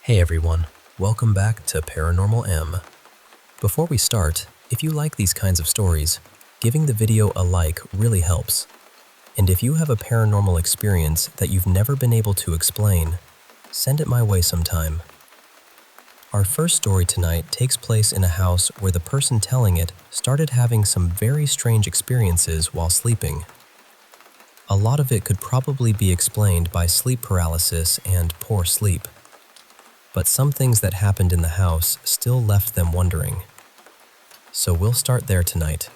Hey everyone, welcome back to Paranormal M. Before we start, if you like these kinds of stories, giving the video a like really helps. And if you have a paranormal experience that you've never been able to explain, send it my way sometime. Our first story tonight takes place in a house where the person telling it started having some very strange experiences while sleeping. A lot of it could probably be explained by sleep paralysis and poor sleep. But some things that happened in the house still left them wondering. So we'll start there tonight.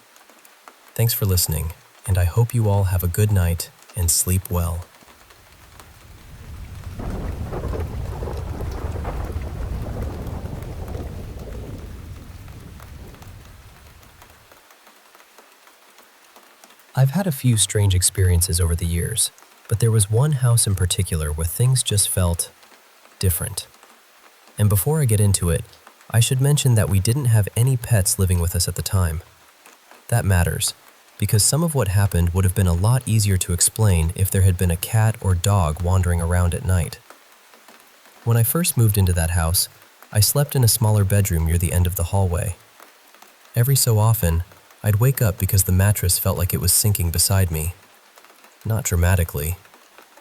Thanks for listening, and I hope you all have a good night and sleep well. I've had a few strange experiences over the years, but there was one house in particular where things just felt different. And before I get into it, I should mention that we didn't have any pets living with us at the time. That matters, because some of what happened would have been a lot easier to explain if there had been a cat or dog wandering around at night. When I first moved into that house, I slept in a smaller bedroom near the end of the hallway. Every so often, I'd wake up because the mattress felt like it was sinking beside me. Not dramatically.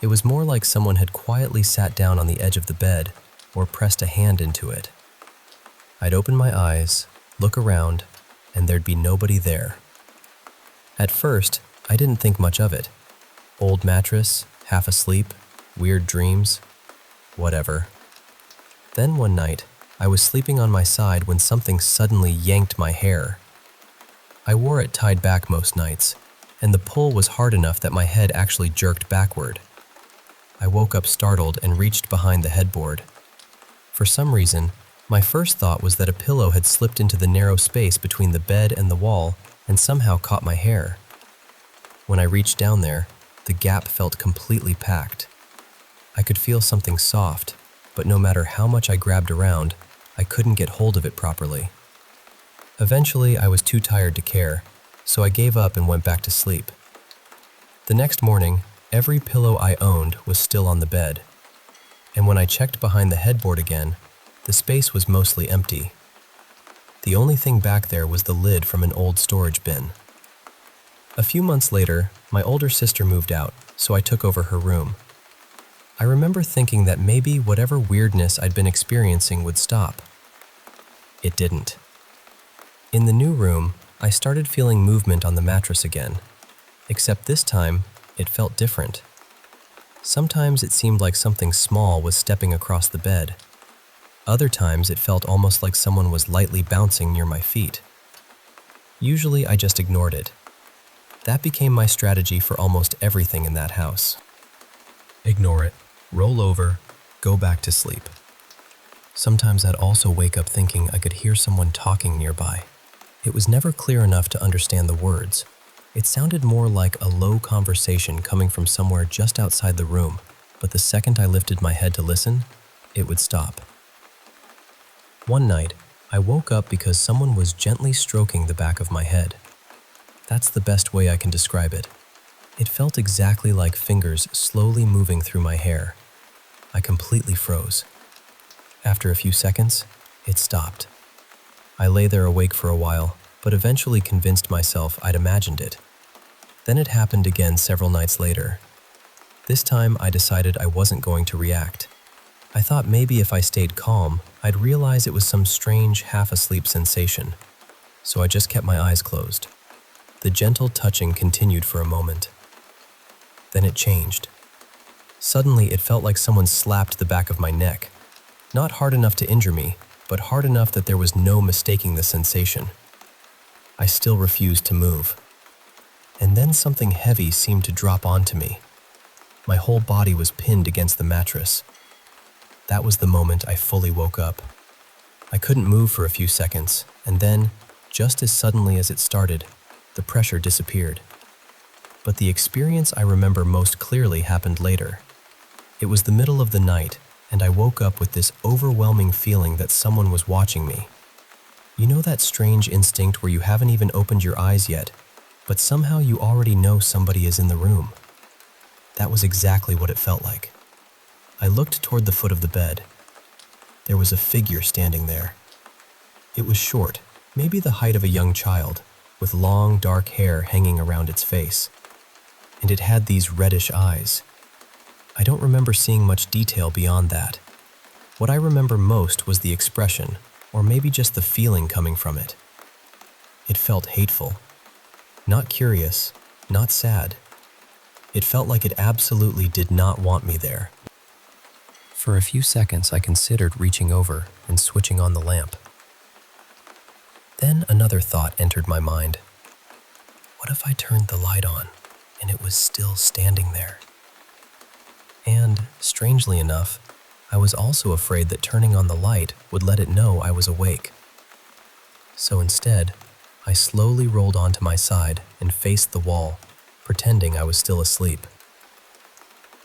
It was more like someone had quietly sat down on the edge of the bed or pressed a hand into it. I'd open my eyes, look around, and there'd be nobody there. At first, I didn't think much of it. Old mattress, half asleep, weird dreams, whatever. Then one night, I was sleeping on my side when something suddenly yanked my hair. I wore it tied back most nights, and the pull was hard enough that my head actually jerked backward. I woke up startled and reached behind the headboard. For some reason, my first thought was that a pillow had slipped into the narrow space between the bed and the wall and somehow caught my hair. When I reached down there, the gap felt completely packed. I could feel something soft, but no matter how much I grabbed around, I couldn't get hold of it properly. Eventually, I was too tired to care, so I gave up and went back to sleep. The next morning, every pillow I owned was still on the bed. And when I checked behind the headboard again, the space was mostly empty. The only thing back there was the lid from an old storage bin. A few months later, my older sister moved out, so I took over her room. I remember thinking that maybe whatever weirdness I'd been experiencing would stop. It didn't. In the new room, I started feeling movement on the mattress again, except this time, it felt different. Sometimes it seemed like something small was stepping across the bed. Other times it felt almost like someone was lightly bouncing near my feet. Usually I just ignored it. That became my strategy for almost everything in that house. Ignore it, roll over, go back to sleep. Sometimes I'd also wake up thinking I could hear someone talking nearby. It was never clear enough to understand the words. It sounded more like a low conversation coming from somewhere just outside the room, but the second I lifted my head to listen, it would stop. One night, I woke up because someone was gently stroking the back of my head. That's the best way I can describe it. It felt exactly like fingers slowly moving through my hair. I completely froze. After a few seconds, it stopped. I lay there awake for a while, but eventually convinced myself I'd imagined it. Then it happened again several nights later. This time I decided I wasn't going to react. I thought maybe if I stayed calm, I'd realize it was some strange half-asleep sensation. So I just kept my eyes closed. The gentle touching continued for a moment. Then it changed. Suddenly it felt like someone slapped the back of my neck. Not hard enough to injure me, but hard enough that there was no mistaking the sensation. I still refused to move. And then something heavy seemed to drop onto me. My whole body was pinned against the mattress. That was the moment I fully woke up. I couldn't move for a few seconds, and then, just as suddenly as it started, the pressure disappeared. But the experience I remember most clearly happened later. It was the middle of the night, and I woke up with this overwhelming feeling that someone was watching me. You know that strange instinct where you haven't even opened your eyes yet, but somehow you already know somebody is in the room? That was exactly what it felt like. I looked toward the foot of the bed. there was a figure standing there. It was short, maybe the height of a young child, with long, dark hair hanging around its face. And it had these reddish eyes. I don't remember seeing much detail beyond that. What I remember most was the expression, or maybe just the feeling coming from it. It felt hateful. Not curious, not sad. It felt like it absolutely did not want me there. For a few seconds, I considered reaching over and switching on the lamp. Then another thought entered my mind. What if I turned the light on and it was still standing there? And, strangely enough, I was also afraid that turning on the light would let it know I was awake. So instead, I slowly rolled onto my side and faced the wall, pretending I was still asleep.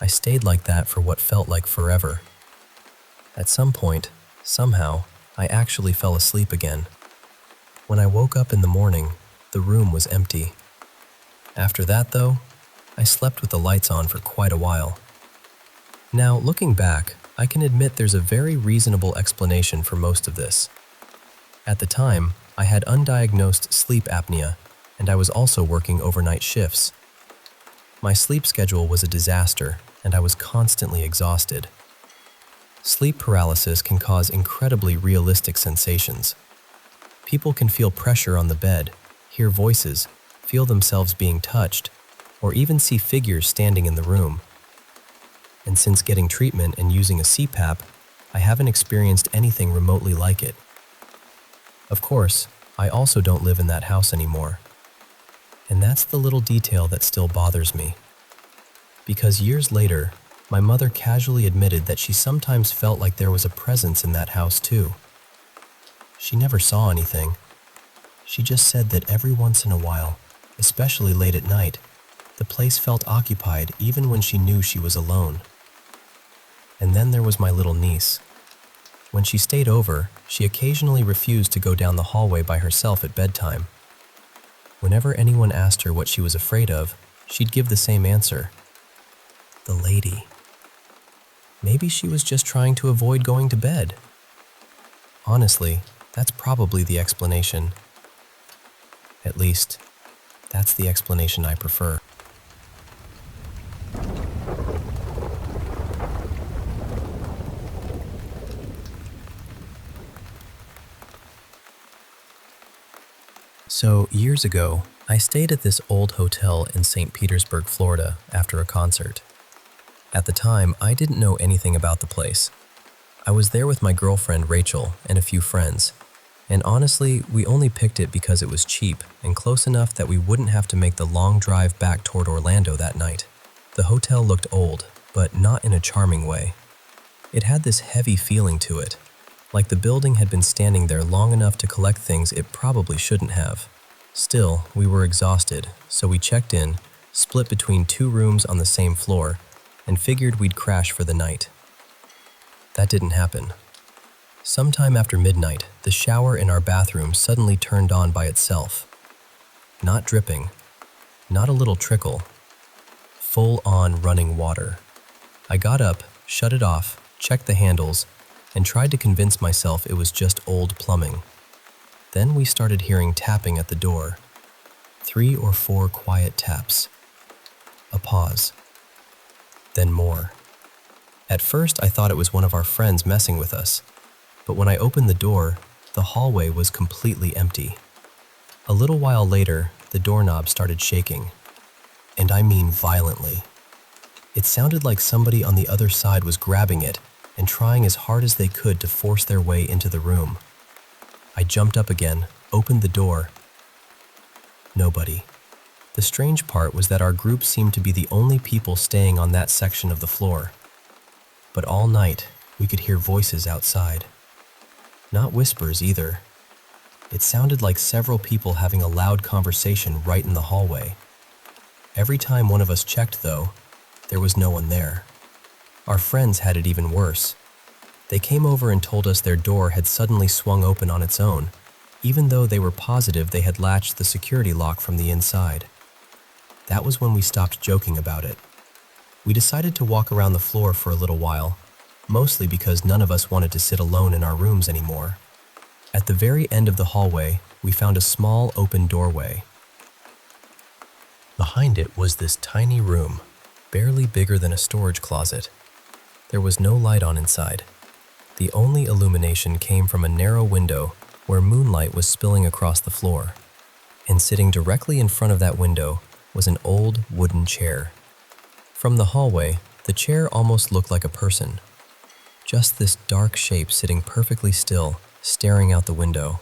I stayed like that for what felt like forever. At some point, somehow, I actually fell asleep again. When I woke up in the morning, the room was empty. After that, though, I slept with the lights on for quite a while. Now, looking back, I can admit there's a very reasonable explanation for most of this. At the time, I had undiagnosed sleep apnea, and I was also working overnight shifts. My sleep schedule was a disaster, and I was constantly exhausted. Sleep paralysis can cause incredibly realistic sensations. People can feel pressure on the bed, hear voices, feel themselves being touched, or even see figures standing in the room. And since getting treatment and using a CPAP, I haven't experienced anything remotely like it. Of course, I also don't live in that house anymore. And that's the little detail that still bothers me. Because years later, my mother casually admitted that she sometimes felt like there was a presence in that house too. She never saw anything. She just said that every once in a while, especially late at night, the place felt occupied even when she knew she was alone. And then there was my little niece. When she stayed over, she occasionally refused to go down the hallway by herself at bedtime. Whenever anyone asked her what she was afraid of, she'd give the same answer. The lady. Maybe she was just trying to avoid going to bed. Honestly, that's probably the explanation. At least, that's the explanation I prefer. So, years ago, I stayed at this old hotel in St. Petersburg, Florida, after a concert. At the time, I didn't know anything about the place. I was there with my girlfriend Rachel and a few friends, and honestly, we only picked it because it was cheap and close enough that we wouldn't have to make the long drive back toward Orlando that night. The hotel looked old, but not in a charming way. It had this heavy feeling to it, like the building had been standing there long enough to collect things it probably shouldn't have. Still, we were exhausted, so we checked in, split between 2 rooms on the same floor, and figured we'd crash for the night. That didn't happen. Sometime after midnight, the shower in our bathroom suddenly turned on by itself. Not dripping, not a little trickle, full-on running water. I got up, shut it off, checked the handles, and tried to convince myself it was just old plumbing. Then we started hearing tapping at the door. 3 or 4 quiet taps. A pause. Then more. At first, I thought it was one of our friends messing with us, but when I opened the door, the hallway was completely empty. A little while later, the doorknob started shaking, and I mean violently. It sounded like somebody on the other side was grabbing it and trying as hard as they could to force their way into the room. I jumped up again, opened the door. Nobody. The strange part was that our group seemed to be the only people staying on that section of the floor. But all night, we could hear voices outside. Not whispers either. It sounded like several people having a loud conversation right in the hallway. Every time one of us checked, though, there was no one there. Our friends had it even worse. They came over and told us their door had suddenly swung open on its own, even though they were positive they had latched the security lock from the inside. That was when we stopped joking about it. We decided to walk around the floor for a little while, mostly because none of us wanted to sit alone in our rooms anymore. At the very end of the hallway, we found a small open doorway. Behind it was this tiny room, barely bigger than a storage closet. There was no light on inside. The only illumination came from a narrow window where moonlight was spilling across the floor. And sitting directly in front of that window was an old wooden chair. From the hallway, the chair almost looked like a person. Just this dark shape sitting perfectly still, staring out the window.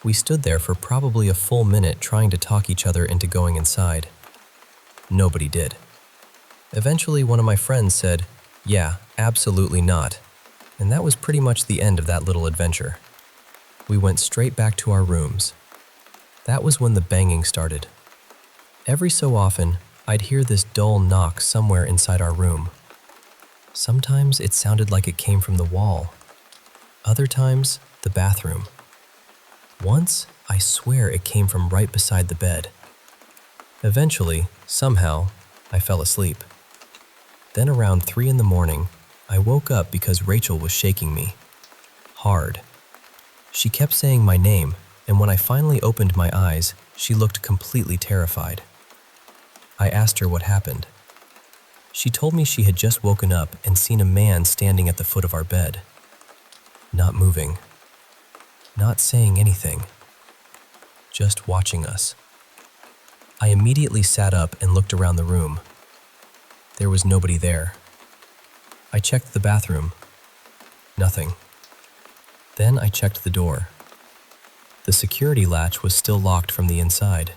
We stood there for probably a full minute trying to talk each other into going inside. Nobody did. Eventually, one of my friends said, "Yeah, absolutely not." And that was pretty much the end of that little adventure. We went straight back to our rooms. That was when the banging started. Every so often, I'd hear this dull knock somewhere inside our room. Sometimes it sounded like it came from the wall. Other times, the bathroom. Once, I swear it came from right beside the bed. Eventually, somehow, I fell asleep. Then around 3 in the morning, I woke up because Rachel was shaking me. Hard. She kept saying my name, and when I finally opened my eyes, she looked completely terrified. I asked her what happened. She told me she had just woken up and seen a man standing at the foot of our bed. Not moving. Not saying anything. Just watching us. I immediately sat up and looked around the room. There was nobody there. I checked the bathroom. Nothing. Then I checked the door. The security latch was still locked from the inside.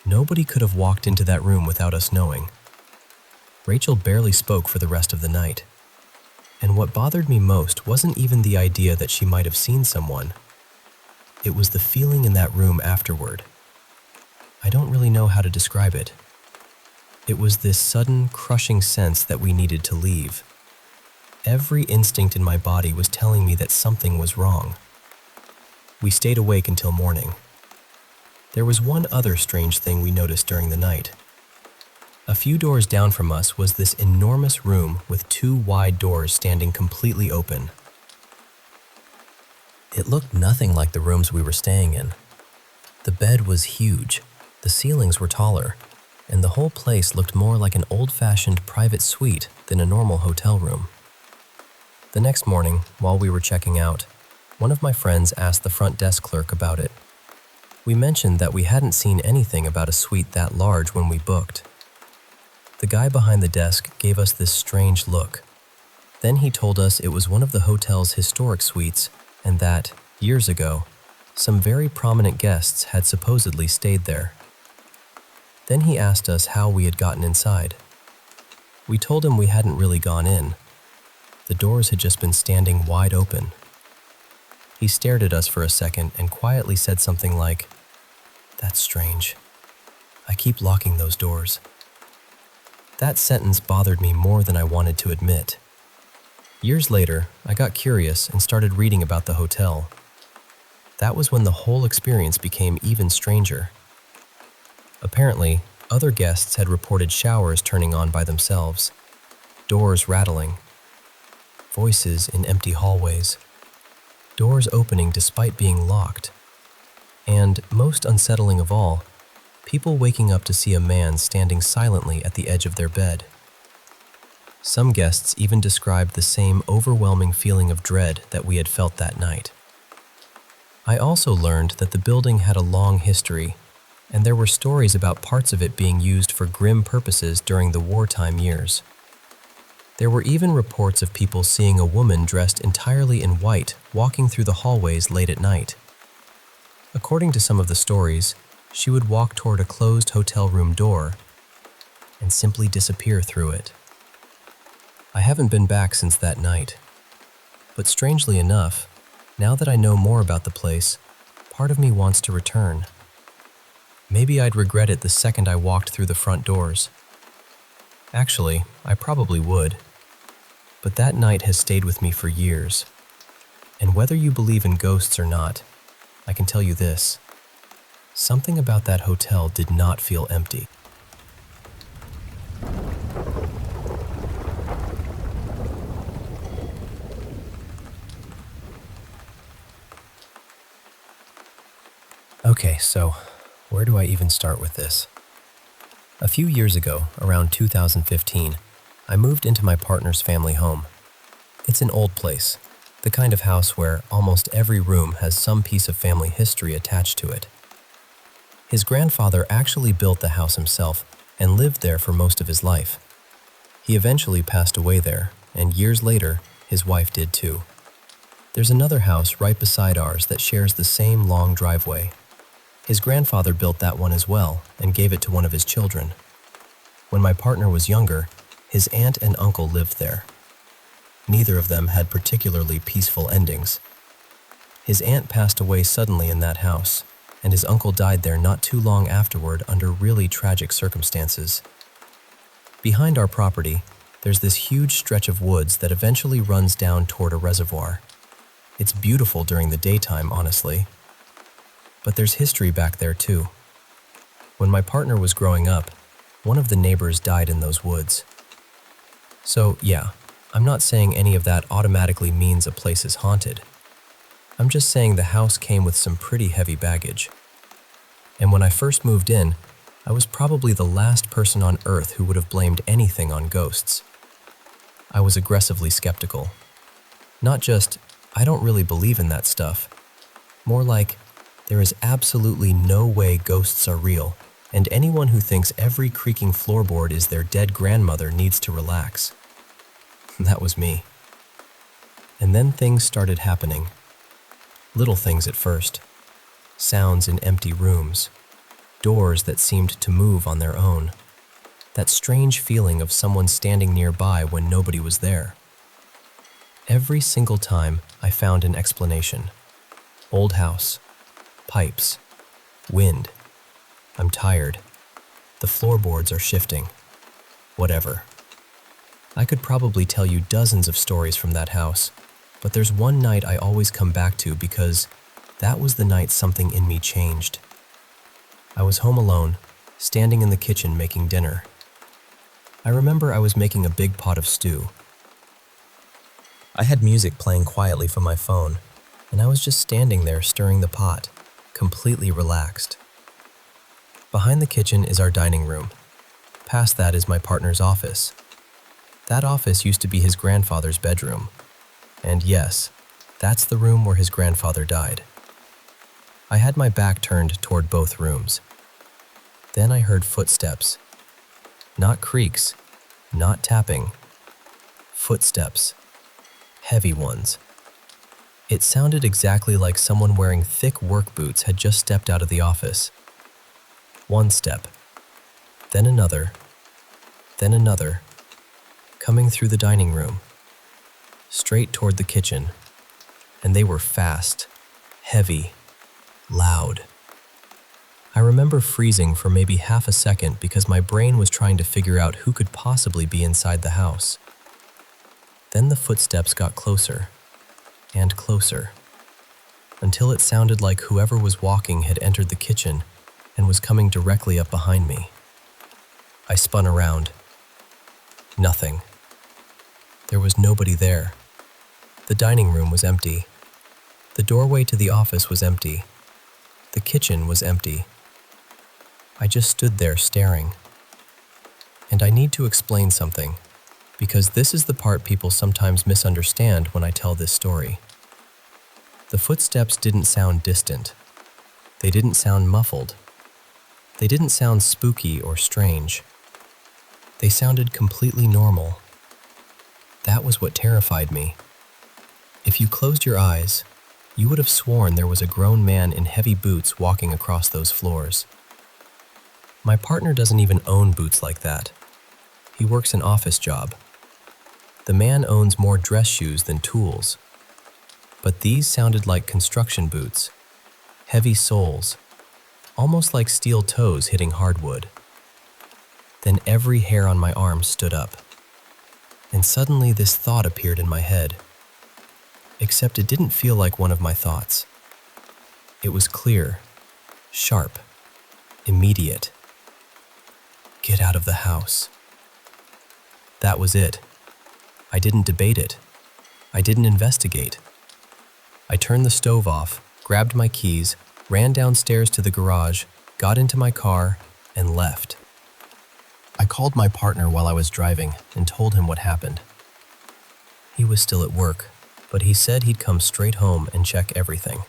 Nobody could have walked into that room without us knowing. Rachel barely spoke for the rest of the night. And what bothered me most wasn't even the idea that she might have seen someone. It was the feeling in that room afterward. I don't really know how to describe it. It was this sudden, crushing sense that we needed to leave. Every instinct in my body was telling me that something was wrong. We stayed awake until morning. There was one other strange thing we noticed during the night. A few doors down from us was this enormous room with 2 wide doors standing completely open. It looked nothing like the rooms we were staying in. The bed was huge, the ceilings were taller, and the whole place looked more like an old-fashioned private suite than a normal hotel room. The next morning, while we were checking out, one of my friends asked the front desk clerk about it. We mentioned that we hadn't seen anything about a suite that large when we booked. The guy behind the desk gave us this strange look. Then he told us it was one of the hotel's historic suites and that, years ago, some very prominent guests had supposedly stayed there. Then he asked us how we had gotten inside. We told him we hadn't really gone in. The doors had just been standing wide open. He stared at us for a second and quietly said something like, "That's strange. I keep locking those doors." That sentence bothered me more than I wanted to admit. Years later, I got curious and started reading about the hotel. That was when the whole experience became even stranger. Apparently, other guests had reported showers turning on by themselves, doors rattling, voices in empty hallways, doors opening despite being locked, and, most unsettling of all, people waking up to see a man standing silently at the edge of their bed. Some guests even described the same overwhelming feeling of dread that we had felt that night. I also learned that the building had a long history, and there were stories about parts of it being used for grim purposes during the wartime years. There were even reports of people seeing a woman dressed entirely in white walking through the hallways late at night. According to some of the stories, she would walk toward a closed hotel room door and simply disappear through it. I haven't been back since that night. But strangely enough, now that I know more about the place, part of me wants to return. Maybe I'd regret it the second I walked through the front doors. Actually, I probably would. But that night has stayed with me for years. And whether you believe in ghosts or not, I can tell you this. Something about that hotel did not feel empty. Okay, so where do I even start with this? A few years ago, around 2015, I moved into my partner's family home. It's an old place, the kind of house where almost every room has some piece of family history attached to it. His grandfather actually built the house himself and lived there for most of his life. He eventually passed away there, and years later, his wife did too. There's another house right beside ours that shares the same long driveway. His grandfather built that one as well and gave it to one of his children. When my partner was younger, his aunt and uncle lived there. Neither of them had particularly peaceful endings. His aunt passed away suddenly in that house, and his uncle died there not too long afterward under really tragic circumstances. Behind our property, there's this huge stretch of woods that eventually runs down toward a reservoir. It's beautiful during the daytime, honestly. But there's history back there too. When my partner was growing up, one of the neighbors died in those woods. So yeah, I'm not saying any of that automatically means a place is haunted. I'm just saying the house came with some pretty heavy baggage. And when I first moved in, I was probably the last person on earth who would have blamed anything on ghosts. I was aggressively skeptical. Not just, I don't really believe in that stuff. More like, there is absolutely no way ghosts are real, and anyone who thinks every creaking floorboard is their dead grandmother needs to relax. That was me. And then things started happening. Little things at first. Sounds in empty rooms. Doors that seemed to move on their own. That strange feeling of someone standing nearby when nobody was there. Every single time I found an explanation. Old house. Pipes. Wind. I'm tired. The floorboards are shifting. Whatever. I could probably tell you dozens of stories from that house, but there's one night I always come back to because that was the night something in me changed. I was home alone, standing in the kitchen making dinner. I remember I was making a big pot of stew. I had music playing quietly from my phone, and I was just standing there stirring the pot, completely relaxed. Behind the kitchen is our dining room. Past that is my partner's office. That office used to be his grandfather's bedroom. And yes, that's the room where his grandfather died. I had my back turned toward both rooms. Then I heard footsteps. Not creaks, not tapping. Footsteps. Heavy ones. It sounded exactly like someone wearing thick work boots had just stepped out of the office. One step, then another, coming through the dining room, straight toward the kitchen, and they were fast, heavy, loud. I remember freezing for maybe half a second because my brain was trying to figure out who could possibly be inside the house. Then the footsteps got closer and closer, until it sounded like whoever was walking had entered the kitchen and was coming directly up behind me. I spun around. Nothing. There was nobody there. The dining room was empty. The doorway to the office was empty. The kitchen was empty. I just stood there staring. And I need to explain something, because this is the part people sometimes misunderstand when I tell this story. The footsteps didn't sound distant. They didn't sound muffled. They didn't sound spooky or strange. They sounded completely normal. That was what terrified me. If you closed your eyes, you would have sworn there was a grown man in heavy boots walking across those floors. My partner doesn't even own boots like that. He works an office job. The man owns more dress shoes than tools. But these sounded like construction boots, heavy soles, almost like steel toes hitting hardwood. Then every hair on my arm stood up. And suddenly this thought appeared in my head. Except it didn't feel like one of my thoughts. It was clear, sharp, immediate. Get out of the house. That was it. I didn't debate it. I didn't investigate. I turned the stove off, grabbed my keys, ran downstairs to the garage, got into my car, and left. I called my partner while I was driving and told him what happened. He was still at work, but he said he'd come straight home and check everything.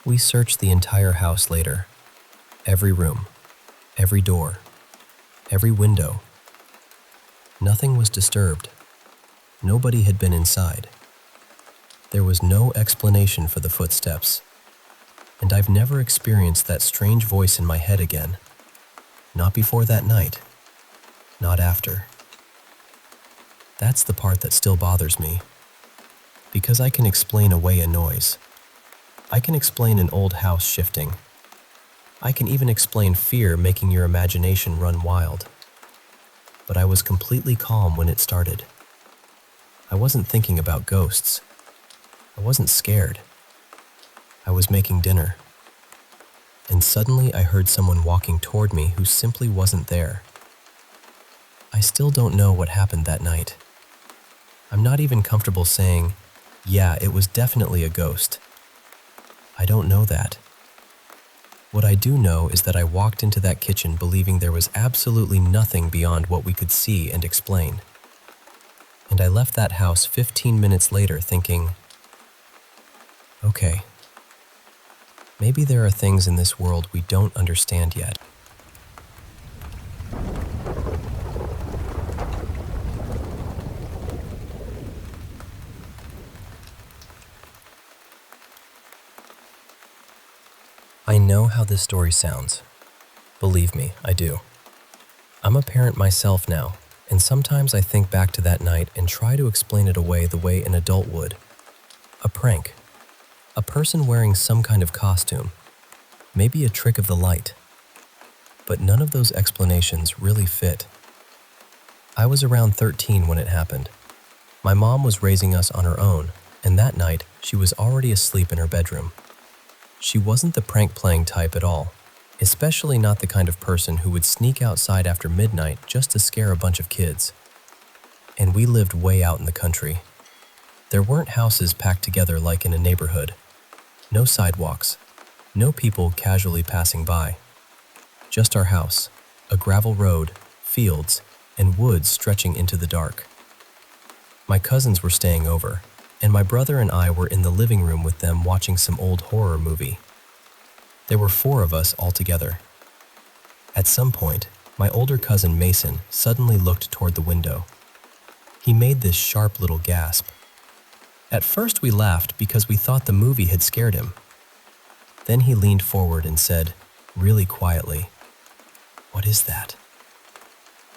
We searched the entire house later. Every room, every door, every window. Nothing was disturbed. Nobody had been inside. There was no explanation for the footsteps, and I've never experienced that strange voice in my head again. Not before that night. Not after. That's the part that still bothers me. Because I can explain away a noise. I can explain an old house shifting. I can even explain fear making your imagination run wild. But I was completely calm when it started. I wasn't thinking about ghosts. I wasn't scared. I was making dinner. And suddenly I heard someone walking toward me who simply wasn't there. I still don't know what happened that night. I'm not even comfortable saying, yeah, it was definitely a ghost. I don't know that. What I do know is that I walked into that kitchen believing there was absolutely nothing beyond what we could see and explain. And I left that house 15 minutes later thinking, okay, maybe there are things in this world we don't understand yet. I know how this story sounds. Believe me, I do. I'm a parent myself now, and sometimes I think back to that night and try to explain it away the way an adult would. A prank. A person wearing some kind of costume. Maybe a trick of the light. But none of those explanations really fit. I was around 13 when it happened. My mom was raising us on her own, and that night she was already asleep in her bedroom. She wasn't the prank-playing type at all, especially not the kind of person who would sneak outside after midnight just to scare a bunch of kids. And we lived way out in the country. There weren't houses packed together like in a neighborhood. No sidewalks. No people casually passing by. Just our house, a gravel road, fields, and woods stretching into the dark. My cousins were staying over, and my brother and I were in the living room with them watching some old horror movie. There were 4 of us all together. At some point, my older cousin Mason suddenly looked toward the window. He made this sharp little gasp. At first we laughed because we thought the movie had scared him. Then he leaned forward and said, really quietly, "What is that?"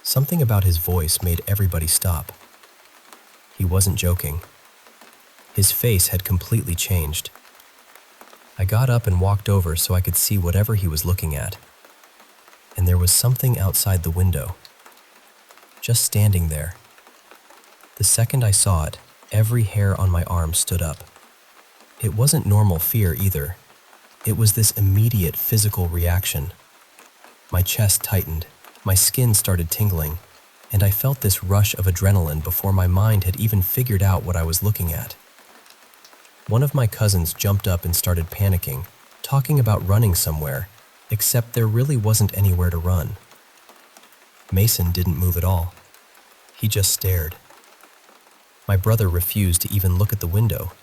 Something about his voice made everybody stop. He wasn't joking. His face had completely changed. I got up and walked over so I could see whatever he was looking at. And there was something outside the window, just standing there. The second I saw it, every hair on my arm stood up. It wasn't normal fear either. It was this immediate physical reaction. My chest tightened, my skin started tingling, and I felt this rush of adrenaline before my mind had even figured out what I was looking at. One of my cousins jumped up and started panicking, talking about running somewhere, except there really wasn't anywhere to run. Mason didn't move at all. He just stared. My brother refused to even look at the window.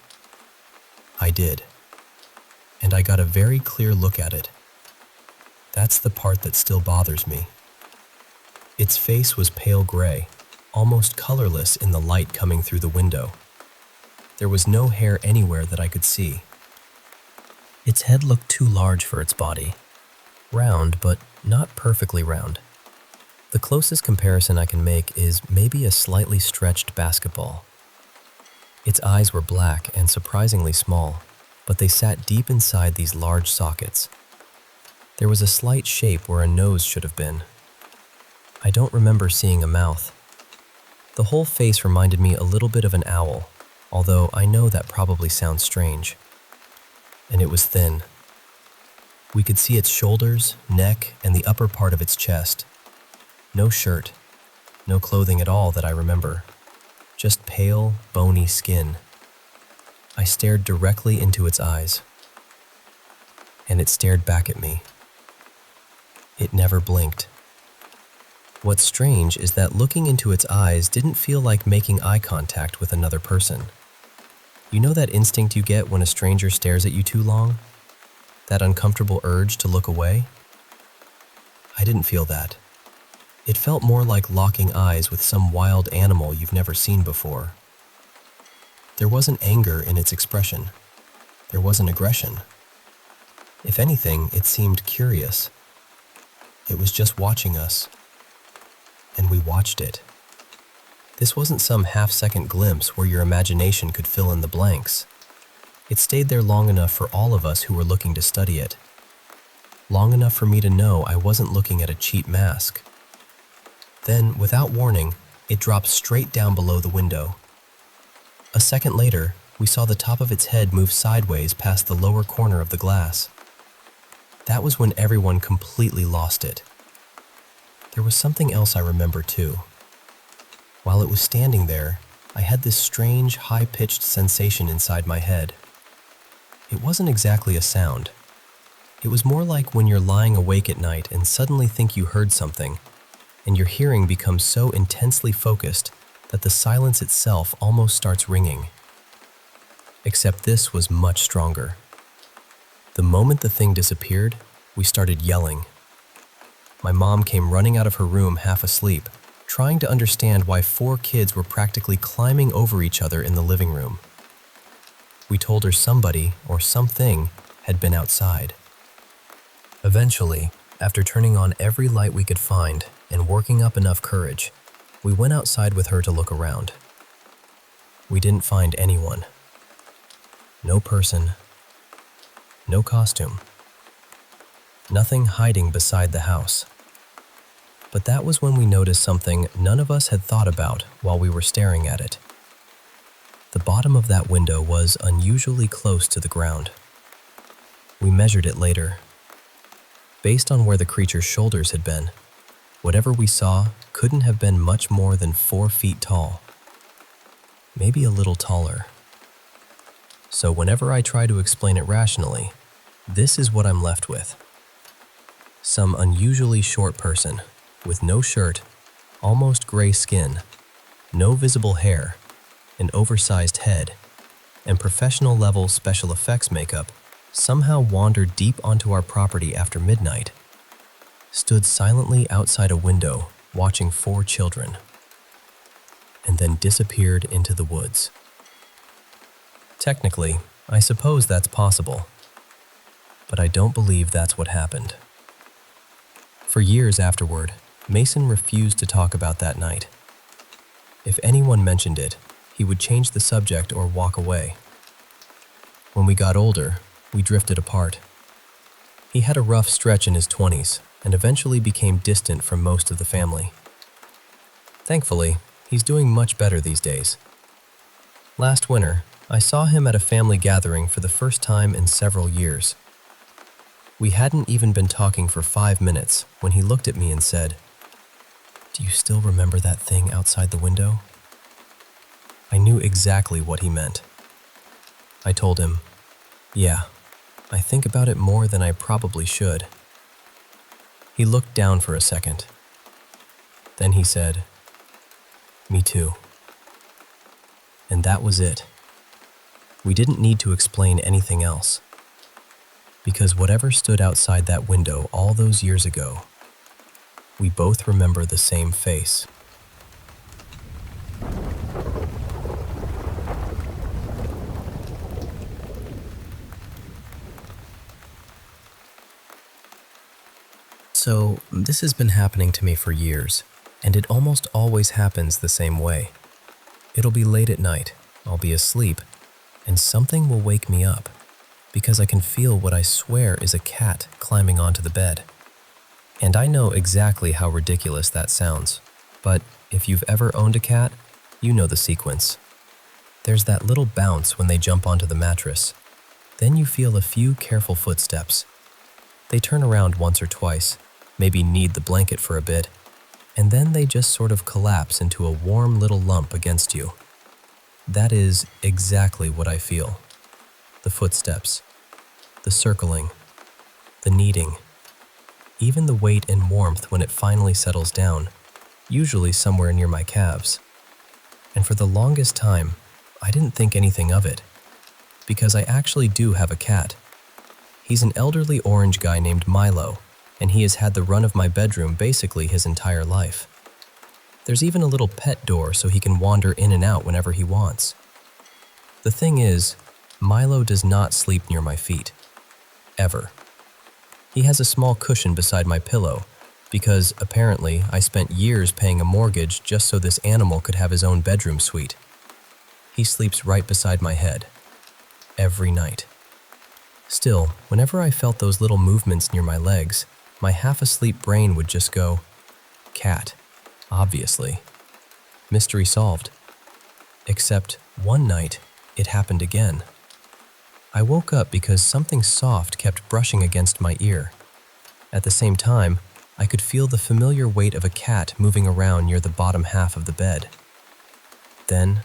I did. And I got a very clear look at it. That's the part that still bothers me. Its face was pale gray, almost colorless in the light coming through the window. There was no hair anywhere that I could see. Its head looked too large for its body. Round, but not perfectly round. The closest comparison I can make is maybe a slightly stretched basketball. Its eyes were black and surprisingly small, but they sat deep inside these large sockets. There was a slight shape where a nose should have been. I don't remember seeing a mouth. The whole face reminded me a little bit of an owl, although I know that probably sounds strange. And it was thin. We could see its shoulders, neck, and the upper part of its chest. No shirt, no clothing at all that I remember. Just pale, bony skin. I stared directly into its eyes. and it stared back at me. It never blinked. What's strange is that looking into its eyes didn't feel like making eye contact with another person. You know that instinct you get when a stranger stares at you too long? That uncomfortable urge to look away? I didn't feel that. It felt more like locking eyes with some wild animal you've never seen before. There wasn't anger in its expression. There wasn't aggression. If anything, it seemed curious. It was just watching us. And we watched it. This wasn't some half-second glimpse where your imagination could fill in the blanks. It stayed there long enough for all of us who were looking to study it. Long enough for me to know I wasn't looking at a cheap mask. Then, without warning, it dropped straight down below the window. A second later, we saw the top of its head move sideways past the lower corner of the glass. That was when everyone completely lost it. There was something else I remember too. While it was standing there, I had this strange, high-pitched sensation inside my head. It wasn't exactly a sound. It was more like when you're lying awake at night and suddenly think you heard something, and your hearing becomes so intensely focused that the silence itself almost starts ringing. Except this was much stronger. The moment the thing disappeared, we started yelling. My mom came running out of her room half asleep, trying to understand why 4 kids were practically climbing over each other in the living room. We told her somebody or something had been outside. Eventually, after turning on every light we could find and working up enough courage, we went outside with her to look around. We didn't find anyone. No person. No costume. Nothing hiding beside the house. But that was when we noticed something none of us had thought about while we were staring at it. The bottom of that window was unusually close to the ground. We measured it later. Based on where the creature's shoulders had been, whatever we saw couldn't have been much more than 4 feet tall. Maybe a little taller. So whenever I try to explain it rationally, this is what I'm left with. Some unusually short person, with no shirt, almost gray skin, no visible hair, an oversized head, and professional-level special effects makeup somehow wandered deep onto our property after midnight, stood silently outside a window watching 4 children, and then disappeared into the woods. Technically, I suppose that's possible, but I don't believe that's what happened. For years afterward, Mason refused to talk about that night. If anyone mentioned it, he would change the subject or walk away. When we got older, we drifted apart. He had a rough stretch in his 20s and eventually became distant from most of the family. Thankfully, he's doing much better these days. Last winter, I saw him at a family gathering for the first time in several years. We hadn't even been talking for 5 minutes when he looked at me and said, "Do you still remember that thing outside the window?" I knew exactly what he meant. I told him, "Yeah, I think about it more than I probably should." He looked down for a second. Then he said, "Me too." And that was it. We didn't need to explain anything else. Because whatever stood outside that window all those years ago, we both remember the same face. So, this has been happening to me for years, and it almost always happens the same way. It'll be late at night, I'll be asleep, and something will wake me up, because I can feel what I swear is a cat climbing onto the bed. And I know exactly how ridiculous that sounds, but if you've ever owned a cat, you know the sequence. There's that little bounce when they jump onto the mattress. Then you feel a few careful footsteps. They turn around once or twice, maybe knead the blanket for a bit, and then they just sort of collapse into a warm little lump against you. That is exactly what I feel. The footsteps, the circling, the kneading, even the weight and warmth when it finally settles down, usually somewhere near my calves. And for the longest time, I didn't think anything of it, because I actually do have a cat. He's an elderly orange guy named Milo, and he has had the run of my bedroom basically his entire life. There's even a little pet door so he can wander in and out whenever he wants. The thing is, Milo does not sleep near my feet. Ever. He has a small cushion beside my pillow, because apparently I spent years paying a mortgage just so this animal could have his own bedroom suite. He sleeps right beside my head. Every night. Still, whenever I felt those little movements near my legs, my half-asleep brain would just go, cat, obviously. Mystery solved. Except one night, it happened again. I woke up because something soft kept brushing against my ear. At the same time, I could feel the familiar weight of a cat moving around near the bottom half of the bed. Then,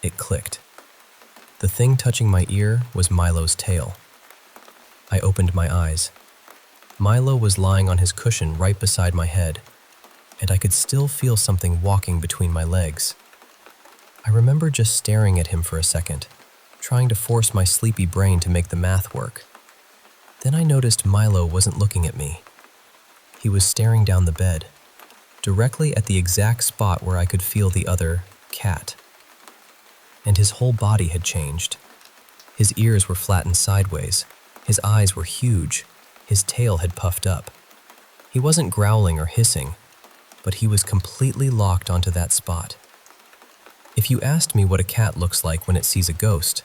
it clicked. The thing touching my ear was Milo's tail. I opened my eyes. Milo was lying on his cushion right beside my head, and I could still feel something walking between my legs. I remember just staring at him for a second, trying to force my sleepy brain to make the math work. Then I noticed Milo wasn't looking at me. He was staring down the bed, directly at the exact spot where I could feel the other cat. And his whole body had changed. His ears were flattened sideways, his eyes were huge, his tail had puffed up. He wasn't growling or hissing, but he was completely locked onto that spot. If you asked me what a cat looks like when it sees a ghost,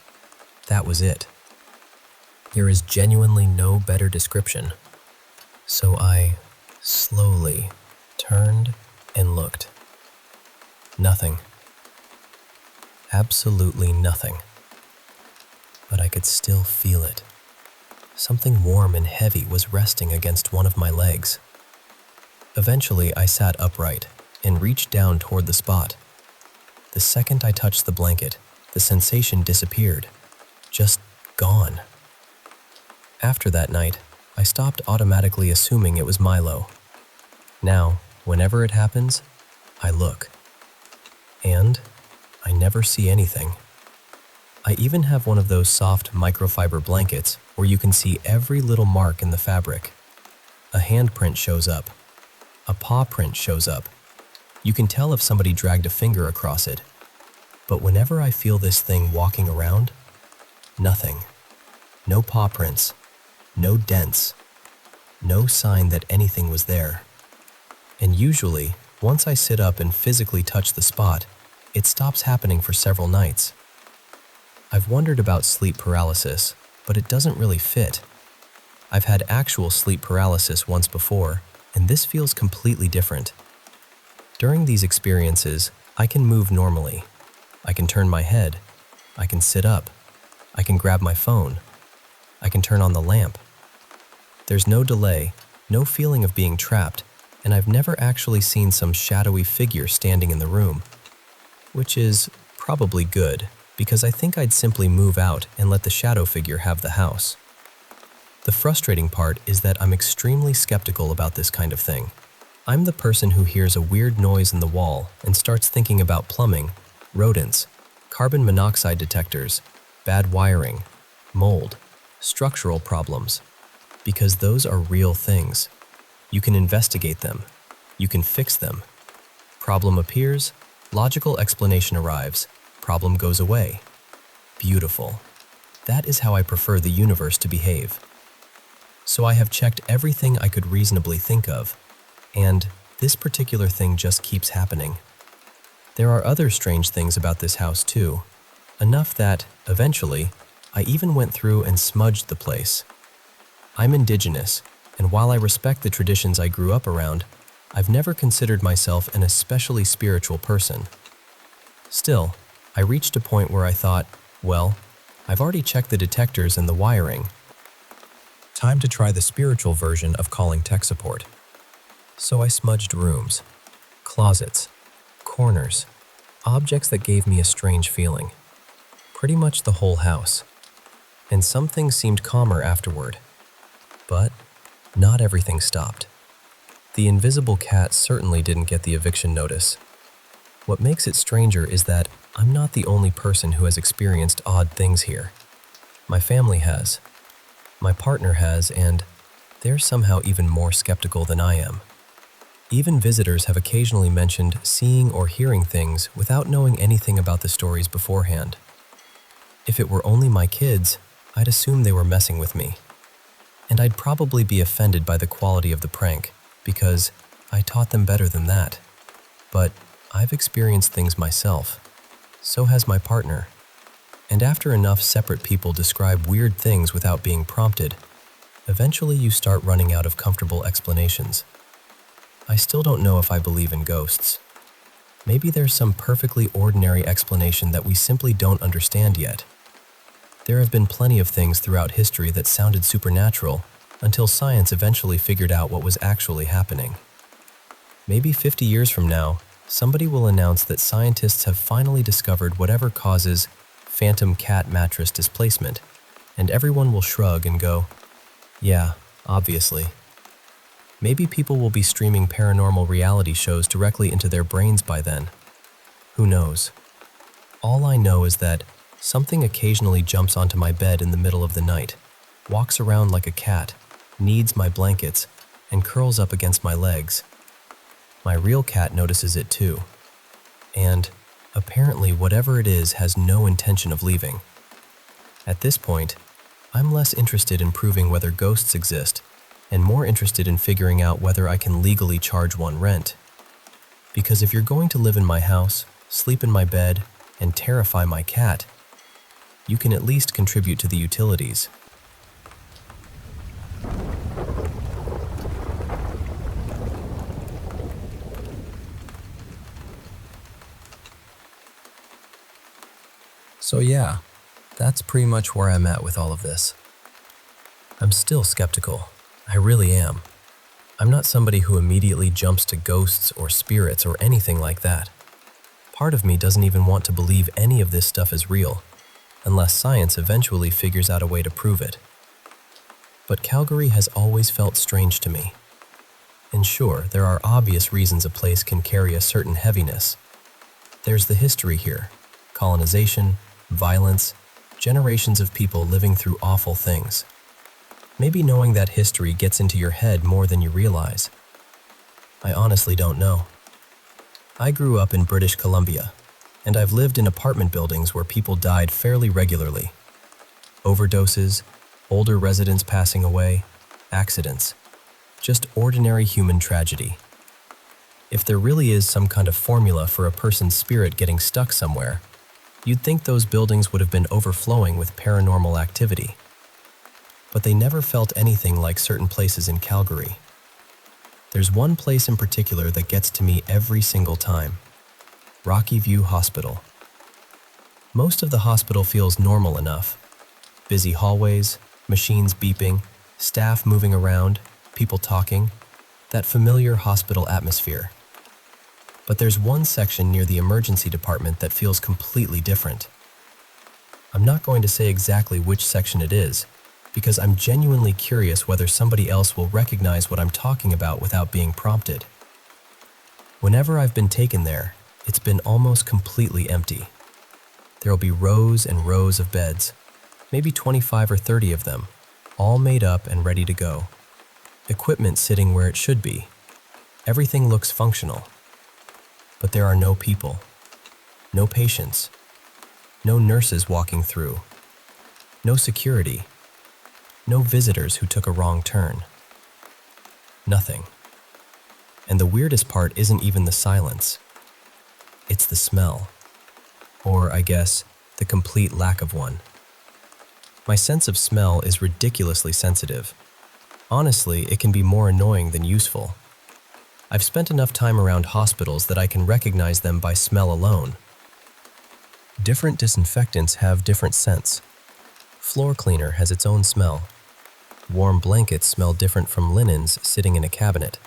that was it. There is genuinely no better description. So I slowly turned and looked. Nothing. Absolutely nothing. But I could still feel it. Something warm and heavy was resting against one of my legs. Eventually, I sat upright and reached down toward the spot. The second I touched the blanket, the sensation disappeared. Just gone. After that night, I stopped automatically assuming it was Milo. Now, whenever it happens, I look. And I never see anything. I even have one of those soft microfiber blankets where you can see every little mark in the fabric. A handprint shows up. A paw print shows up. You can tell if somebody dragged a finger across it. But whenever I feel this thing walking around, nothing. No paw prints. No dents. No sign that anything was there. And usually, once I sit up and physically touch the spot, it stops happening for several nights. I've wondered about sleep paralysis, but it doesn't really fit. I've had actual sleep paralysis once before, and this feels completely different. During these experiences, I can move normally. I can turn my head. I can sit up. I can grab my phone. I can turn on the lamp. There's no delay, no feeling of being trapped, and I've never actually seen some shadowy figure standing in the room. Which is probably good, because I think I'd simply move out and let the shadow figure have the house. The frustrating part is that I'm extremely skeptical about this kind of thing. I'm the person who hears a weird noise in the wall and starts thinking about plumbing, rodents, carbon monoxide detectors, bad wiring, mold, structural problems, because those are real things. You can investigate them. You can fix them. Problem appears, logical explanation arrives, problem goes away. Beautiful. That is how I prefer the universe to behave. So I have checked everything I could reasonably think of, and this particular thing just keeps happening. There are other strange things about this house too, enough that, eventually, I even went through and smudged the place. I'm indigenous, and while I respect the traditions I grew up around, I've never considered myself an especially spiritual person. Still, I reached a point where I thought, well, I've already checked the detectors and the wiring. Time to try the spiritual version of calling tech support. So I smudged rooms, closets, corners, objects that gave me a strange feeling. Pretty much the whole house. And some things seemed calmer afterward. But not everything stopped. The invisible cat certainly didn't get the eviction notice. What makes it stranger is that I'm not the only person who has experienced odd things here. My family has, my partner has, and they're somehow even more skeptical than I am. Even visitors have occasionally mentioned seeing or hearing things without knowing anything about the stories beforehand. If it were only my kids, I'd assume they were messing with me. And I'd probably be offended by the quality of the prank, because I taught them better than that. But I've experienced things myself. So has my partner. And after enough separate people describe weird things without being prompted, eventually you start running out of comfortable explanations. I still don't know if I believe in ghosts. Maybe there's some perfectly ordinary explanation that we simply don't understand yet. There have been plenty of things throughout history that sounded supernatural until science eventually figured out what was actually happening. Maybe 50 years from now, somebody will announce that scientists have finally discovered whatever causes phantom cat mattress displacement, and everyone will shrug and go, "Yeah, obviously." Maybe people will be streaming paranormal reality shows directly into their brains by then. Who knows? All I know is that something occasionally jumps onto my bed in the middle of the night, walks around like a cat, needs my blankets, and curls up against my legs. My real cat notices it too. And apparently whatever it is has no intention of leaving. At this point, I'm less interested in proving whether ghosts exist and more interested in figuring out whether I can legally charge one rent. Because if you're going to live in my house, sleep in my bed, and terrify my cat, you can at least contribute to the utilities. So yeah, that's pretty much where I'm at with all of this. I'm still skeptical. I really am. I'm not somebody who immediately jumps to ghosts or spirits or anything like that. Part of me doesn't even want to believe any of this stuff is real, unless science eventually figures out a way to prove it. But Calgary has always felt strange to me. And sure, there are obvious reasons a place can carry a certain heaviness. There's the history here: colonization, violence, generations of people living through awful things. Maybe knowing that history gets into your head more than you realize. I honestly don't know. I grew up in British Columbia, and I've lived in apartment buildings where people died fairly regularly. Overdoses, older residents passing away, accidents. Just ordinary human tragedy. If there really is some kind of formula for a person's spirit getting stuck somewhere, you'd think those buildings would have been overflowing with paranormal activity. But they never felt anything like certain places in Calgary. There's one place in particular that gets to me every single time: Rocky View Hospital. Most of the hospital feels normal enough. Busy hallways, machines beeping, staff moving around, people talking, that familiar hospital atmosphere. But there's one section near the emergency department that feels completely different. I'm not going to say exactly which section it is, because I'm genuinely curious whether somebody else will recognize what I'm talking about without being prompted. Whenever I've been taken there, it's been almost completely empty. There'll be rows and rows of beds, maybe 25 or 30 of them, all made up and ready to go. Equipment sitting where it should be. Everything looks functional. But there are no people, no patients, no nurses walking through, no security, no visitors who took a wrong turn. Nothing. And the weirdest part isn't even the silence. It's the smell. Or, I guess, the complete lack of one. My sense of smell is ridiculously sensitive. Honestly, it can be more annoying than useful. I've spent enough time around hospitals that I can recognize them by smell alone. Different disinfectants have different scents. Floor cleaner has its own smell. Warm blankets smell different from linens sitting in a cabinet.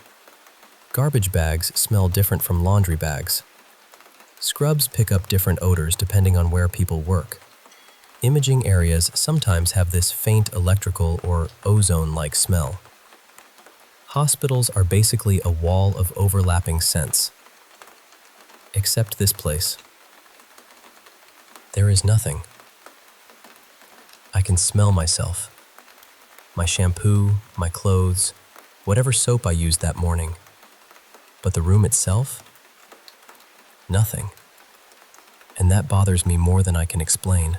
Garbage bags smell different from laundry bags. Scrubs pick up different odors depending on where people work. Imaging areas sometimes have this faint electrical or ozone-like smell. Hospitals are basically a wall of overlapping scents. Except this place. There is nothing. I can smell myself. My shampoo, my clothes, whatever soap I used that morning. But the room itself? Nothing. And that bothers me more than I can explain.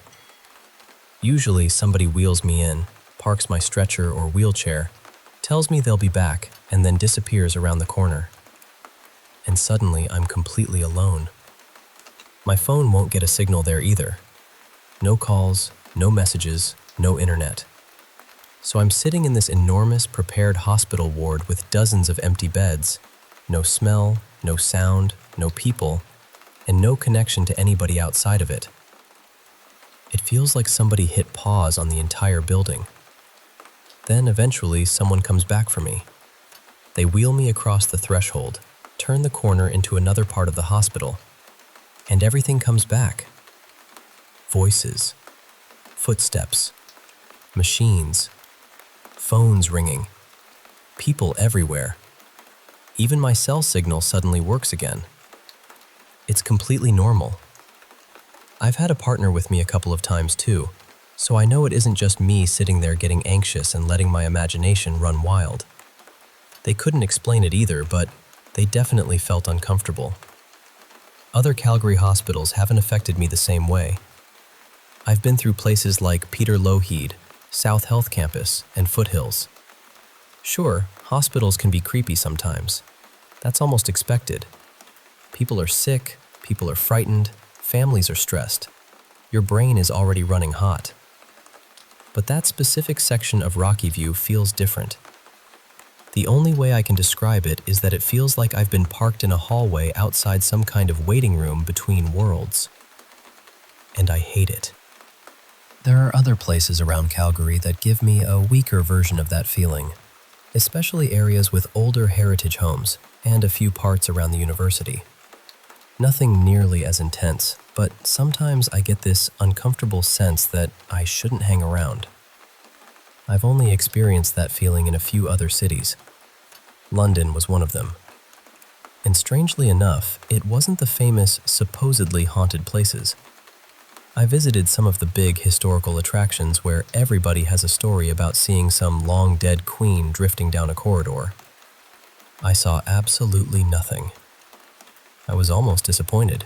Usually somebody wheels me in, parks my stretcher or wheelchair, tells me they'll be back, and then disappears around the corner. And suddenly I'm completely alone. My phone won't get a signal there either. No calls, no messages, no internet. So I'm sitting in this enormous prepared hospital ward with dozens of empty beds, no smell, no sound, no people, and no connection to anybody outside of it. It feels like somebody hit pause on the entire building. Then eventually someone comes back for me. They wheel me across the threshold, turn the corner into another part of the hospital, and everything comes back. Voices, footsteps, machines, phones ringing, people everywhere. Even my cell signal suddenly works again. It's completely normal. I've had a partner with me a couple of times too, so I know it isn't just me sitting there getting anxious and letting my imagination run wild. They couldn't explain it either, but they definitely felt uncomfortable. Other Calgary hospitals haven't affected me the same way. I've been through places like Peter Lougheed, South Health Campus, and Foothills. Sure, hospitals can be creepy sometimes. That's almost expected. People are sick, people are frightened, families are stressed. Your brain is already running hot. But that specific section of Rocky View feels different. The only way I can describe it is that it feels like I've been parked in a hallway outside some kind of waiting room between worlds. And I hate it. There are other places around Calgary that give me a weaker version of that feeling, especially areas with older heritage homes and a few parts around the university. Nothing nearly as intense, but sometimes I get this uncomfortable sense that I shouldn't hang around. I've only experienced that feeling in a few other cities. London was one of them. And strangely enough, it wasn't the famous, supposedly haunted places. I visited some of the big historical attractions where everybody has a story about seeing some long-dead queen drifting down a corridor. I saw absolutely nothing. I was almost disappointed.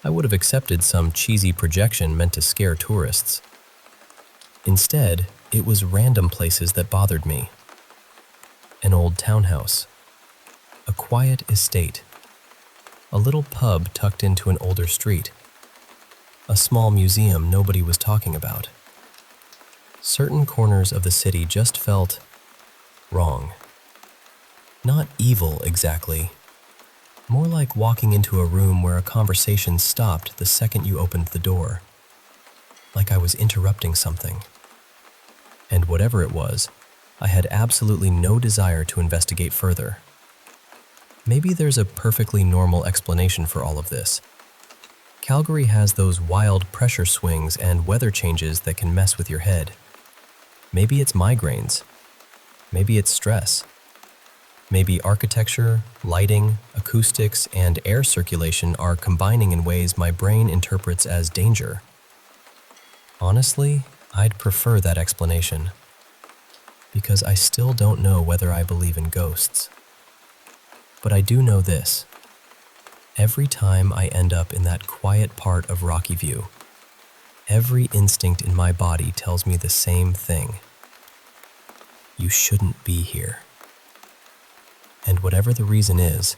I would have accepted some cheesy projection meant to scare tourists. Instead, it was random places that bothered me. An old townhouse, a quiet estate, a little pub tucked into an older street, a small museum nobody was talking about. Certain corners of the city just felt wrong. Not evil exactly. More like walking into a room where a conversation stopped the second you opened the door. Like I was interrupting something. And whatever it was, I had absolutely no desire to investigate further. Maybe there's a perfectly normal explanation for all of this. Calgary has those wild pressure swings and weather changes that can mess with your head. Maybe it's migraines. Maybe it's stress. Maybe architecture, lighting, acoustics, and air circulation are combining in ways my brain interprets as danger. Honestly, I'd prefer that explanation, because I still don't know whether I believe in ghosts. But I do know this. Every time I end up in that quiet part of Rocky View, every instinct in my body tells me the same thing. You shouldn't be here. And whatever the reason is,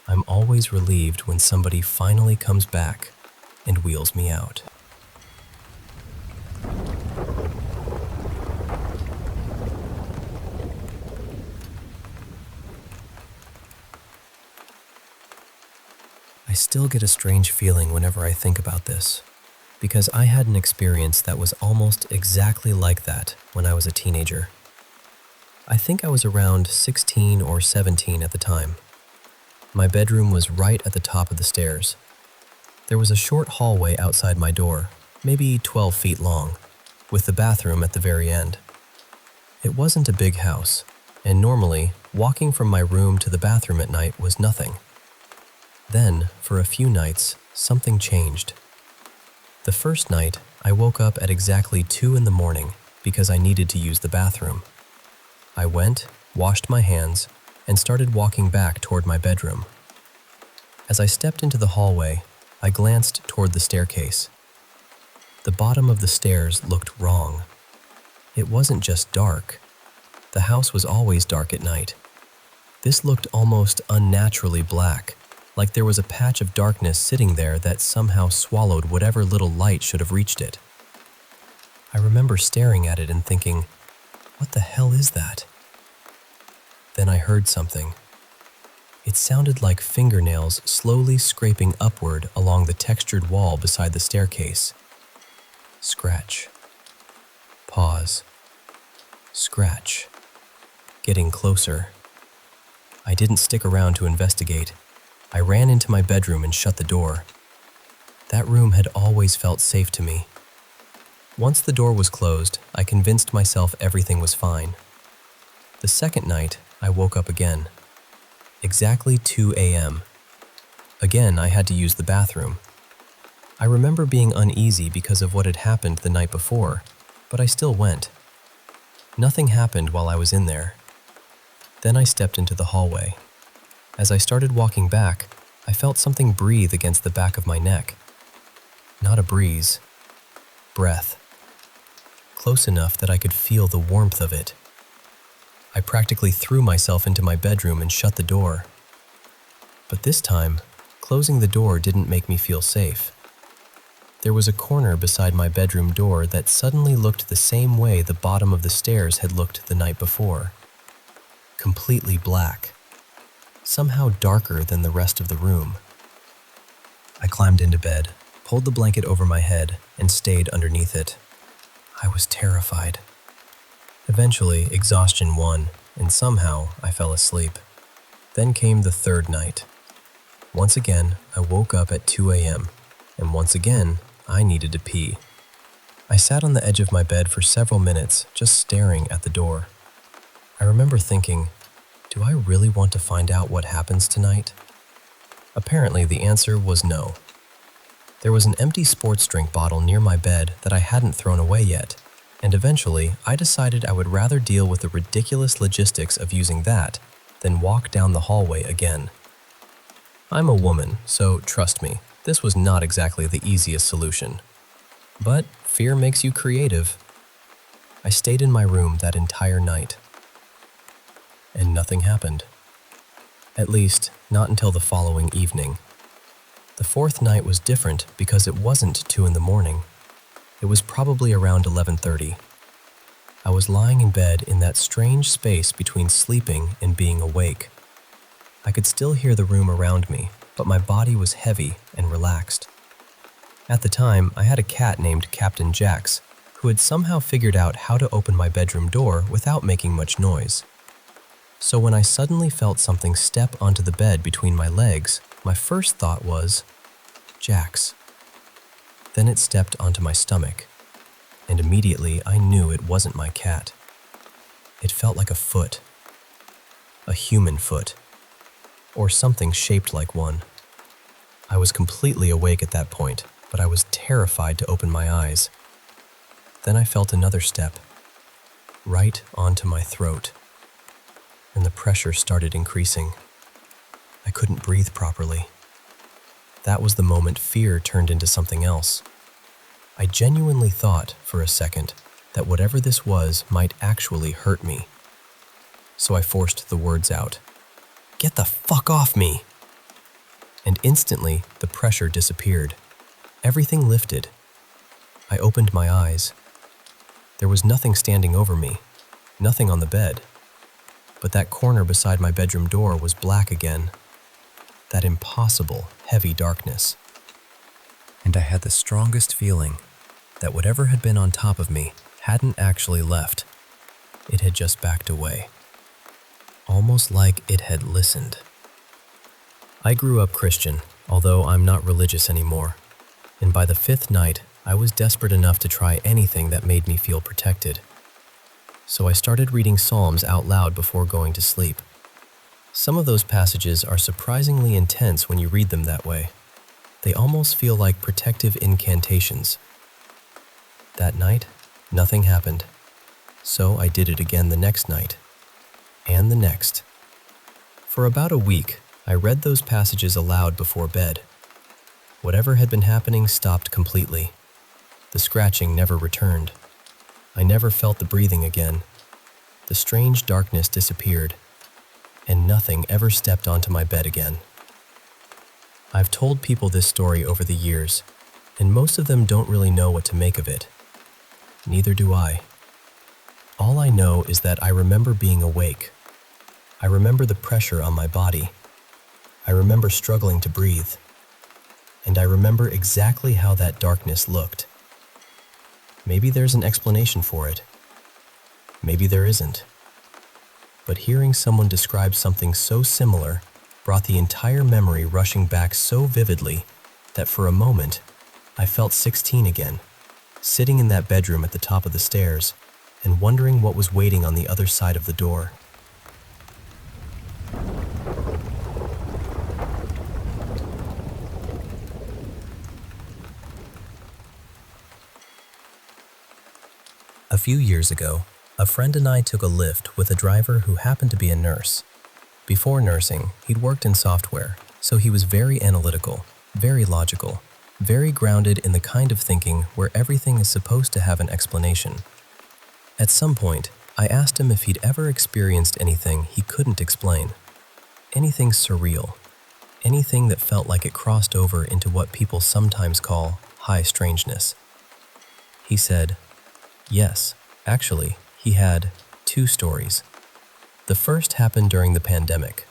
I'm always relieved when somebody finally comes back and wheels me out. I still get a strange feeling whenever I think about this, because I had an experience that was almost exactly like that when I was a teenager. I think I was around 16 or 17 at the time. My bedroom was right at the top of the stairs. There was a short hallway outside my door, maybe 12 feet long, with the bathroom at the very end. It wasn't a big house, and normally, walking from my room to the bathroom at night was nothing. Then, for a few nights, something changed. The first night, I woke up at exactly 2 in the morning because I needed to use the bathroom. I went, washed my hands, and started walking back toward my bedroom. As I stepped into the hallway, I glanced toward the staircase. The bottom of the stairs looked wrong. It wasn't just dark. The house was always dark at night. This looked almost unnaturally black, like there was a patch of darkness sitting there that somehow swallowed whatever little light should have reached it. I remember staring at it and thinking, what the hell is that? Then I heard something. It sounded like fingernails slowly scraping upward along the textured wall beside the staircase. Scratch. Pause. Scratch. Getting closer. I didn't stick around to investigate. I ran into my bedroom and shut the door. That room had always felt safe to me. Once the door was closed, I convinced myself everything was fine. The second night, I woke up again. Exactly 2 a.m. Again, I had to use the bathroom. I remember being uneasy because of what had happened the night before, but I still went. Nothing happened while I was in there. Then I stepped into the hallway. As I started walking back, I felt something breathe against the back of my neck. Not a breeze. Breath. Close enough that I could feel the warmth of it. I practically threw myself into my bedroom and shut the door. But this time, closing the door didn't make me feel safe. There was a corner beside my bedroom door that suddenly looked the same way the bottom of the stairs had looked the night before. Completely black. Somehow darker than the rest of the room. I climbed into bed, pulled the blanket over my head, and stayed underneath it. I was terrified. Eventually, exhaustion won, and somehow I fell asleep. Then came the third night. Once again, I woke up at 2 a.m., and once again, I needed to pee. I sat on the edge of my bed for several minutes, just staring at the door. I remember thinking, do I really want to find out what happens tonight? Apparently, the answer was no. There was an empty sports drink bottle near my bed that I hadn't thrown away yet, and eventually, I decided I would rather deal with the ridiculous logistics of using that than walk down the hallway again. I'm a woman, so trust me, this was not exactly the easiest solution. But fear makes you creative. I stayed in my room that entire night. And nothing happened. At least, not until the following evening. The fourth night was different because it wasn't 2 in the morning. It was probably around 11:30. I was lying in bed in that strange space between sleeping and being awake. I could still hear the room around me, but my body was heavy and relaxed. At the time, I had a cat named Captain Jax, who had somehow figured out how to open my bedroom door without making much noise. So when I suddenly felt something step onto the bed between my legs, my first thought was, Jax. Then it stepped onto my stomach, and immediately I knew it wasn't my cat. It felt like a foot. A human foot. Or something shaped like one. I was completely awake at that point, but I was terrified to open my eyes. Then I felt another step, right onto my throat, and the pressure started increasing. I couldn't breathe properly. That was the moment fear turned into something else. I genuinely thought, for a second, that whatever this was might actually hurt me. So I forced the words out. Get the fuck off me! And instantly, the pressure disappeared. Everything lifted. I opened my eyes. There was nothing standing over me, nothing on the bed. But that corner beside my bedroom door was black again. That impossible, heavy darkness. And I had the strongest feeling that whatever had been on top of me hadn't actually left. It had just backed away. Almost like it had listened. I grew up Christian, although I'm not religious anymore. And by the 5th night, I was desperate enough to try anything that made me feel protected. So I started reading Psalms out loud before going to sleep. Some of those passages are surprisingly intense when you read them that way. They almost feel like protective incantations. That night, nothing happened. So I did it again the next night, and the next. For about a week, I read those passages aloud before bed. Whatever had been happening stopped completely. The scratching never returned. I never felt the breathing again. The strange darkness disappeared, and nothing ever stepped onto my bed again. I've told people this story over the years, and most of them don't really know what to make of it. Neither do I. All I know is that I remember being awake. I remember the pressure on my body. I remember struggling to breathe. And I remember exactly how that darkness looked. Maybe there's an explanation for it. Maybe there isn't. But hearing someone describe something so similar brought the entire memory rushing back so vividly that for a moment, I felt 16 again, sitting in that bedroom at the top of the stairs and wondering what was waiting on the other side of the door. A few years ago, a friend and I took a lift with a driver who happened to be a nurse. Before nursing, he'd worked in software, so he was very analytical, very logical, very grounded in the kind of thinking where everything is supposed to have an explanation. At some point, I asked him if he'd ever experienced anything he couldn't explain. Anything surreal. Anything that felt like it crossed over into what people sometimes call high strangeness. He said, yes, actually, he had 2 stories. The first happened during the pandemic.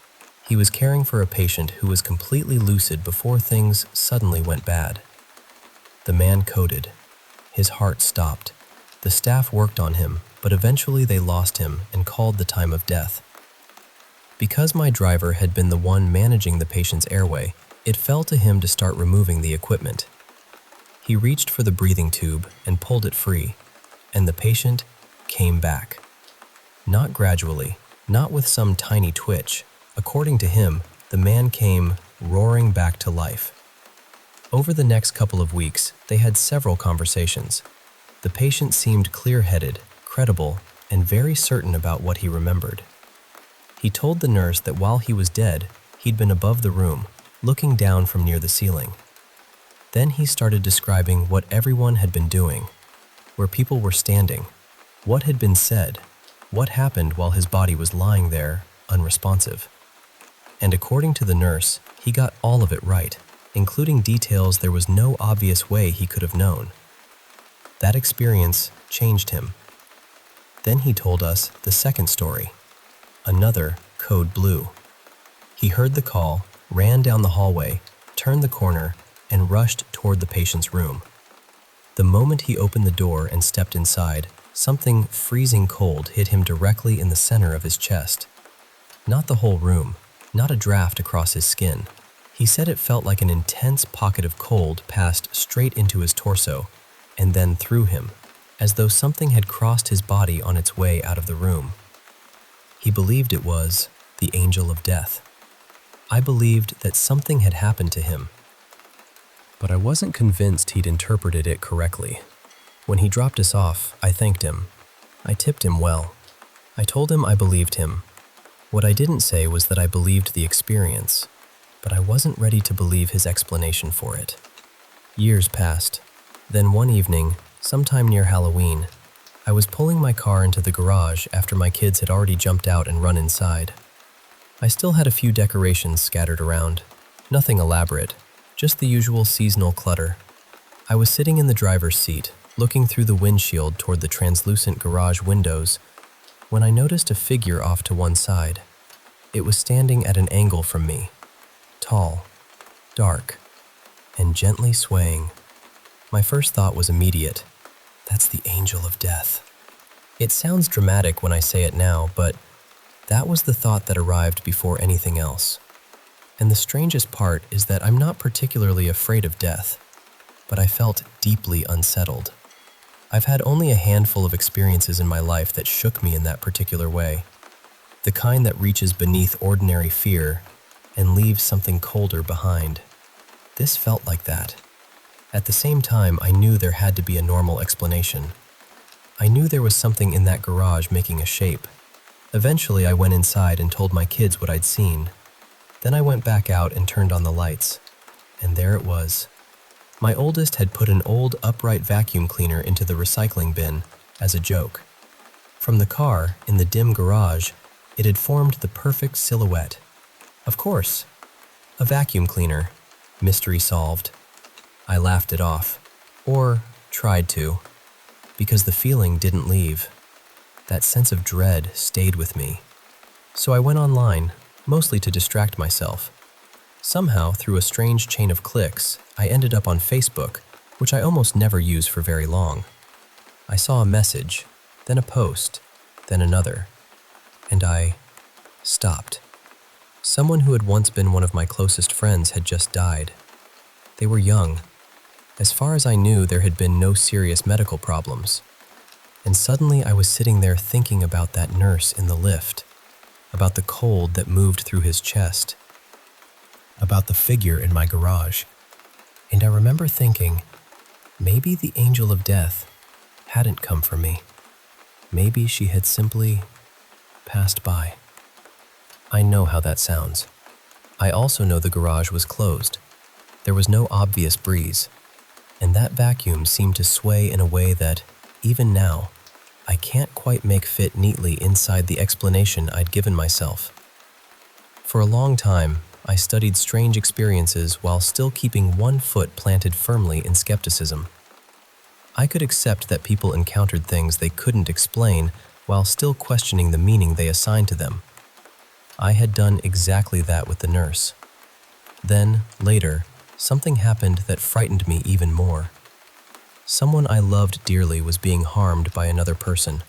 He was caring for a patient who was completely lucid before things suddenly went bad. The man coded. His heart stopped. The staff worked on him, but eventually they lost him and called the time of death. Because my driver had been the one managing the patient's airway, it fell to him to start removing the equipment. He reached for the breathing tube and pulled it free, and the patient came back. Not gradually, not with some tiny twitch. According to him, the man came roaring back to life. Over the next couple of weeks, they had several conversations. The patient seemed clear-headed, credible, and very certain about what he remembered. He told the nurse that while he was dead, he'd been above the room, looking down from near the ceiling. Then he started describing what everyone had been doing, where people were standing, what had been said, what happened while his body was lying there, unresponsive. And according to the nurse, he got all of it right, including details there was no obvious way he could have known. That experience changed him. Then he told us the second story, another code blue. He heard the call, ran down the hallway, turned the corner, and rushed toward the patient's room. The moment he opened the door and stepped inside, something freezing cold hit him directly in the center of his chest. Not the whole room, not a draft across his skin. He said it felt like an intense pocket of cold passed straight into his torso and then through him, as though something had crossed his body on its way out of the room. He believed it was the angel of death. I believed that something had happened to him, but I wasn't convinced he'd interpreted it correctly. When he dropped us off, I thanked him. I tipped him well. I told him I believed him. What I didn't say was that I believed the experience, but I wasn't ready to believe his explanation for it. Years passed. Then one evening, sometime near Halloween, I was pulling my car into the garage after my kids had already jumped out and run inside. I still had a few decorations scattered around. Nothing elaborate, just the usual seasonal clutter. I was sitting in the driver's seat, looking through the windshield toward the translucent garage windows, when I noticed a figure off to one side. It was standing at an angle from me, tall, dark, and gently swaying. My first thought was immediate. That's the angel of death. It sounds dramatic when I say it now, but that was the thought that arrived before anything else. And the strangest part is that I'm not particularly afraid of death. but I felt deeply unsettled. I've had only a handful of experiences in my life that shook me in that particular way, the kind that reaches beneath ordinary fear and leaves something colder behind. This felt like that. At the same time, I knew there had to be a normal explanation. I knew there was something in that garage making a shape. Eventually, I went inside and told my kids what I'd seen. Then I went back out and turned on the lights. And there it was. My oldest had put an old upright vacuum cleaner into the recycling bin as a joke. From the car, in the dim garage, it had formed the perfect silhouette. Of course, a vacuum cleaner. Mystery solved. I laughed it off, or tried to, because the feeling didn't leave. That sense of dread stayed with me. So I went online, mostly to distract myself. Somehow, through a strange chain of clicks, I ended up on Facebook, which I almost never use for very long. I saw a message, then a post, then another, and I stopped. Someone who had once been one of my closest friends had just died. They were young. As far as I knew, there had been no serious medical problems. And suddenly I was sitting there thinking about that nurse in the lift, about the cold that moved through his chest, about the figure in my garage. And I remember thinking, maybe the angel of death hadn't come for me. Maybe she had simply passed by. I know how that sounds. I also know the garage was closed. There was no obvious breeze, and that vacuum seemed to sway in a way that, even now, I can't quite make fit neatly inside the explanation I'd given myself. For a long time, I studied strange experiences while still keeping one foot planted firmly in skepticism. I could accept that people encountered things they couldn't explain while still questioning the meaning they assigned to them. I had done exactly that with the nurse. Then, later, something happened that frightened me even more. Someone I loved dearly was being harmed by another person.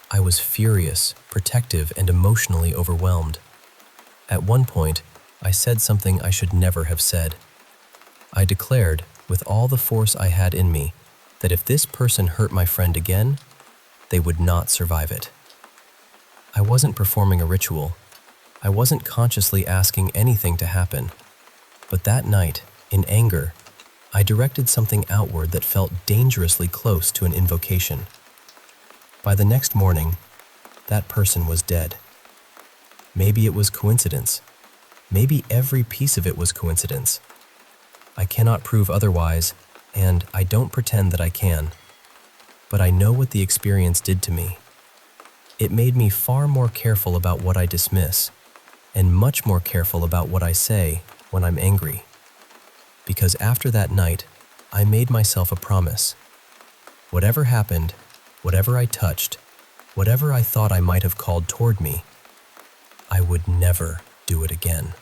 I was furious, protective, and emotionally overwhelmed. At one point, I said something I should never have said. I declared, with all the force I had in me, that if this person hurt my friend again, they would not survive it. I wasn't performing a ritual. I wasn't consciously asking anything to happen. But that night, in anger, I directed something outward that felt dangerously close to an invocation. By the next morning, that person was dead. Maybe it was coincidence. Maybe every piece of it was coincidence. I cannot prove otherwise, and I don't pretend that I can. But I know what the experience did to me. It made me far more careful about what I dismiss, and much more careful about what I say when I'm angry. Because after that night, I made myself a promise. Whatever happened, whatever I touched, whatever I thought I might have called toward me, I would never do it again.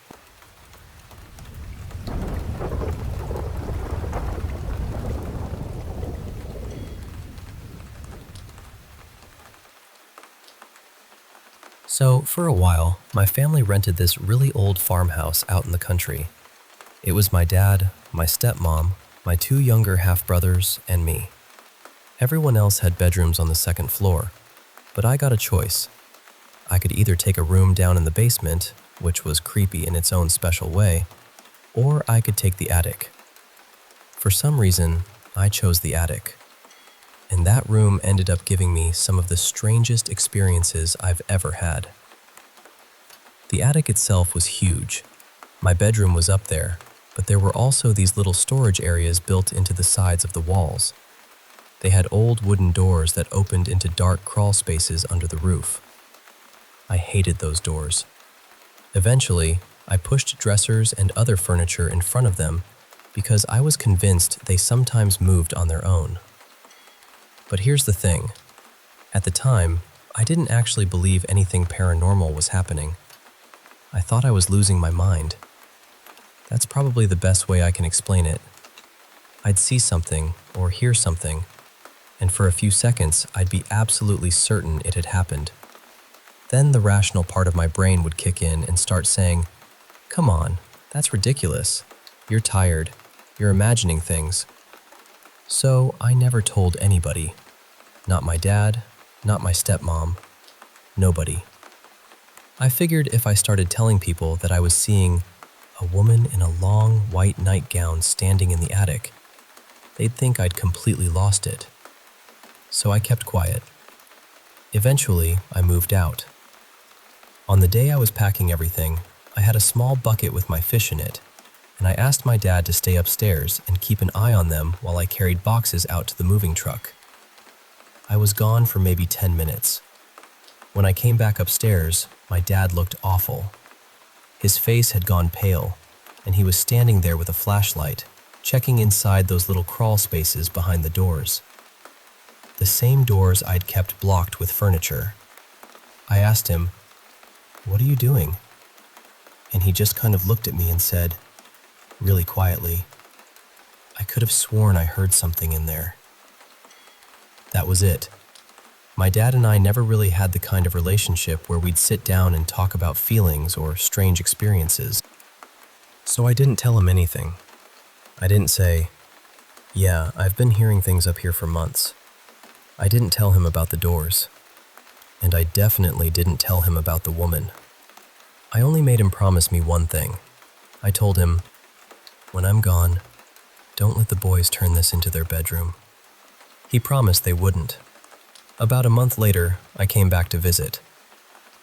So, for a while, my family rented this really old farmhouse out in the country. It was my dad, my stepmom, my two younger half-brothers, and me. Everyone else had bedrooms on the second floor, but I got a choice. I could either take a room down in the basement, which was creepy in its own special way, or I could take the attic. For some reason, I chose the attic. And that room ended up giving me some of the strangest experiences I've ever had. The attic itself was huge. My bedroom was up there, but there were also these little storage areas built into the sides of the walls. They had old wooden doors that opened into dark crawl spaces under the roof. I hated those doors. Eventually, I pushed dressers and other furniture in front of them because I was convinced they sometimes moved on their own. But here's the thing. At the time, I didn't actually believe anything paranormal was happening. I thought I was losing my mind. That's probably the best way I can explain it. I'd see something or hear something, and for a few seconds, I'd be absolutely certain it had happened. Then the rational part of my brain would kick in and start saying, "Come on, that's ridiculous. You're tired. You're imagining things. So I never told anybody. Not my dad, not my stepmom, nobody. I figured if I started telling people that I was seeing a woman in a long white nightgown standing in the attic, they'd think I'd completely lost it. So I kept quiet. Eventually, I moved out. On the day I was packing everything, I had a small bucket with my fish in it, and I asked my dad to stay upstairs and keep an eye on them while I carried boxes out to the moving truck. I was gone for maybe 10 minutes. When I came back upstairs, my dad looked awful. His face had gone pale, and he was standing there with a flashlight, checking inside those little crawl spaces behind the doors. The same doors I'd kept blocked with furniture. I asked him, "What are you doing?" And he just kind of looked at me and said, really quietly, "I could have sworn I heard something in there." That was it. My dad and I never really had the kind of relationship where we'd sit down and talk about feelings or strange experiences. So I didn't tell him anything. I didn't say, "Yeah, I've been hearing things up here for months." I didn't tell him about the doors. And I definitely didn't tell him about the woman. I only made him promise me one thing. I told him, "When I'm gone, don't let the boys turn this into their bedroom." He promised they wouldn't. About a month later, I came back to visit.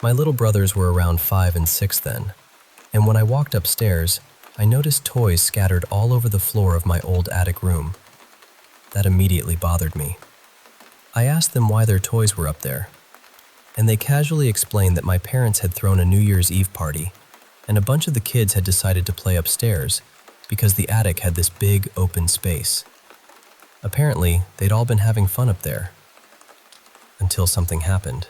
My little brothers were around 5 and 6 then, and when I walked upstairs, I noticed toys scattered all over the floor of my old attic room. That immediately bothered me. I asked them why their toys were up there, and they casually explained that my parents had thrown a New Year's Eve party, and a bunch of the kids had decided to play upstairs because the attic had this big open space. Apparently, they'd all been having fun up there. Until something happened.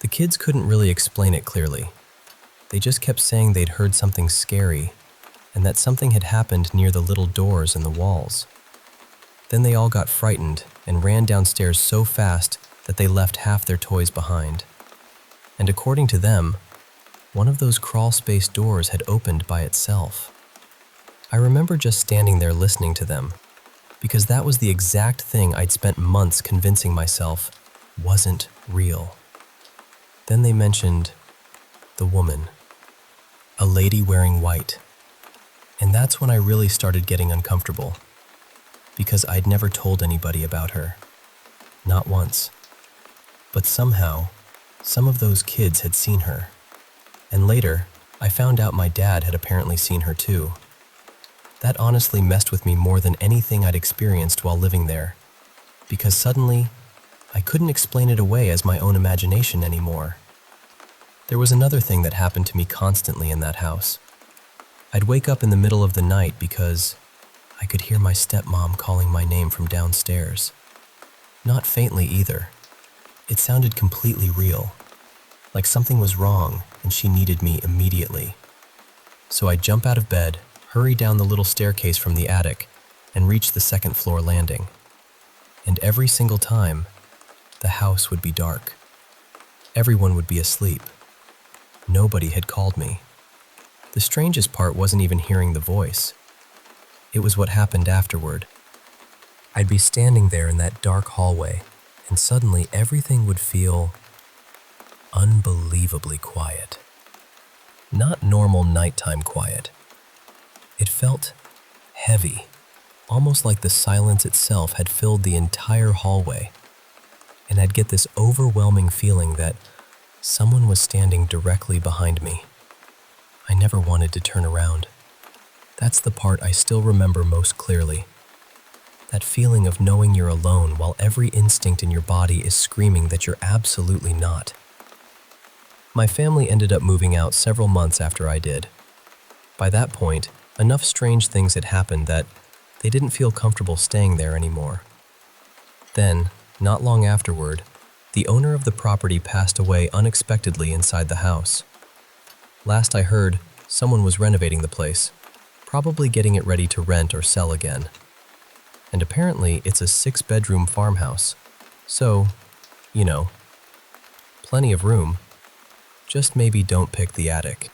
The kids couldn't really explain it clearly. They just kept saying they'd heard something scary and that something had happened near the little doors and the walls. Then they all got frightened and ran downstairs so fast that they left half their toys behind. And according to them, one of those crawl space doors had opened by itself. I remember just standing there listening to them, because that was the exact thing I'd spent months convincing myself wasn't real. Then they mentioned the woman, a lady wearing white. And that's when I really started getting uncomfortable, because I'd never told anybody about her. Not once. But somehow, some of those kids had seen her. And later, I found out my dad had apparently seen her too. That honestly messed with me more than anything I'd experienced while living there, because suddenly, I couldn't explain it away as my own imagination anymore. There was another thing that happened to me constantly in that house. I'd wake up in the middle of the night because I could hear my stepmom calling my name from downstairs. Not faintly either. It sounded completely real, like something was wrong and she needed me immediately. So I'd jump out of bed, hurry down the little staircase from the attic, and reach the second floor landing. And every single time, the house would be dark. Everyone would be asleep. Nobody had called me. The strangest part wasn't even hearing the voice. It was what happened afterward. I'd be standing there in that dark hallway, and suddenly everything would feel unbelievably quiet. Not normal nighttime quiet. It felt heavy, almost like the silence itself had filled the entire hallway. And I'd get this overwhelming feeling that someone was standing directly behind me. I never wanted to turn around. That's the part I still remember most clearly. That feeling of knowing you're alone while every instinct in your body is screaming that you're absolutely not. My family ended up moving out several months after I did. By that point, enough strange things had happened that they didn't feel comfortable staying there anymore. Then, not long afterward, the owner of the property passed away unexpectedly inside the house. Last I heard, someone was renovating the place, probably getting it ready to rent or sell again. And apparently it's a 6-bedroom farmhouse. So, plenty of room. Just maybe don't pick the attic.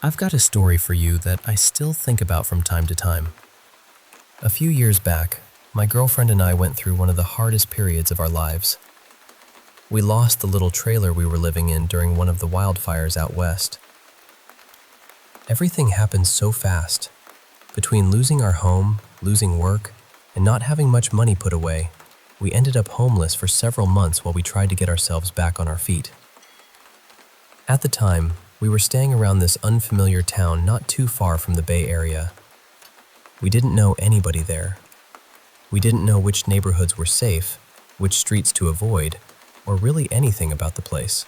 I've got a story for you that I still think about from time to time. A few years back, my girlfriend and I went through one of the hardest periods of our lives. We lost the little trailer we were living in during one of the wildfires out west. Everything happened so fast. Between losing our home, losing work, and not having much money put away, we ended up homeless for several months while we tried to get ourselves back on our feet. At the time, we were staying around this unfamiliar town not too far from the Bay Area. We didn't know anybody there. We didn't know which neighborhoods were safe, which streets to avoid, or really anything about the place.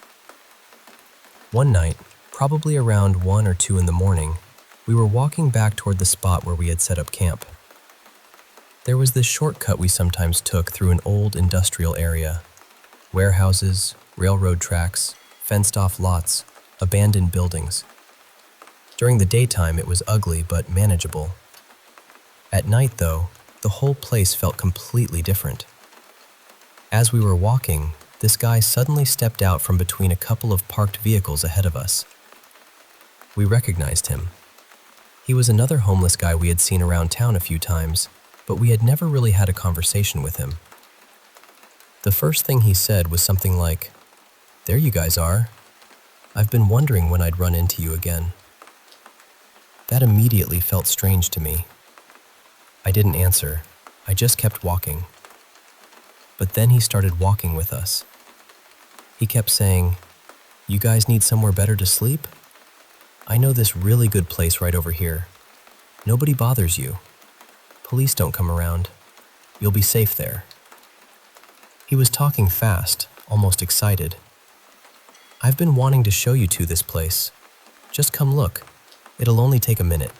One night, probably around 1 or 2 in the morning, we were walking back toward the spot where we had set up camp. There was this shortcut we sometimes took through an old industrial area. Warehouses, railroad tracks, fenced-off lots, abandoned buildings. During the daytime, it was ugly but manageable. At night, though, the whole place felt completely different. As we were walking, this guy suddenly stepped out from between a couple of parked vehicles ahead of us. We recognized him. He was another homeless guy we had seen around town a few times, but we had never really had a conversation with him. The first thing he said was something like, "There you guys are. I've been wondering when I'd run into you again." That immediately felt strange to me. I didn't answer. I just kept walking. But then he started walking with us. He kept saying, "You guys need somewhere better to sleep? I know this really good place right over here. Nobody bothers you. Police don't come around. You'll be safe there." He was talking fast, almost excited. "I've been wanting to show you to this place. Just come look. It'll only take a minute."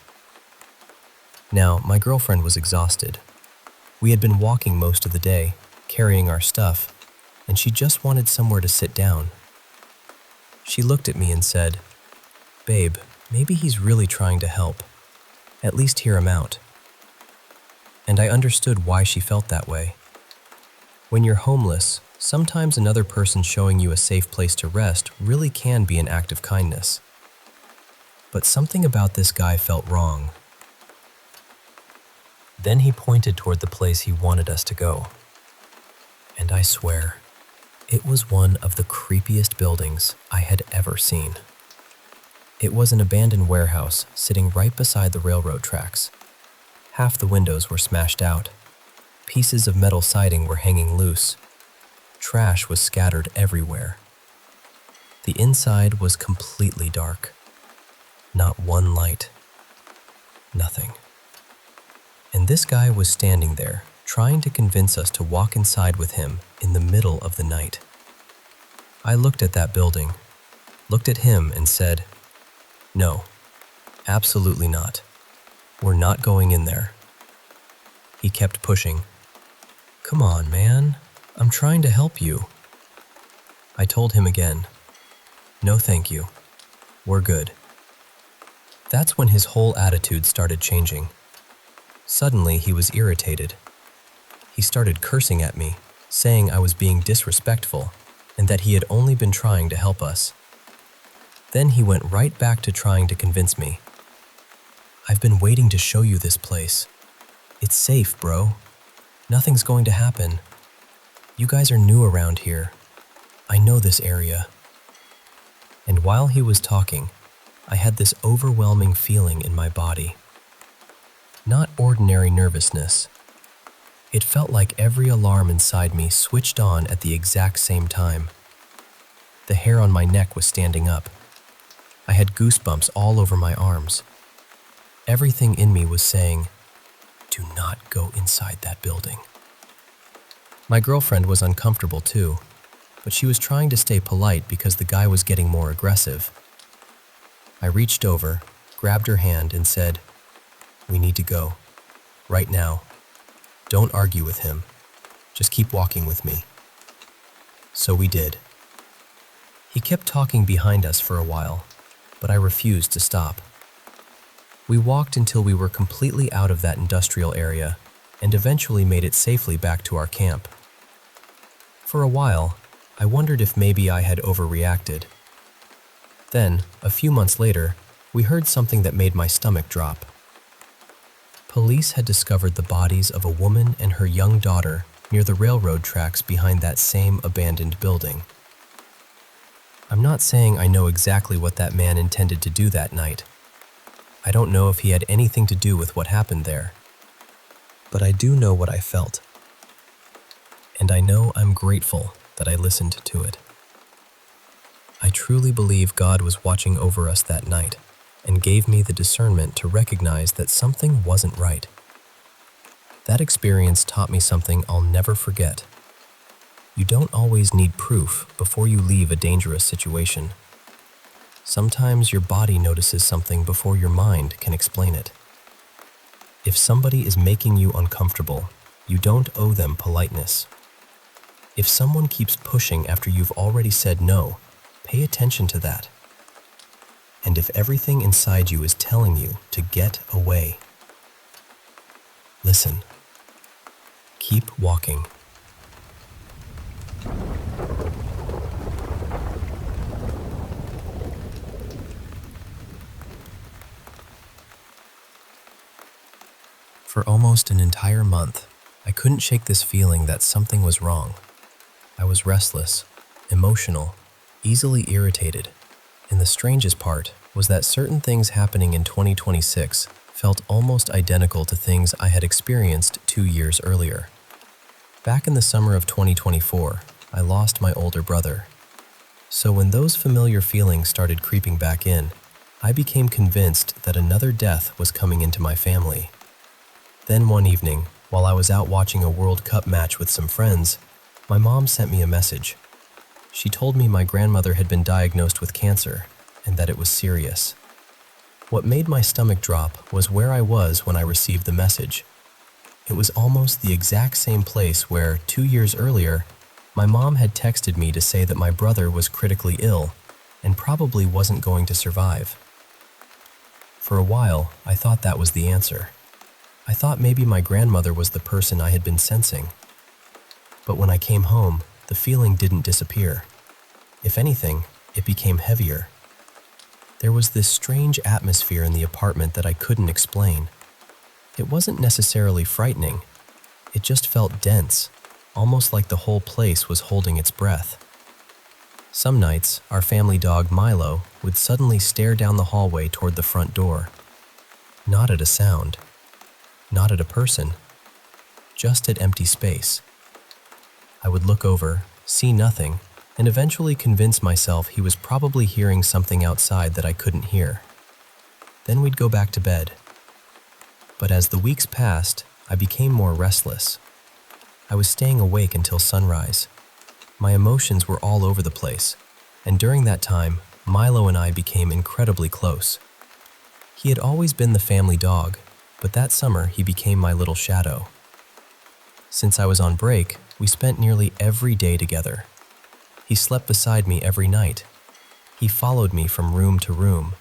Now, my girlfriend was exhausted. We had been walking most of the day, carrying our stuff, and she just wanted somewhere to sit down. She looked at me and said, "Babe, maybe he's really trying to help. At least hear him out." And I understood why she felt that way. When you're homeless, sometimes another person showing you a safe place to rest really can be an act of kindness. But something about this guy felt wrong. Then he pointed toward the place he wanted us to go. And I swear, it was one of the creepiest buildings I had ever seen. It was an abandoned warehouse sitting right beside the railroad tracks. Half the windows were smashed out. Pieces of metal siding were hanging loose. Trash was scattered everywhere. The inside was completely dark. Not one light. Nothing. And this guy was standing there, trying to convince us to walk inside with him in the middle of the night. I looked at that building, looked at him and said, "No, absolutely not. We're not going in there." He kept pushing. "Come on, man. I'm trying to help you." I told him again, "No, thank you. We're good." That's when his whole attitude started changing. Suddenly, he was irritated. He started cursing at me, saying I was being disrespectful and that he had only been trying to help us. Then he went right back to trying to convince me. "I've been waiting to show you this place. It's safe, bro. Nothing's going to happen. You guys are new around here. I know this area." And while he was talking, I had this overwhelming feeling in my body. Not ordinary nervousness. It felt like every alarm inside me switched on at the exact same time. The hair on my neck was standing up. I had goosebumps all over my arms. Everything in me was saying, "Do not go inside that building." My girlfriend was uncomfortable too, but she was trying to stay polite because the guy was getting more aggressive. I reached over, grabbed her hand and said, "We need to go. Right now. Don't argue with him. Just keep walking with me." So we did. He kept talking behind us for a while, but I refused to stop. We walked until we were completely out of that industrial area and eventually made it safely back to our camp. For a while, I wondered if maybe I had overreacted. Then, a few months later, we heard something that made my stomach drop. Police had discovered the bodies of a woman and her young daughter near the railroad tracks behind that same abandoned building. I'm not saying I know exactly what that man intended to do that night. I don't know if he had anything to do with what happened there. But I do know what I felt. And I know I'm grateful that I listened to it. I truly believe God was watching over us that night and gave me the discernment to recognize that something wasn't right. That experience taught me something I'll never forget. You don't always need proof before you leave a dangerous situation. Sometimes your body notices something before your mind can explain it. If somebody is making you uncomfortable, you don't owe them politeness. If someone keeps pushing after you've already said no, pay attention to that. And if everything inside you is telling you to get away, listen. Keep walking. For almost an entire month, I couldn't shake this feeling that something was wrong. I was restless, emotional, easily irritated, and the strangest part was that certain things happening in 2026 felt almost identical to things I had experienced 2 years earlier. Back in the summer of 2024, I lost my older brother. So when those familiar feelings started creeping back in, I became convinced that another death was coming into my family. Then one evening, while I was out watching a World Cup match with some friends, my mom sent me a message. She told me my grandmother had been diagnosed with cancer and that it was serious. What made my stomach drop was where I was when I received the message. It was almost the exact same place where, 2 years earlier, my mom had texted me to say that my brother was critically ill and probably wasn't going to survive. For a while, I thought that was the answer. I thought maybe my grandmother was the person I had been sensing. But when I came home, the feeling didn't disappear. If anything, it became heavier. There was this strange atmosphere in the apartment that I couldn't explain. It wasn't necessarily frightening. It just felt dense, almost like the whole place was holding its breath. Some nights, our family dog Milo would suddenly stare down the hallway toward the front door. Not at a sound. Not at a person, just at empty space. I would look over, see nothing, and eventually convince myself he was probably hearing something outside that I couldn't hear. Then we'd go back to bed. But as the weeks passed, I became more restless. I was staying awake until sunrise. My emotions were all over the place, and during that time, Milo and I became incredibly close. He had always been the family dog, but that summer he became my little shadow. Since I was on break, we spent nearly every day together. He slept beside me every night. He followed me from room to room.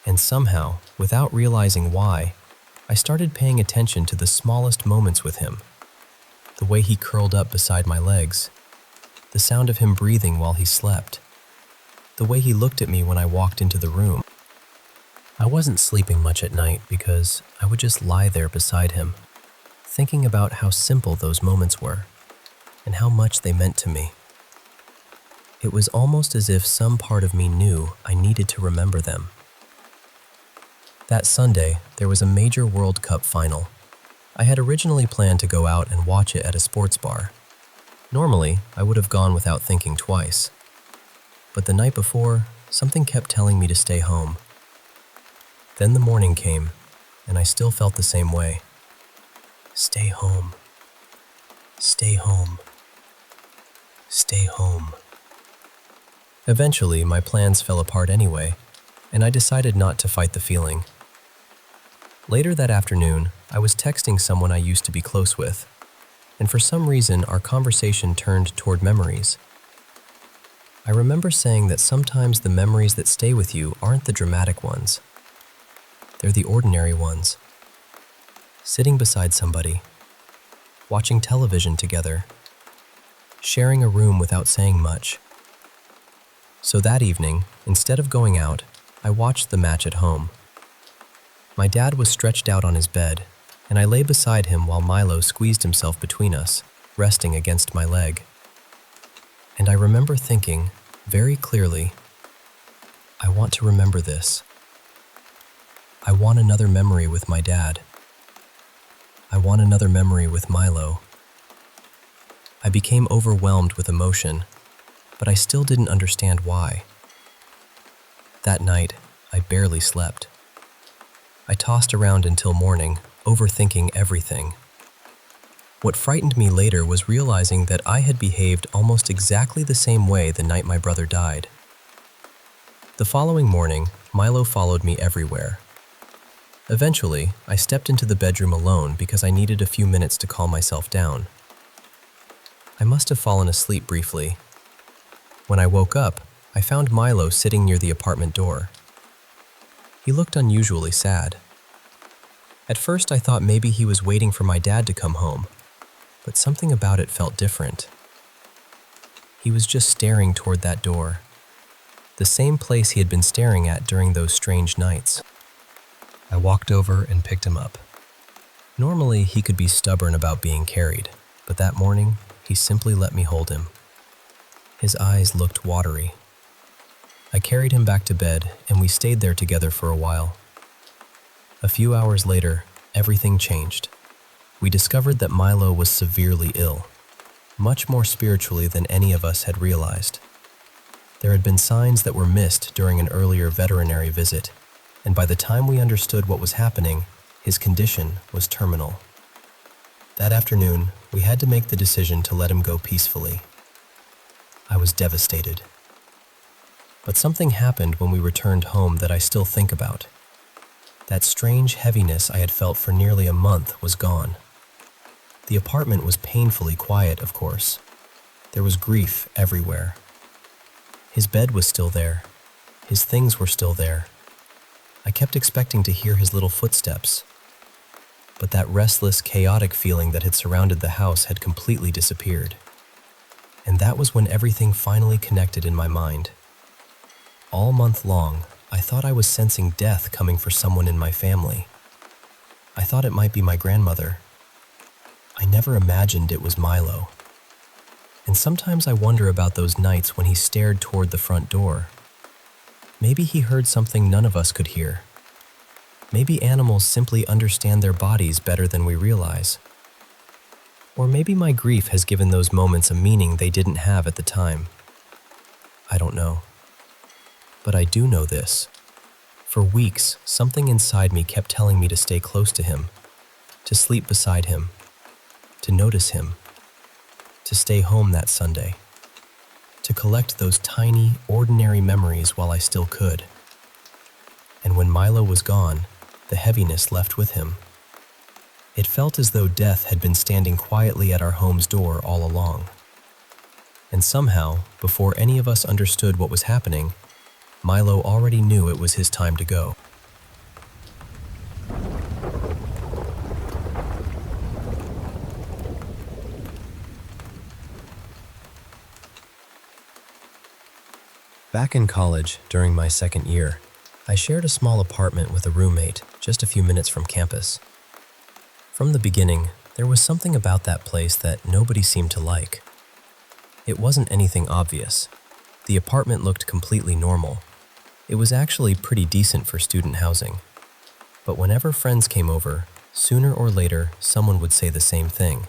And somehow, without realizing why, I started paying attention to the smallest moments with him. The way he curled up beside my legs. The sound of him breathing while he slept. The way he looked at me when I walked into the room. I wasn't sleeping much at night because I would just lie there beside him, thinking about how simple those moments were and how much they meant to me. It was almost as if some part of me knew I needed to remember them. That Sunday, there was a major World Cup final. I had originally planned to go out and watch it at a sports bar. Normally, I would have gone without thinking twice. But the night before, something kept telling me to stay home. Then the morning came, and I still felt the same way. Stay home. Stay home. Stay home. Eventually, my plans fell apart anyway, and I decided not to fight the feeling. Later that afternoon, I was texting someone I used to be close with, and for some reason, our conversation turned toward memories. I remember saying that sometimes the memories that stay with you aren't the dramatic ones. They're the ordinary ones. Sitting beside somebody, watching television together, sharing a room without saying much. So that evening, instead of going out, I watched the match at home. My dad was stretched out on his bed, and I lay beside him while Milo squeezed himself between us, resting against my leg. And I remember thinking, very clearly, I want to remember this. I want another memory with my dad. I want another memory with Milo. I became overwhelmed with emotion, but I still didn't understand why. That night, I barely slept. I tossed around until morning, overthinking everything. What frightened me later was realizing that I had behaved almost exactly the same way the night my brother died. The following morning, Milo followed me everywhere. Eventually, I stepped into the bedroom alone because I needed a few minutes to calm myself down. I must have fallen asleep briefly. When I woke up, I found Milo sitting near the apartment door. He looked unusually sad. At first, I thought maybe he was waiting for my dad to come home, but something about it felt different. He was just staring toward that door, the same place he had been staring at during those strange nights. I walked over and picked him up. Normally, he could be stubborn about being carried, but that morning, he simply let me hold him. His eyes looked watery. I carried him back to bed, and we stayed there together for a while. A few hours later, everything changed. We discovered that Milo was severely ill, much more spiritually than any of us had realized. There had been signs that were missed during an earlier veterinary visit, and by the time we understood what was happening, his condition was terminal. That afternoon, we had to make the decision to let him go peacefully. I was devastated. But something happened when we returned home that I still think about. That strange heaviness I had felt for nearly a month was gone. The apartment was painfully quiet, of course. There was grief everywhere. His bed was still there. His things were still there. I kept expecting to hear his little footsteps. But that restless, chaotic feeling that had surrounded the house had completely disappeared. And that was when everything finally connected in my mind. All month long, I thought I was sensing death coming for someone in my family. I thought it might be my grandmother. I never imagined it was Milo. And sometimes I wonder about those nights when he stared toward the front door. Maybe he heard something none of us could hear. Maybe animals simply understand their bodies better than we realize. Or maybe my grief has given those moments a meaning they didn't have at the time. I don't know. But I do know this. For weeks, something inside me kept telling me to stay close to him, to sleep beside him, to notice him, to stay home that Sunday, to collect those tiny, ordinary memories while I still could. And when Milo was gone, the heaviness left with him. It felt as though death had been standing quietly at our home's door all along. And somehow, before any of us understood what was happening, Milo already knew it was his time to go. Back in college, during my second year, I shared a small apartment with a roommate just a few minutes from campus. From the beginning, there was something about that place that nobody seemed to like. It wasn't anything obvious. The apartment looked completely normal. It was actually pretty decent for student housing. But whenever friends came over, sooner or later, someone would say the same thing.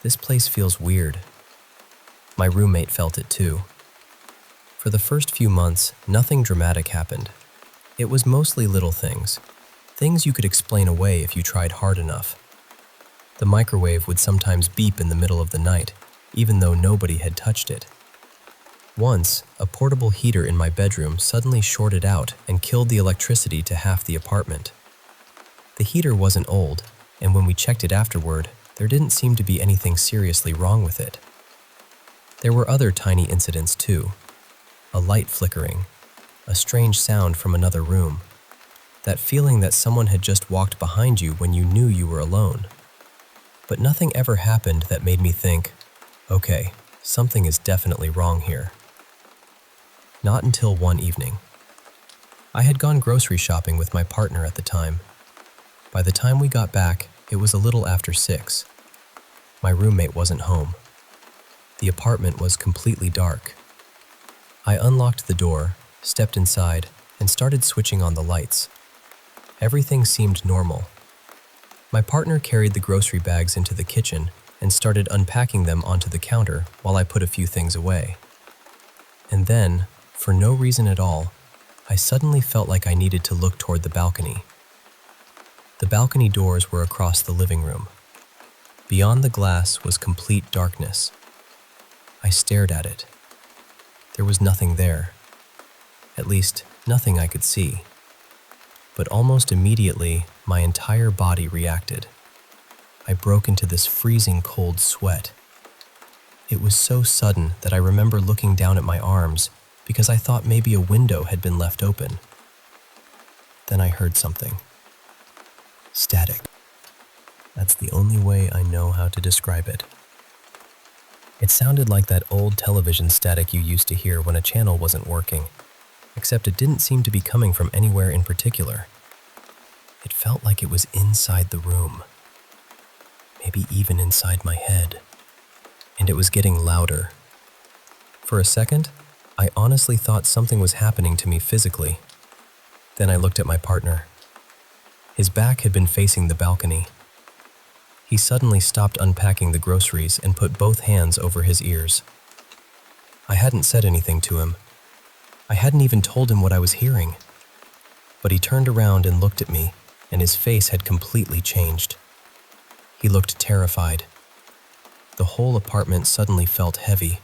This place feels weird. My roommate felt it too. For the first few months, nothing dramatic happened. It was mostly little things you could explain away if you tried hard enough. The microwave would sometimes beep in the middle of the night, even though nobody had touched it. Once, a portable heater in my bedroom suddenly shorted out and killed the electricity to half the apartment. The heater wasn't old, and when we checked it afterward, there didn't seem to be anything seriously wrong with it. There were other tiny incidents too. A light flickering, a strange sound from another room, that feeling that someone had just walked behind you when you knew you were alone. But nothing ever happened that made me think, okay, something is definitely wrong here. Not until one evening. I had gone grocery shopping with my partner at the time. By the time we got back, it was a little after 6. My roommate wasn't home. The apartment was completely dark. I unlocked the door, stepped inside, and started switching on the lights. Everything seemed normal. My partner carried the grocery bags into the kitchen and started unpacking them onto the counter while I put a few things away. And then, for no reason at all, I suddenly felt like I needed to look toward the balcony. The balcony doors were across the living room. Beyond the glass was complete darkness. I stared at it. There was nothing there. At least, nothing I could see. But almost immediately, my entire body reacted. I broke into this freezing cold sweat. It was so sudden that I remember looking down at my arms because I thought maybe a window had been left open. Then I heard something. Static. That's the only way I know how to describe it. It sounded like that old television static you used to hear when a channel wasn't working, except it didn't seem to be coming from anywhere in particular. It felt like it was inside the room, maybe even inside my head, and it was getting louder. For a second, I honestly thought something was happening to me physically. Then I looked at my partner. His back had been facing the balcony. He suddenly stopped unpacking the groceries and put both hands over his ears. I hadn't said anything to him. I hadn't even told him what I was hearing. But he turned around and looked at me, and his face had completely changed. He looked terrified. The whole apartment suddenly felt heavy,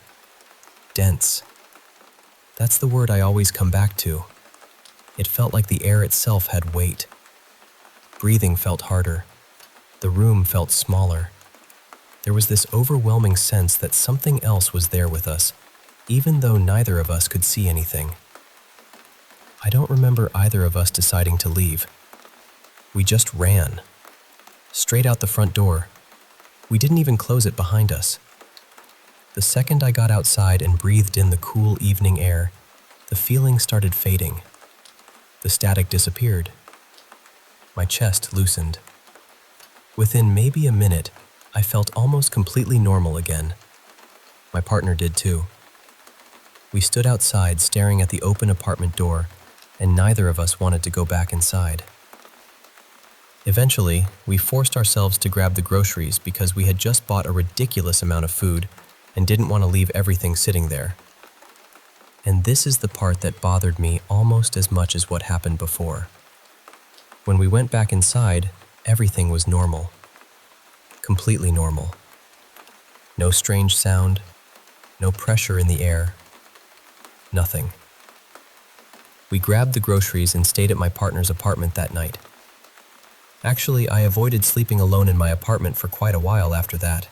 dense. That's the word I always come back to. It felt like the air itself had weight. Breathing felt harder. The room felt smaller. There was this overwhelming sense that something else was there with us, even though neither of us could see anything. I don't remember either of us deciding to leave. We just ran. Straight out the front door. We didn't even close it behind us. The second I got outside and breathed in the cool evening air, the feeling started fading. The static disappeared. My chest loosened. Within maybe a minute, I felt almost completely normal again. My partner did too. We stood outside staring at the open apartment door, and neither of us wanted to go back inside. Eventually, we forced ourselves to grab the groceries because we had just bought a ridiculous amount of food and didn't want to leave everything sitting there. And this is the part that bothered me almost as much as what happened before. When we went back inside, everything was normal. Completely normal. No strange sound, no pressure in the air, nothing. We grabbed the groceries and stayed at my partner's apartment that night. Actually, I avoided sleeping alone in my apartment for quite a while after that.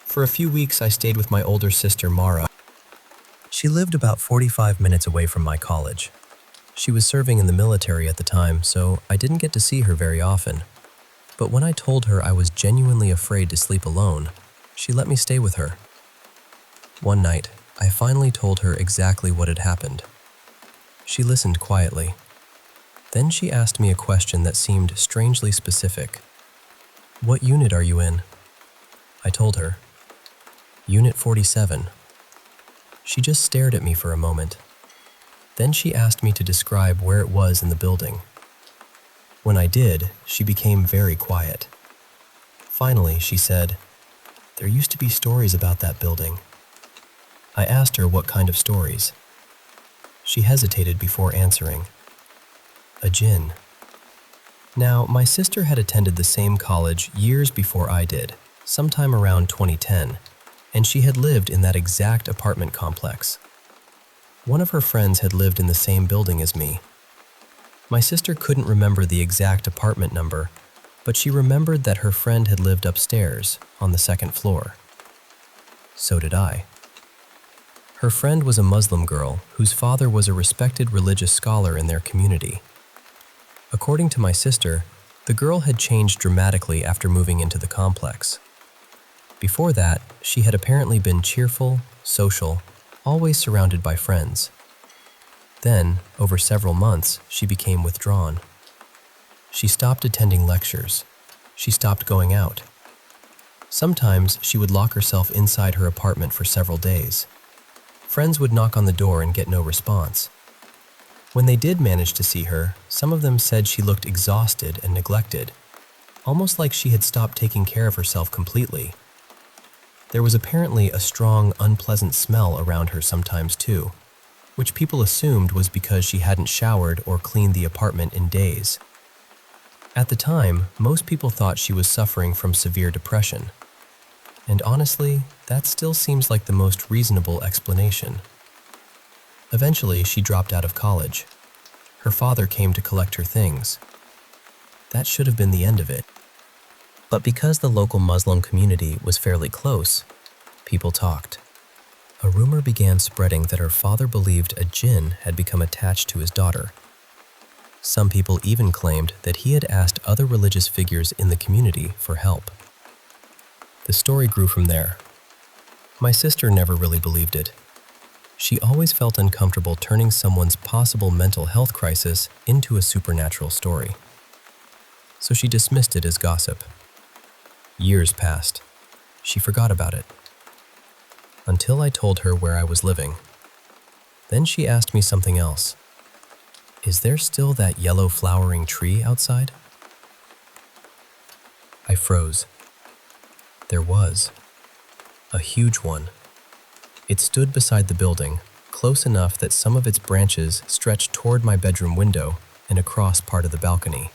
For a few weeks, I stayed with my older sister, Mara. She lived about 45 minutes away from my college. She was serving in the military at the time, so I didn't get to see her very often. But when I told her I was genuinely afraid to sleep alone, she let me stay with her. One night, I finally told her exactly what had happened. She listened quietly. Then she asked me a question that seemed strangely specific. "What unit are you in?" I told her. "Unit 47. She just stared at me for a moment. Then she asked me to describe where it was in the building. When I did, she became very quiet. Finally, she said, "There used to be stories about that building." I asked her what kind of stories. She hesitated before answering. "A jinn." Now, my sister had attended the same college years before I did, sometime around 2010, and she had lived in that exact apartment complex. One of her friends had lived in the same building as me. My sister couldn't remember the exact apartment number, but she remembered that her friend had lived upstairs, on the second floor. So did I. Her friend was a Muslim girl whose father was a respected religious scholar in their community. According to my sister, the girl had changed dramatically after moving into the complex. Before that, she had apparently been cheerful, social, always surrounded by friends. Then, over several months, she became withdrawn. She stopped attending lectures. She stopped going out. Sometimes she would lock herself inside her apartment for several days. Friends would knock on the door and get no response. When they did manage to see her, some of them said she looked exhausted and neglected, almost like she had stopped taking care of herself completely. There was apparently a strong, unpleasant smell around her sometimes too, which people assumed was because she hadn't showered or cleaned the apartment in days. At the time, most people thought she was suffering from severe depression. And honestly, that still seems like the most reasonable explanation. Eventually, she dropped out of college. Her father came to collect her things. That should have been the end of it. But because the local Muslim community was fairly close, people talked. A rumor began spreading that her father believed a jinn had become attached to his daughter. Some people even claimed that he had asked other religious figures in the community for help. The story grew from there. My sister never really believed it. She always felt uncomfortable turning someone's possible mental health crisis into a supernatural story. So she dismissed it as gossip. Years passed. She forgot about it. Until I told her where I was living. Then she asked me something else. Is there still that yellow flowering tree outside? I froze. There was. A huge one. It stood beside the building, close enough that some of its branches stretched toward my bedroom window and across part of the balcony.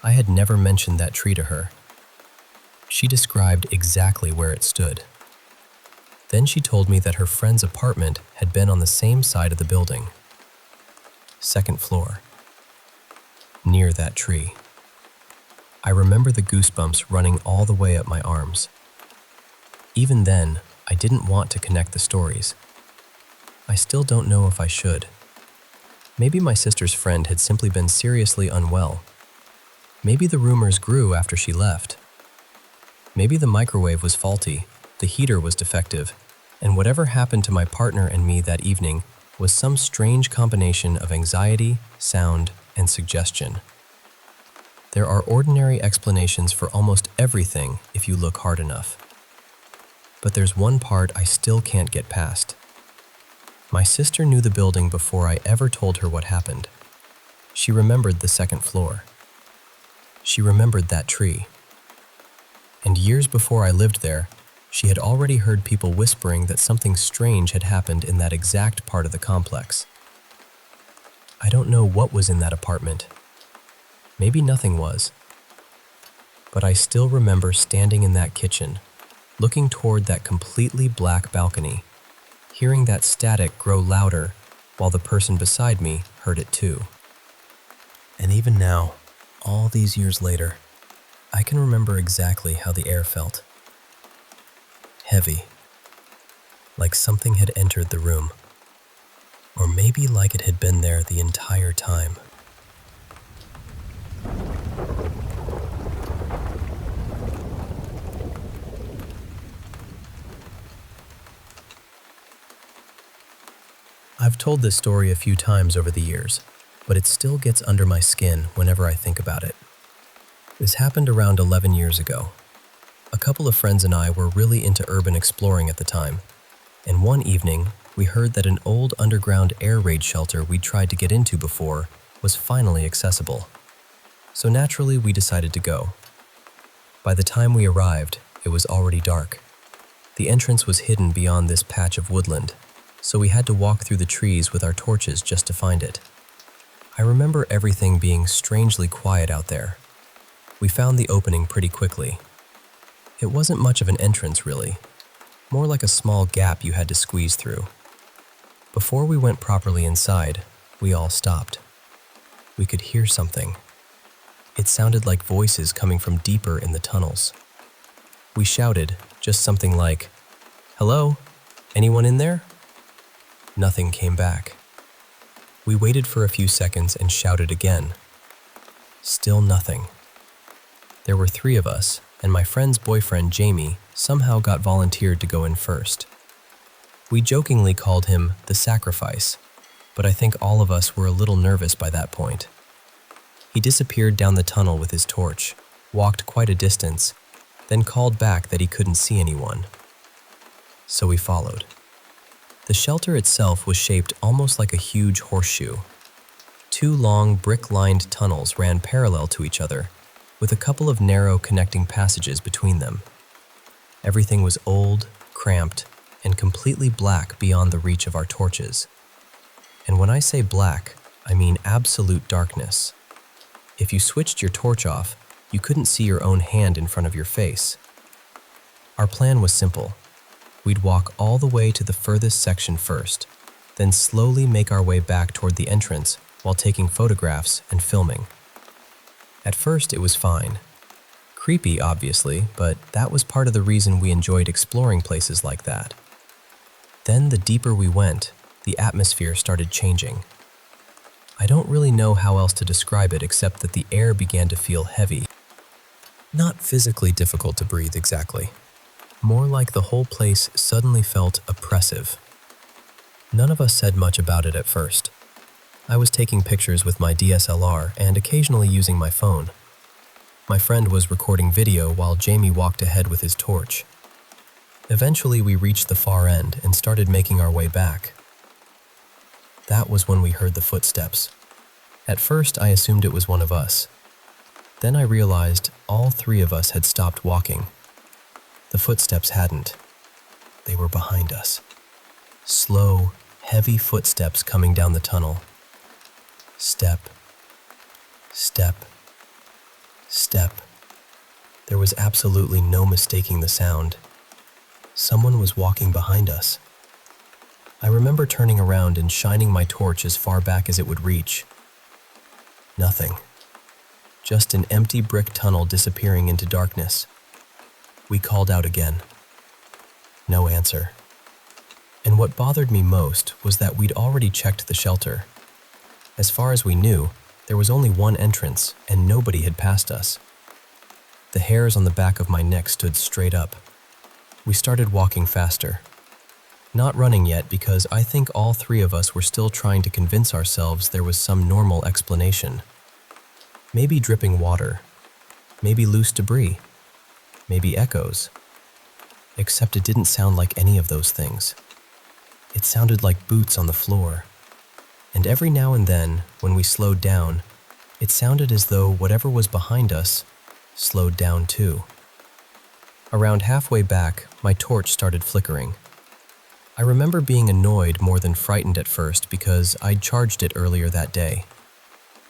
I had never mentioned that tree to her. She described exactly where it stood. Then she told me that her friend's apartment had been on the same side of the building. Second floor. Near that tree. I remember the goosebumps running all the way up my arms. Even then, I didn't want to connect the stories. I still don't know if I should. Maybe my sister's friend had simply been seriously unwell. Maybe the rumors grew after she left. Maybe the microwave was faulty, the heater was defective, and whatever happened to my partner and me that evening was some strange combination of anxiety, sound, and suggestion. There are ordinary explanations for almost everything if you look hard enough. But there's one part I still can't get past. My sister knew the building before I ever told her what happened. She remembered the second floor. She remembered that tree. And years before I lived there, she had already heard people whispering that something strange had happened in that exact part of the complex. I don't know what was in that apartment. Maybe nothing was. But I still remember standing in that kitchen, looking toward that completely black balcony, hearing that static grow louder while the person beside me heard it too. And even now, all these years later, I can remember exactly how the air felt. Heavy, like something had entered the room, or maybe like it had been there the entire time. I've told this story a few times over the years, but it still gets under my skin whenever I think about it. This happened around 11 years ago. A couple of friends and I were really into urban exploring at the time, and one evening we heard that an old underground air raid shelter we'd tried to get into before was finally accessible. So naturally we decided to go. By the time we arrived, it was already dark. The entrance was hidden beyond this patch of woodland, so we had to walk through the trees with our torches just to find it. I remember everything being strangely quiet out there. We found the opening pretty quickly. It wasn't much of an entrance, really, more like a small gap you had to squeeze through. Before we went properly inside, we all stopped. We could hear something. It sounded like voices coming from deeper in the tunnels. We shouted, just something like, "Hello? Anyone in there?" Nothing came back. We waited for a few seconds and shouted again. Still nothing. There were 3 of us, and my friend's boyfriend, Jame, somehow got volunteered to go in first. We jokingly called him the sacrifice, but I think all of us were a little nervous by that point. He disappeared down the tunnel with his torch, walked quite a distance, then called back that he couldn't see anyone. So we followed. The shelter itself was shaped almost like a huge horseshoe. 2 long, brick-lined tunnels ran parallel to each other, with a couple of narrow connecting passages between them. Everything was old, cramped, and completely black beyond the reach of our torches. And when I say black, I mean absolute darkness. If you switched your torch off, you couldn't see your own hand in front of your face. Our plan was simple. We'd walk all the way to the furthest section first, then slowly make our way back toward the entrance while taking photographs and filming. At first, it was fine. Creepy, obviously, but that was part of the reason we enjoyed exploring places like that. Then, the deeper we went, the atmosphere started changing. I don't really know how else to describe it except that the air began to feel heavy. Not physically difficult to breathe exactly. More like the whole place suddenly felt oppressive. None of us said much about it at first. I was taking pictures with my DSLR and occasionally using my phone. My friend was recording video while Jame walked ahead with his torch. Eventually, we reached the far end and started making our way back. That was when we heard the footsteps. At first, I assumed it was one of us. Then I realized all 3 of us had stopped walking. The footsteps hadn't. They were behind us. Slow, heavy footsteps coming down the tunnel. Step, step, step. There was absolutely no mistaking the sound. Someone was walking behind us. I remember turning around and shining my torch as far back as it would reach. Nothing. Just an empty brick tunnel disappearing into darkness. We called out again. No answer. And what bothered me most was that we'd already checked the shelter. As far as we knew, there was only one entrance and nobody had passed us. The hairs on the back of my neck stood straight up. We started walking faster. Not running yet because I think all 3 of us were still trying to convince ourselves there was some normal explanation. Maybe dripping water. Maybe loose debris. Maybe echoes. Except it didn't sound like any of those things. It sounded like boots on the floor. And every now and then, when we slowed down, it sounded as though whatever was behind us slowed down too. Around halfway back, my torch started flickering. I remember being annoyed more than frightened at first because I'd charged it earlier that day.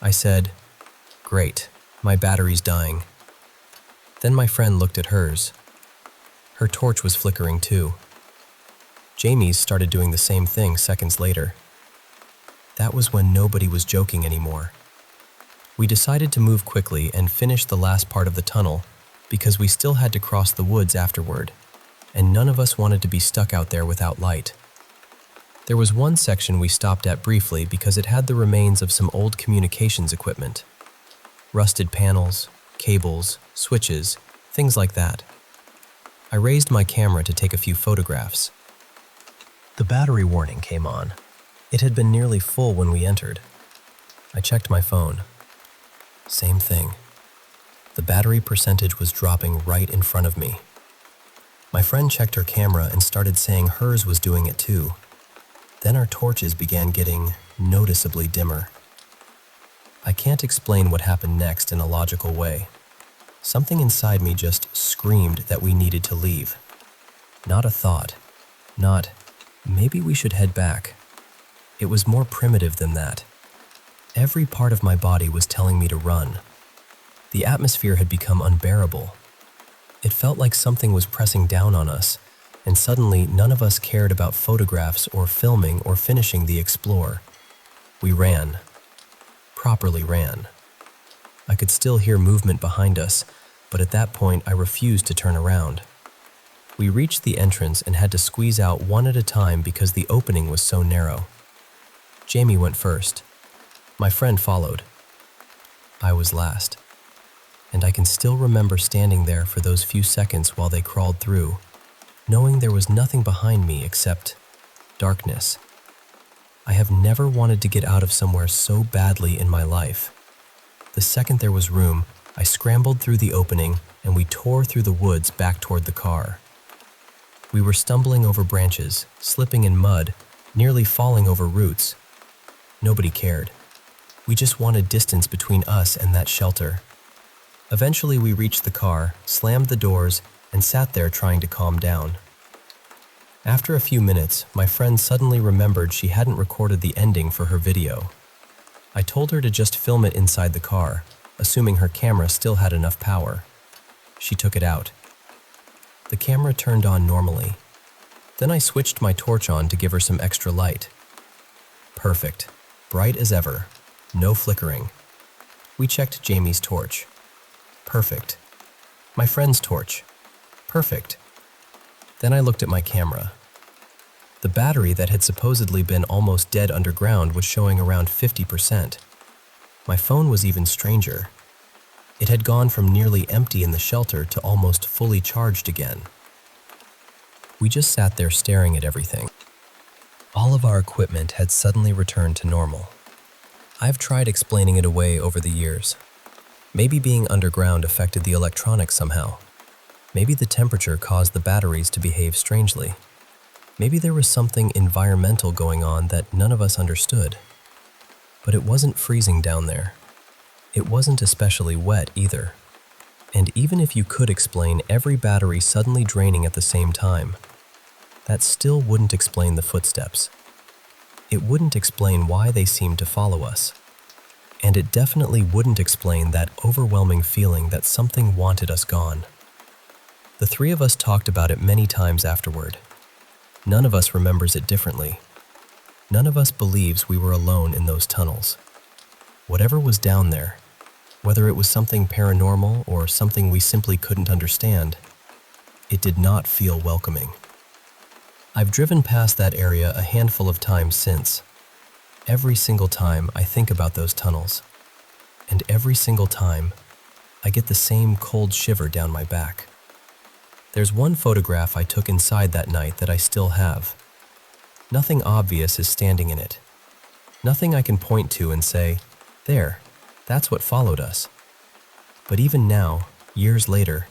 I said, "Great, my battery's dying." Then my friend looked at hers. Her torch was flickering too. Jame's started doing the same thing seconds later. That was when nobody was joking anymore. We decided to move quickly and finish the last part of the tunnel because we still had to cross the woods afterward, and none of us wanted to be stuck out there without light. There was one section we stopped at briefly because it had the remains of some old communications equipment. Rusted panels, cables, switches, things like that. I raised my camera to take a few photographs. The battery warning came on. It had been nearly full when we entered. I checked my phone. Same thing. The battery percentage was dropping right in front of me. My friend checked her camera and started saying hers was doing it too. Then our torches began getting noticeably dimmer. I can't explain what happened next in a logical way. Something inside me just screamed that we needed to leave. Not a thought. Not, maybe we should head back. It was more primitive than that. Every part of my body was telling me to run. The atmosphere had become unbearable. It felt like something was pressing down on us, and suddenly none of us cared about photographs or filming or finishing the explore. We ran. Properly ran. I could still hear movement behind us, but at that point I refused to turn around. We reached the entrance and had to squeeze out one at a time because the opening was so narrow. Jame went first. My friend followed. I was last. And I can still remember standing there for those few seconds while they crawled through, knowing there was nothing behind me except darkness. I have never wanted to get out of somewhere so badly in my life. The second there was room, I scrambled through the opening and we tore through the woods back toward the car. We were stumbling over branches, slipping in mud, nearly falling over roots. Nobody cared. We just wanted distance between us and that shelter. Eventually we reached the car, slammed the doors, and sat there trying to calm down. After a few minutes, my friend suddenly remembered she hadn't recorded the ending for her video. I told her to just film it inside the car, assuming her camera still had enough power. She took it out. The camera turned on normally. Then I switched my torch on to give her some extra light. Perfect. Bright as ever. No flickering. We checked Jame's torch. Perfect. My friend's torch. Perfect. Then I looked at my camera. The battery that had supposedly been almost dead underground was showing around 50%. My phone was even stranger. It had gone from nearly empty in the shelter to almost fully charged again. We just sat there staring at everything. All of our equipment had suddenly returned to normal. I've tried explaining it away over the years. Maybe being underground affected the electronics somehow. Maybe the temperature caused the batteries to behave strangely. Maybe there was something environmental going on that none of us understood. But it wasn't freezing down there. It wasn't especially wet either. And even if you could explain every battery suddenly draining at the same time, that still wouldn't explain the footsteps. It wouldn't explain why they seemed to follow us. And it definitely wouldn't explain that overwhelming feeling that something wanted us gone. The three of us talked about it many times afterward. None of us remembers it differently. None of us believes we were alone in those tunnels. Whatever was down there, whether it was something paranormal or something we simply couldn't understand, it did not feel welcoming. I've driven past that area a handful of times since. Every single time I think about those tunnels, and every single time I get the same cold shiver down my back. There's one photograph I took inside that night that I still have. Nothing obvious is standing in it. Nothing I can point to and say, there, that's what followed us. But even now, years later,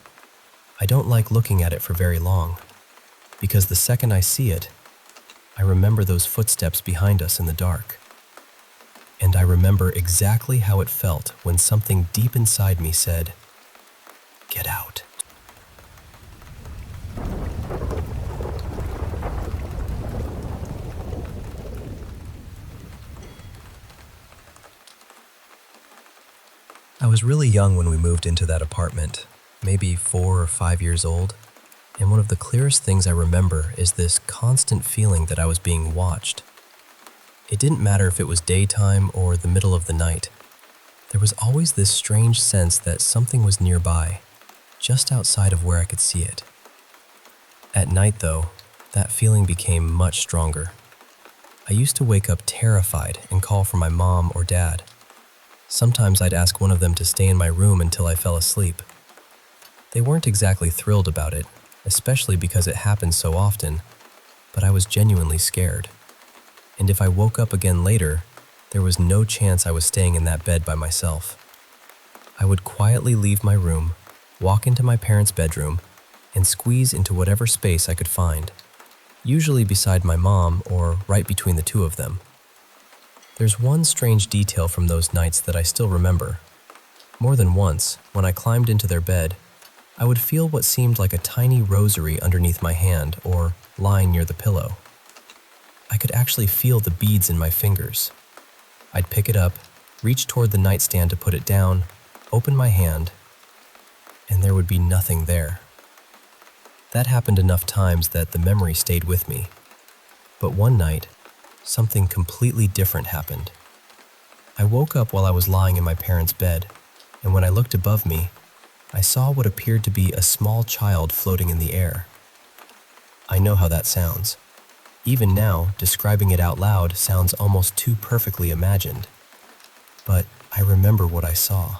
I don't like looking at it for very long, because the second I see it, I remember those footsteps behind us in the dark. And I remember exactly how it felt when something deep inside me said, "Get out." I was really young when we moved into that apartment, maybe 4 or 5 years old, and one of the clearest things I remember is this constant feeling that I was being watched. It didn't matter if it was daytime or the middle of the night. There was always this strange sense that something was nearby, just outside of where I could see it. At night, though, that feeling became much stronger. I used to wake up terrified and call for my mom or dad. Sometimes I'd ask one of them to stay in my room until I fell asleep. They weren't exactly thrilled about it, especially because it happened so often, but I was genuinely scared. And if I woke up again later, there was no chance I was staying in that bed by myself. I would quietly leave my room, walk into my parents' bedroom, and squeeze into whatever space I could find, usually beside my mom or right between the two of them. There's one strange detail from those nights that I still remember. More than once, when I climbed into their bed, I would feel what seemed like a tiny rosary underneath my hand or lying near the pillow. I could actually feel the beads in my fingers. I'd pick it up, reach toward the nightstand to put it down, open my hand, and there would be nothing there. That happened enough times that the memory stayed with me. But one night, something completely different happened. I woke up while I was lying in my parents' bed, and when I looked above me, I saw what appeared to be a small child floating in the air. I know how that sounds. Even now, describing it out loud sounds almost too perfectly imagined. But I remember what I saw.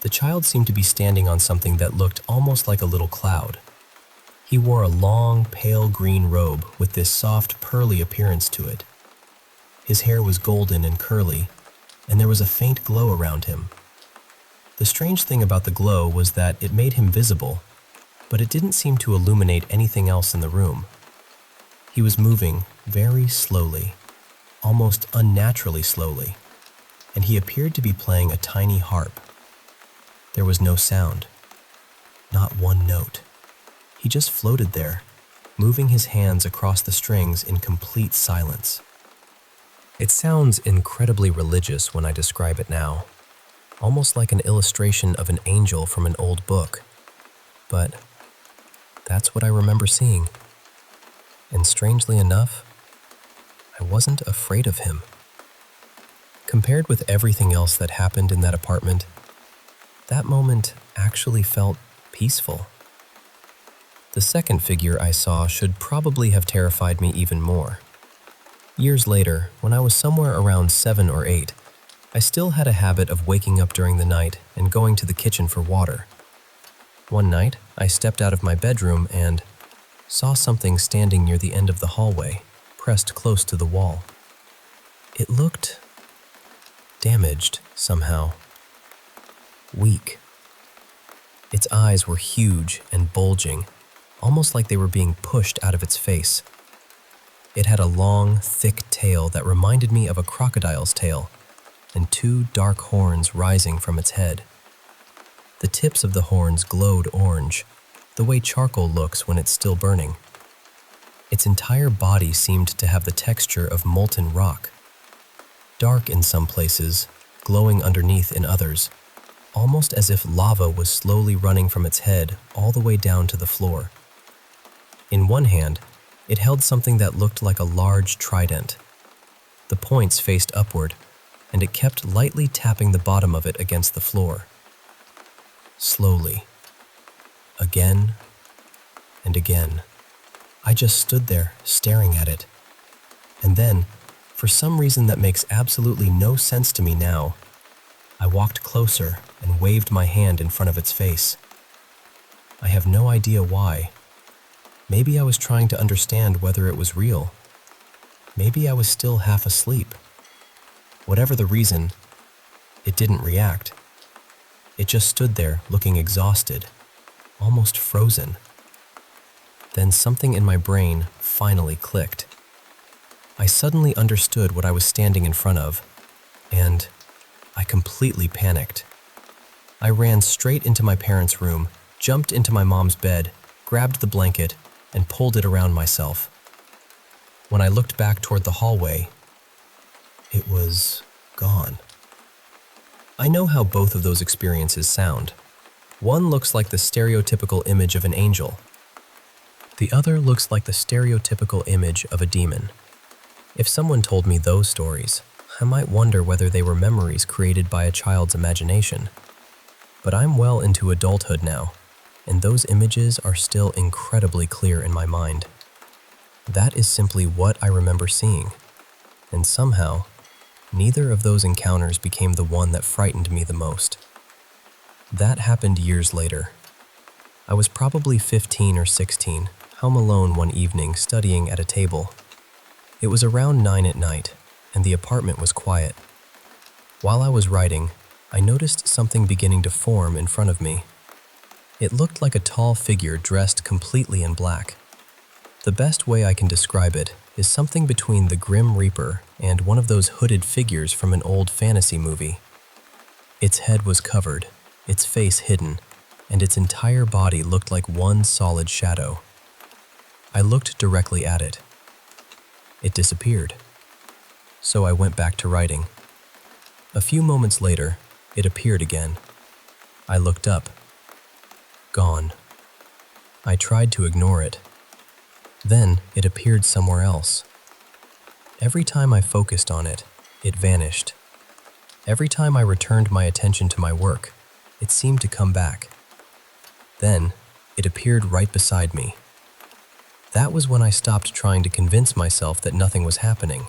The child seemed to be standing on something that looked almost like a little cloud. He wore a long, pale green robe with this soft, pearly appearance to it. His hair was golden and curly, and there was a faint glow around him. The strange thing about the glow was that it made him visible, but it didn't seem to illuminate anything else in the room. He was moving very slowly, almost unnaturally slowly, and he appeared to be playing a tiny harp. There was no sound, not one note. He just floated there, moving his hands across the strings in complete silence. It sounds incredibly religious when I describe it now, almost like an illustration of an angel from an old book. But that's what I remember seeing. And strangely enough, I wasn't afraid of him. Compared with everything else that happened in that apartment, that moment actually felt peaceful. The second figure I saw should probably have terrified me even more. Years later, when I was somewhere around 7 or 8, I still had a habit of waking up during the night and going to the kitchen for water. One night, I stepped out of my bedroom and saw something standing near the end of the hallway, pressed close to the wall. It looked damaged somehow, weak. Its eyes were huge and bulging, almost like they were being pushed out of its face. It had a long, thick tail that reminded me of a crocodile's tail, and 2 dark horns rising from its head. The tips of the horns glowed orange, the way charcoal looks when it's still burning. Its entire body seemed to have the texture of molten rock, dark in some places, glowing underneath in others, almost as if lava was slowly running from its head all the way down to the floor. In one hand, it held something that looked like a large trident. The points faced upward, and it kept lightly tapping the bottom of it against the floor. Slowly. Again and again. I just stood there, staring at it. And then, for some reason that makes absolutely no sense to me now, I walked closer and waved my hand in front of its face. I have no idea why. Maybe I was trying to understand whether it was real. Maybe I was still half asleep. Whatever the reason, it didn't react. It just stood there looking exhausted, almost frozen. Then something in my brain finally clicked. I suddenly understood what I was standing in front of, and I completely panicked. I ran straight into my parents' room, jumped into my mom's bed, grabbed the blanket, and pulled it around myself. When I looked back toward the hallway, it was gone. I know how both of those experiences sound. One looks like the stereotypical image of an angel. The other looks like the stereotypical image of a demon. If someone told me those stories, I might wonder whether they were memories created by a child's imagination. But I'm well into adulthood now, and those images are still incredibly clear in my mind. That is simply what I remember seeing, and somehow, neither of those encounters became the one that frightened me the most. That happened years later. I was probably 15 or 16, home alone one evening studying at a table. It was around 9 at night, and the apartment was quiet. While I was writing, I noticed something beginning to form in front of me. It looked like a tall figure dressed completely in black. The best way I can describe it is something between the Grim Reaper and one of those hooded figures from an old fantasy movie. Its head was covered, its face hidden, and its entire body looked like one solid shadow. I looked directly at it. It disappeared. So I went back to writing. A few moments later, it appeared again. I looked up. Gone. I tried to ignore it. Then it appeared somewhere else. Every time I focused on it, it vanished. Every time I returned my attention to my work, it seemed to come back. Then, it appeared right beside me. That was when I stopped trying to convince myself that nothing was happening.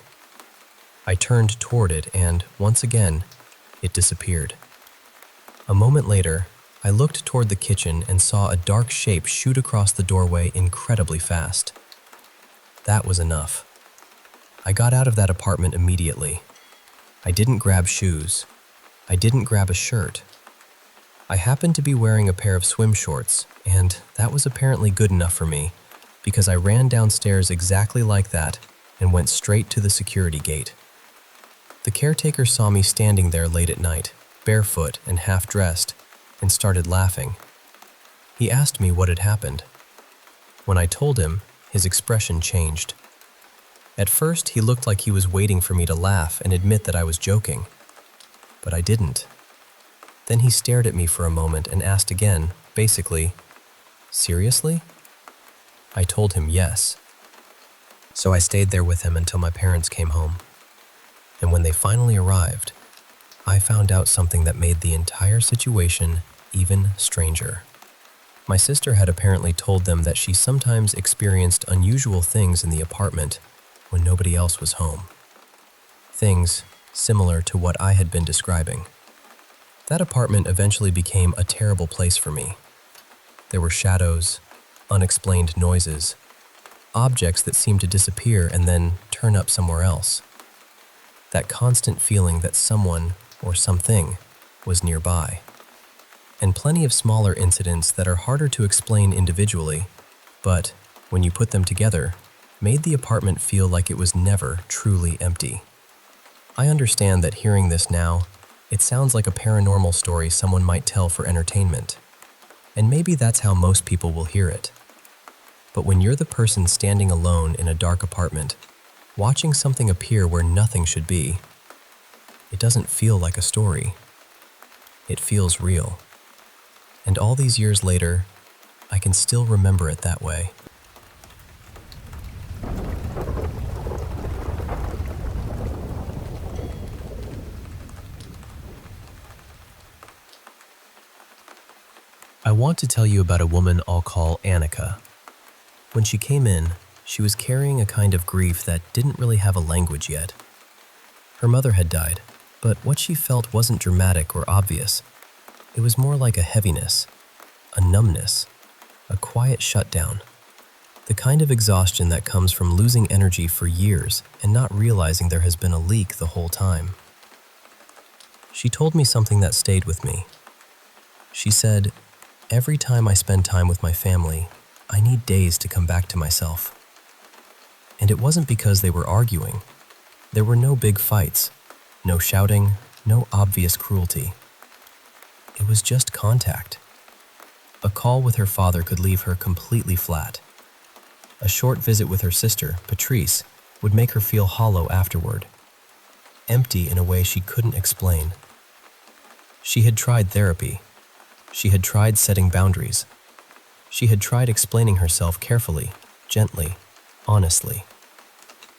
I turned toward it and, once again, it disappeared. A moment later, I looked toward the kitchen and saw a dark shape shoot across the doorway incredibly fast. That was enough. I got out of that apartment immediately. I didn't grab shoes. I didn't grab a shirt. I happened to be wearing a pair of swim shorts, and that was apparently good enough for me because I ran downstairs exactly like that and went straight to the security gate. The caretaker saw me standing there late at night, barefoot and half-dressed, and started laughing. He asked me what had happened. When I told him, his expression changed. At first, he looked like he was waiting for me to laugh and admit that I was joking, but I didn't. Then he stared at me for a moment and asked again, basically, "Seriously?" I told him yes. So I stayed there with him until my parents came home. And when they finally arrived, I found out something that made the entire situation even stranger. My sister had apparently told them that she sometimes experienced unusual things in the apartment when nobody else was home. Things similar to what I had been describing. That apartment eventually became a terrible place for me. There were shadows, unexplained noises, objects that seemed to disappear and then turn up somewhere else. That constant feeling that someone or something was nearby. And plenty of smaller incidents that are harder to explain individually, but when you put them together, made the apartment feel like it was never truly empty. I understand that hearing this now, it sounds like a paranormal story someone might tell for entertainment. And maybe that's how most people will hear it. But when you're the person standing alone in a dark apartment, watching something appear where nothing should be, it doesn't feel like a story. It feels real. And all these years later, I can still remember it that way. I want to tell you about a woman I'll call Annika. When she came in, she was carrying a kind of grief that didn't really have a language yet. Her mother had died, but what she felt wasn't dramatic or obvious. It was more like a heaviness, a numbness, a quiet shutdown. The kind of exhaustion that comes from losing energy for years and not realizing there has been a leak the whole time. She told me something that stayed with me. She said, "Every time I spend time with my family, I need days to come back to myself." And it wasn't because they were arguing. There were no big fights, no shouting, no obvious cruelty. It was just contact. A call with her father could leave her completely flat. A short visit with her sister, Patrice, would make her feel hollow afterward, empty in a way she couldn't explain. She had tried therapy. She had tried setting boundaries. She had tried explaining herself carefully, gently, honestly.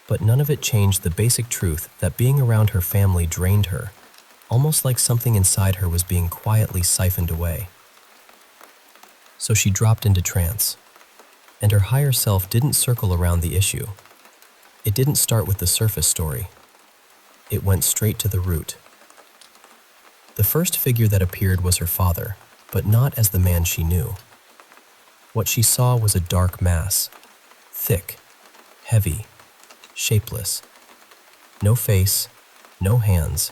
But none of it changed the basic truth that being around her family drained her, almost like something inside her was being quietly siphoned away. So she dropped into trance, and her higher self didn't circle around the issue. It didn't start with the surface story. It went straight to the root. The first figure that appeared was her father, but not as the man she knew. What she saw was a dark mass, thick, heavy, shapeless. No face, no hands,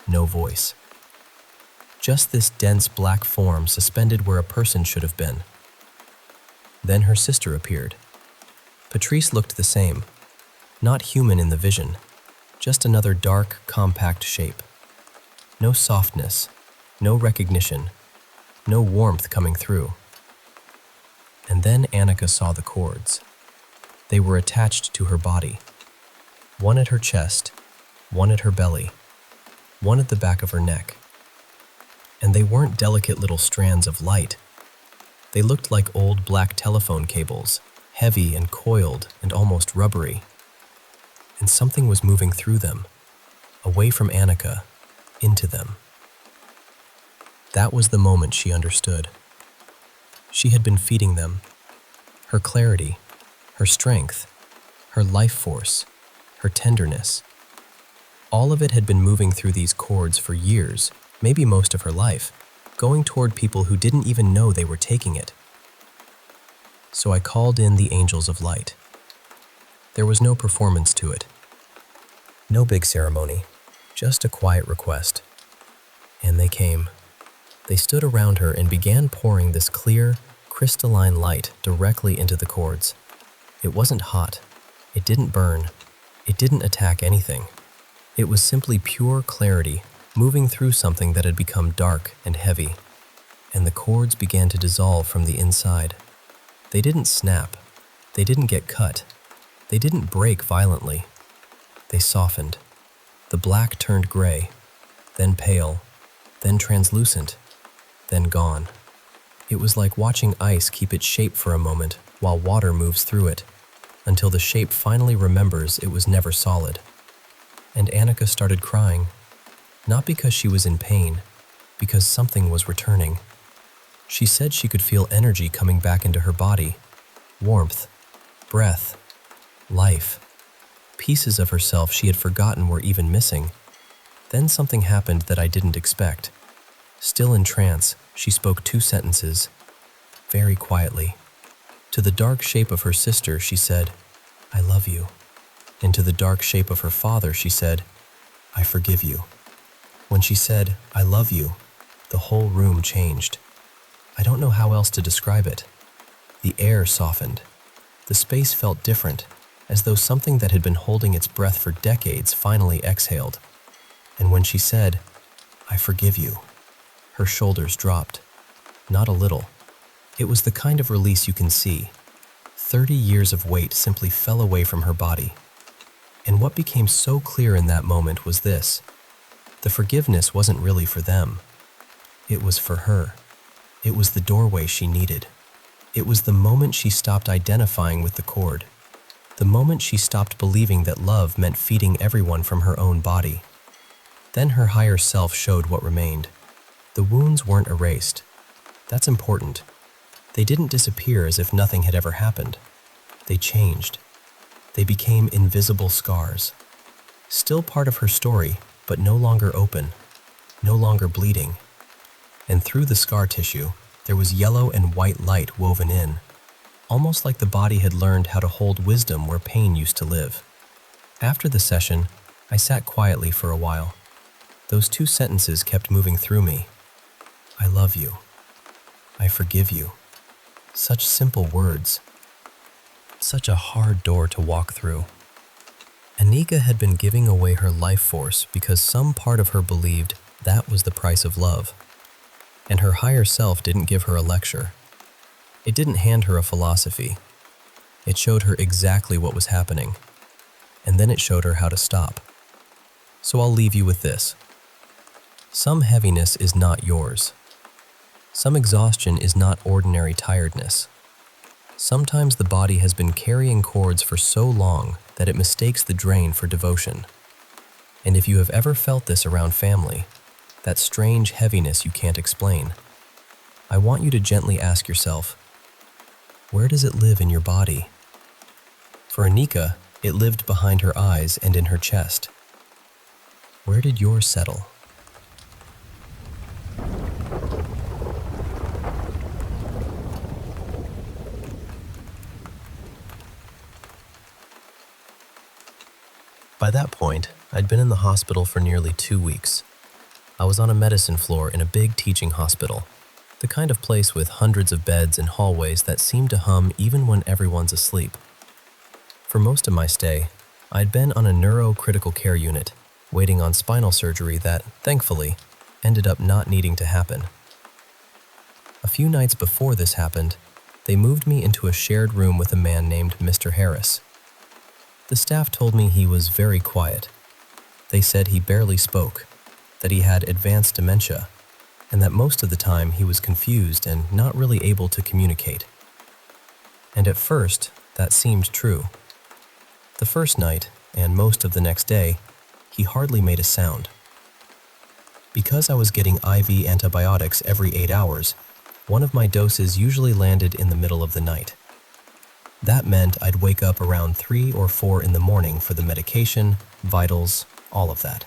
no voice. Just this dense black form suspended where a person should have been. Then her sister appeared. Patrice looked the same, not human in the vision, just another dark, compact shape. No softness, no recognition, no warmth coming through. And then Annika saw the cords. They were attached to her body. One at her chest, one at her belly, one at the back of her neck. And they weren't delicate little strands of light. They looked like old black telephone cables, heavy and coiled and almost rubbery. And something was moving through them, away from Annika, into them. That was the moment she understood. She had been feeding them. Her clarity, her strength, her life force, her tenderness. All of it had been moving through these cords for years, maybe most of her life, going toward people who didn't even know they were taking it. So I called in the angels of light. There was no performance to it, No big ceremony, just a quiet request. And they came. They stood around her and began pouring this clear, crystalline light directly into the cords. It wasn't hot. It didn't burn. It didn't attack anything. It was simply pure clarity moving through something that had become dark and heavy. And the cords began to dissolve from the inside. They didn't snap. They didn't get cut. They didn't break violently. They softened. The black turned gray, then pale, then translucent, then gone. It was like watching ice keep its shape for a moment while water moves through it, until the shape finally remembers it was never solid. And Annika started crying, not because she was in pain, because something was returning. She said she could feel energy coming back into her body, warmth, breath, life. Pieces of herself she had forgotten were even missing. Then something happened that I didn't expect. Still in trance, she spoke 2 sentences, very quietly. To the dark shape of her sister, she said, "I love you." And to the dark shape of her father, she said, "I forgive you." When she said, "I love you," the whole room changed. I don't know how else to describe it. The air softened. The space felt different, as though something that had been holding its breath for decades finally exhaled. And when she said, "I forgive you," her shoulders dropped. Not a little. It was the kind of release you can see. 30 years of weight simply fell away from her body. And what became so clear in that moment was this: the forgiveness wasn't really for them. It was for her. It was the doorway she needed. It was the moment she stopped identifying with the cord. The moment she stopped believing that love meant feeding everyone from her own body. Then her higher self showed what remained. The wounds weren't erased. That's important. They didn't disappear as if nothing had ever happened. They changed. They became invisible scars. Still part of her story, but no longer open, no longer bleeding. And through the scar tissue, there was yellow and white light woven in, almost like the body had learned how to hold wisdom where pain used to live. After the session, I sat quietly for a while. Those 2 sentences kept moving through me. I love you. I forgive you. Such simple words. Such a hard door to walk through. Annika had been giving away her life force because some part of her believed that was the price of love. And her higher self didn't give her a lecture. It didn't hand her a philosophy. It showed her exactly what was happening. And then it showed her how to stop. So I'll leave you with this. Some heaviness is not yours. Some exhaustion is not ordinary tiredness. Sometimes the body has been carrying cords for so long that it mistakes the drain for devotion. And if you have ever felt this around family, that strange heaviness you can't explain, I want you to gently ask yourself, where does it live in your body? For Annika, it lived behind her eyes and in her chest. Where did yours settle? By that point, I'd been in the hospital for nearly 2 weeks. I was on a medicine floor in a big teaching hospital, the kind of place with hundreds of beds and hallways that seem to hum even when everyone's asleep. For most of my stay, I'd been on a neurocritical care unit, waiting on spinal surgery that, thankfully, ended up not needing to happen. A few nights before this happened, they moved me into a shared room with a man named Mr. Harris. The staff told me he was very quiet. They said he barely spoke, that he had advanced dementia, and that most of the time he was confused and not really able to communicate. And at first, that seemed true. The first night, and most of the next day, he hardly made a sound. Because I was getting IV antibiotics every 8 hours, one of my doses usually landed in the middle of the night. That meant I'd wake up around 3 or 4 in the morning for the medication, vitals, all of that.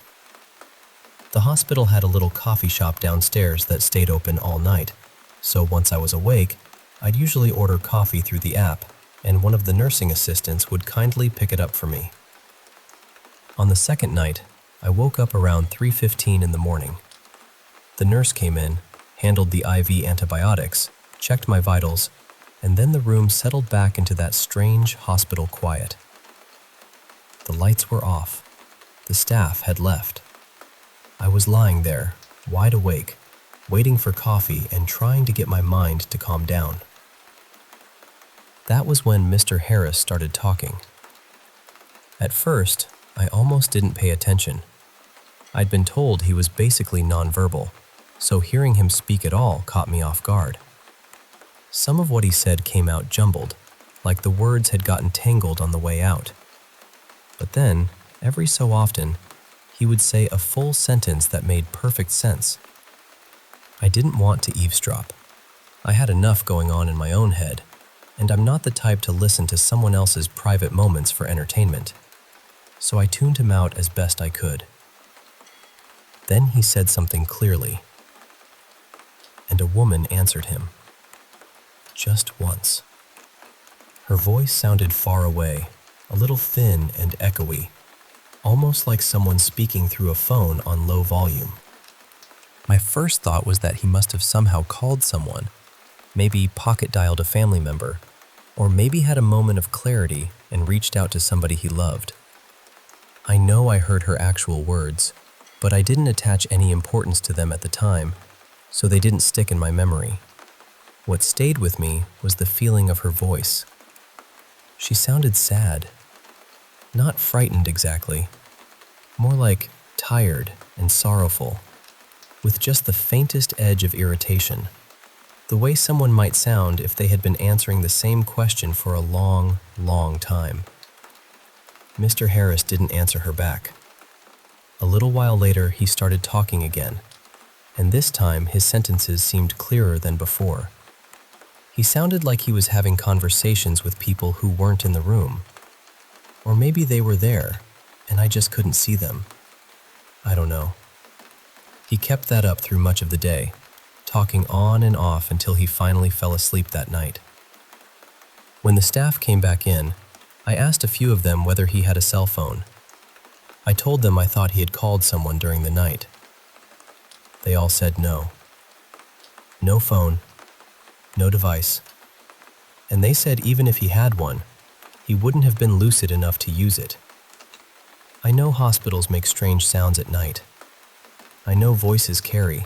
The hospital had a little coffee shop downstairs that stayed open all night, so once I was awake, I'd usually order coffee through the app, and one of the nursing assistants would kindly pick it up for me. On the second night, I woke up around 3:15 in the morning. The nurse came in, handled the IV antibiotics, checked my vitals, and then the room settled back into that strange hospital quiet. The lights were off. The staff had left. I was lying there, wide awake, waiting for coffee and trying to get my mind to calm down. That was when Mr. Harris started talking. At first, I almost didn't pay attention. I'd been told he was basically nonverbal, so hearing him speak at all caught me off guard. Some of what he said came out jumbled, like the words had gotten tangled on the way out. But then, every so often, he would say a full sentence that made perfect sense. I didn't want to eavesdrop. I had enough going on in my own head, and I'm not the type to listen to someone else's private moments for entertainment. So I tuned him out as best I could. Then he said something clearly, and a woman answered him. Just once. Her voice sounded far away, a little thin and echoey, almost like someone speaking through a phone on low volume. My first thought was that he must have somehow called someone, maybe pocket-dialed a family member, or maybe had a moment of clarity and reached out to somebody he loved. I know I heard her actual words, but I didn't attach any importance to them at the time, so they didn't stick in my memory. What stayed with me was the feeling of her voice. She sounded sad. Not frightened exactly, more like tired and sorrowful, with just the faintest edge of irritation, the way someone might sound if they had been answering the same question for a long, long time. Mr. Harris didn't answer her back. A little while later, he started talking again, and this time his sentences seemed clearer than before. He sounded like he was having conversations with people who weren't in the room. Or maybe they were there, and I just couldn't see them. I don't know. He kept that up through much of the day, talking on and off until he finally fell asleep that night. When the staff came back in, I asked a few of them whether he had a cell phone. I told them I thought he had called someone during the night. They all said no. No phone, no device. And they said even if he had one, he wouldn't have been lucid enough to use it. I know hospitals make strange sounds at night. I know voices carry.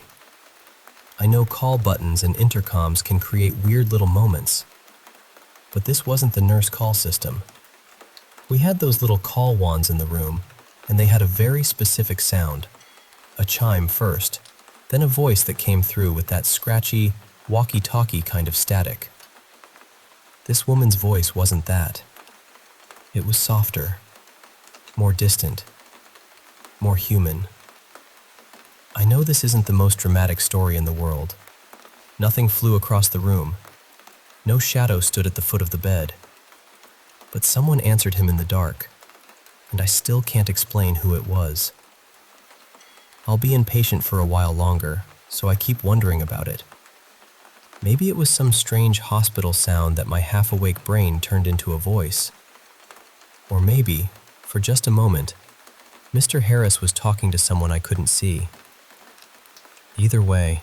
I know call buttons and intercoms can create weird little moments. But this wasn't the nurse call system. We had those little call wands in the room, and they had a very specific sound. A chime first, then a voice that came through with that scratchy, walkie-talkie kind of static. This woman's voice wasn't that. It was softer, more distant, more human. I know this isn't the most dramatic story in the world. Nothing flew across the room. No shadow stood at the foot of the bed. But someone answered him in the dark, and I still can't explain who it was. I'll be impatient for a while longer, so I keep wondering about it. Maybe it was some strange hospital sound that my half-awake brain turned into a voice. Or maybe, for just a moment, Mr. Harris was talking to someone I couldn't see. Either way,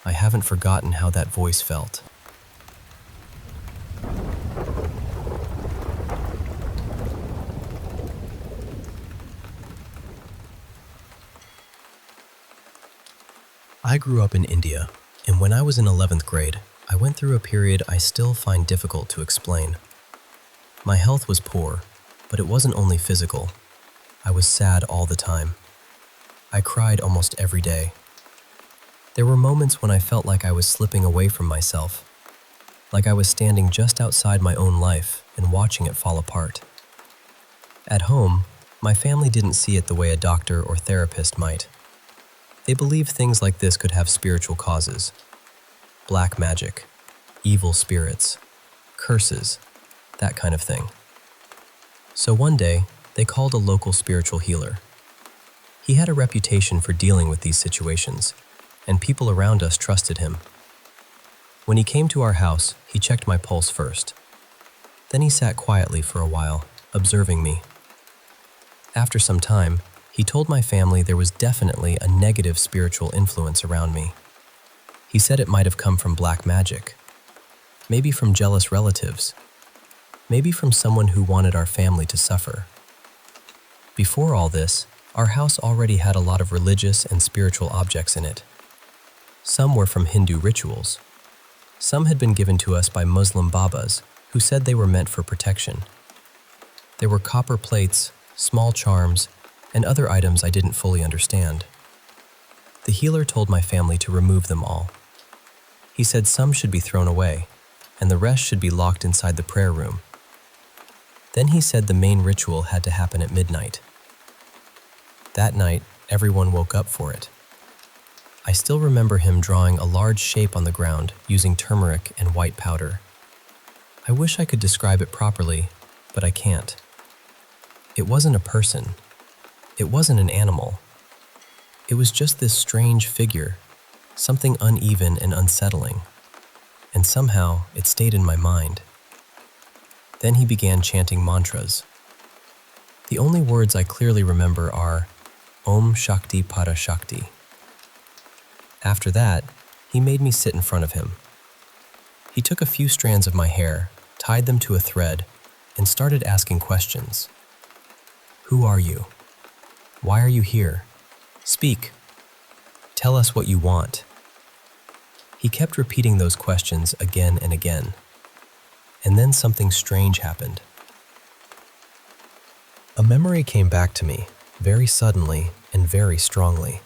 I haven't forgotten how that voice felt. I grew up in India, and when I was in 11th grade, I went through a period I still find difficult to explain. My health was poor, but it wasn't only physical. I was sad all the time. I cried almost every day. There were moments when I felt like I was slipping away from myself, like I was standing just outside my own life and watching it fall apart. At home, my family didn't see it the way a doctor or therapist might. They believed things like this could have spiritual causes. Black magic, evil spirits, curses, that kind of thing. So one day, they called a local spiritual healer. He had a reputation for dealing with these situations, and people around us trusted him. When he came to our house, he checked my pulse first. Then he sat quietly for a while, observing me. After some time, he told my family there was definitely a negative spiritual influence around me. He said it might have come from black magic, maybe from jealous relatives, maybe from someone who wanted our family to suffer. Before all this, our house already had a lot of religious and spiritual objects in it. Some were from Hindu rituals. Some had been given to us by Muslim babas who said they were meant for protection. There were copper plates, small charms, and other items I didn't fully understand. The healer told my family to remove them all. He said some should be thrown away, and the rest should be locked inside the prayer room. Then he said the main ritual had to happen at midnight. That night, everyone woke up for it. I still remember him drawing a large shape on the ground using turmeric and white powder. I wish I could describe it properly, but I can't. It wasn't a person. It wasn't an animal. It was just this strange figure, something uneven and unsettling. And somehow, it stayed in my mind. Then he began chanting mantras. The only words I clearly remember are Om Shakti Para Shakti. After that, he made me sit in front of him. He took a few strands of my hair, tied them to a thread, and started asking questions. Who are you? Why are you here? Speak. Tell us what you want. He kept repeating those questions again and again. And then something strange happened. A memory came back to me, very suddenly and very strongly.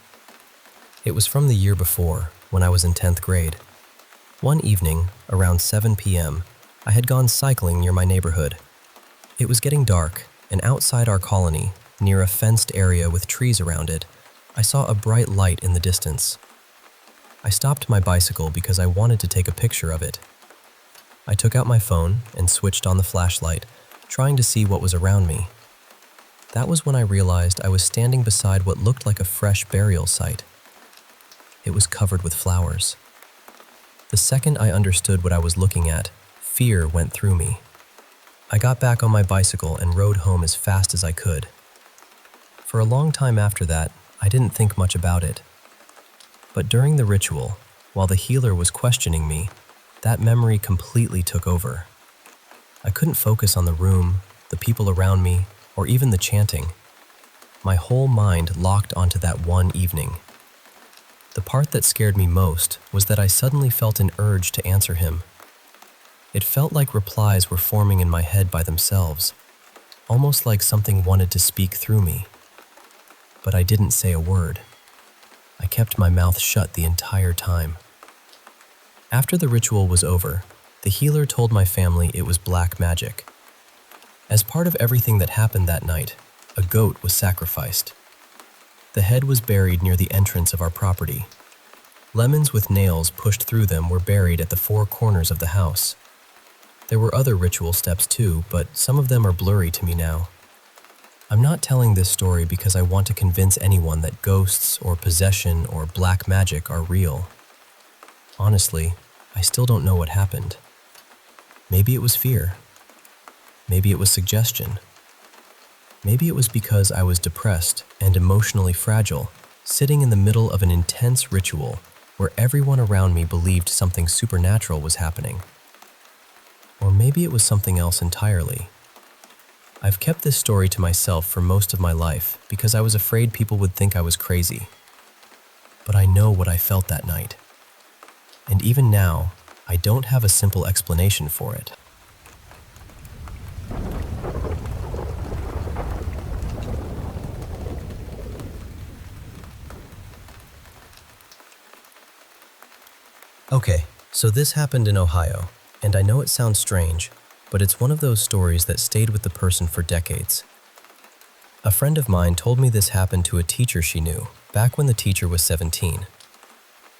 It was from the year before, when I was in 10th grade. One evening, around 7 p.m., I had gone cycling near my neighborhood. It was getting dark, and outside our colony, near a fenced area with trees around it, I saw a bright light in the distance. I stopped my bicycle because I wanted to take a picture of it. I took out my phone and switched on the flashlight, trying to see what was around me. That was when I realized I was standing beside what looked like a fresh burial site. It was covered with flowers. The second I understood what I was looking at, fear went through me. I got back on my bicycle and rode home as fast as I could. For a long time after that, I didn't think much about it. But during the ritual, while the healer was questioning me, that memory completely took over. I couldn't focus on the room, the people around me, or even the chanting. My whole mind locked onto that one evening. The part that scared me most was that I suddenly felt an urge to answer him. It felt like replies were forming in my head by themselves, almost like something wanted to speak through me. But I didn't say a word. I kept my mouth shut the entire time. After the ritual was over, the healer told my family it was black magic. As part of everything that happened that night, a goat was sacrificed. The head was buried near the entrance of our property. Lemons with nails pushed through them were buried at the four corners of the house. There were other ritual steps too, but some of them are blurry to me now. I'm not telling this story because I want to convince anyone that ghosts or possession or black magic are real. Honestly, I still don't know what happened. Maybe it was fear. Maybe it was suggestion. Maybe it was because I was depressed and emotionally fragile, sitting in the middle of an intense ritual where everyone around me believed something supernatural was happening. Or maybe it was something else entirely. I've kept this story to myself for most of my life because I was afraid people would think I was crazy. But I know what I felt that night. And even now, I don't have a simple explanation for it. Okay, so this happened in Ohio, and I know it sounds strange, but it's one of those stories that stayed with the person for decades. A friend of mine told me this happened to a teacher she knew, back when the teacher was 17.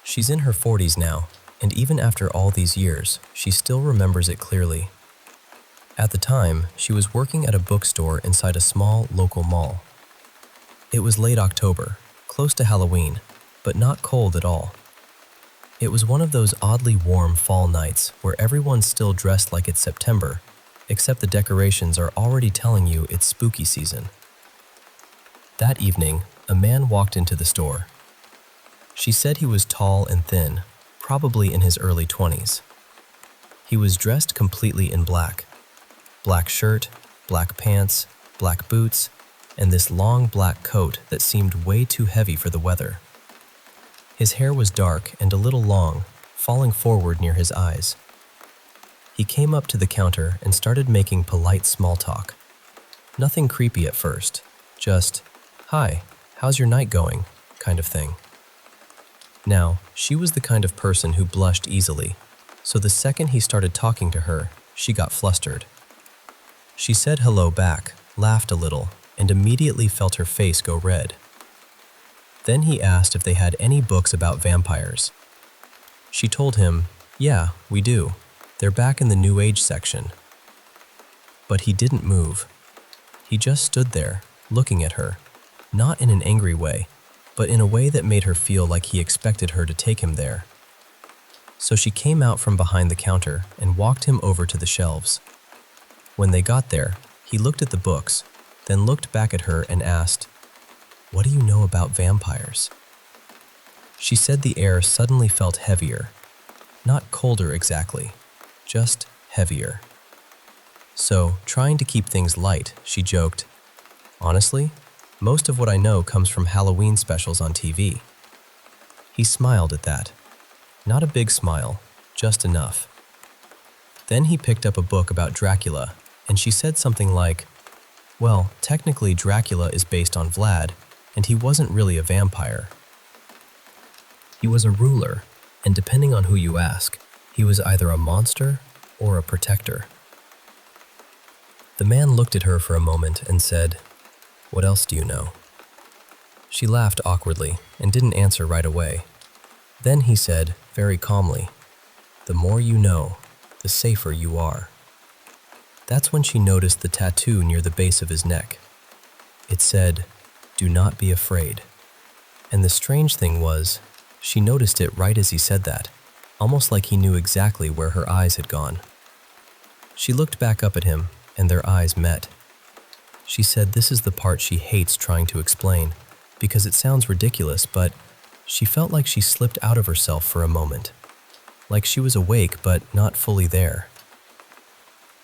She's in her 40s now, and even after all these years, she still remembers it clearly. At the time, she was working at a bookstore inside a small local mall. It was late October, close to Halloween, but not cold at all. It was one of those oddly warm fall nights where everyone's still dressed like it's September, except the decorations are already telling you it's spooky season. That evening, a man walked into the store. She said he was tall and thin, probably in his early 20s. He was dressed completely in black. Black shirt, black pants, black boots, and this long black coat that seemed way too heavy for the weather. His hair was dark and a little long, falling forward near his eyes. He came up to the counter and started making polite small talk. Nothing creepy at first, just, "Hi, how's your night going?" kind of thing. Now, she was the kind of person who blushed easily, so the second he started talking to her, she got flustered. She said hello back, laughed a little, and immediately felt her face go red. Then he asked if they had any books about vampires. She told him, "Yeah, we do. They're back in the New Age section." But he didn't move. He just stood there, looking at her, not in an angry way, but in a way that made her feel like he expected her to take him there. So she came out from behind the counter and walked him over to the shelves. When they got there, he looked at the books, then looked back at her and asked, "What do you know about vampires?" She said the air suddenly felt heavier. Not colder exactly, just heavier. So, trying to keep things light, she joked, "Honestly, most of what I know comes from Halloween specials on TV." He smiled at that. Not a big smile, just enough. Then he picked up a book about Dracula, and she said something like, "Well, technically Dracula is based on Vlad, and he wasn't really a vampire. He was a ruler, and depending on who you ask, he was either a monster or a protector." The man looked at her for a moment and said, "What else do you know?" She laughed awkwardly and didn't answer right away. Then he said, very calmly, "The more you know, the safer you are." That's when she noticed the tattoo near the base of his neck. It said, "Do not be afraid." And the strange thing was, she noticed it right as he said that, almost like he knew exactly where her eyes had gone. She looked back up at him, and their eyes met. She said this is the part she hates trying to explain, because it sounds ridiculous, but she felt like she slipped out of herself for a moment, like she was awake but not fully there.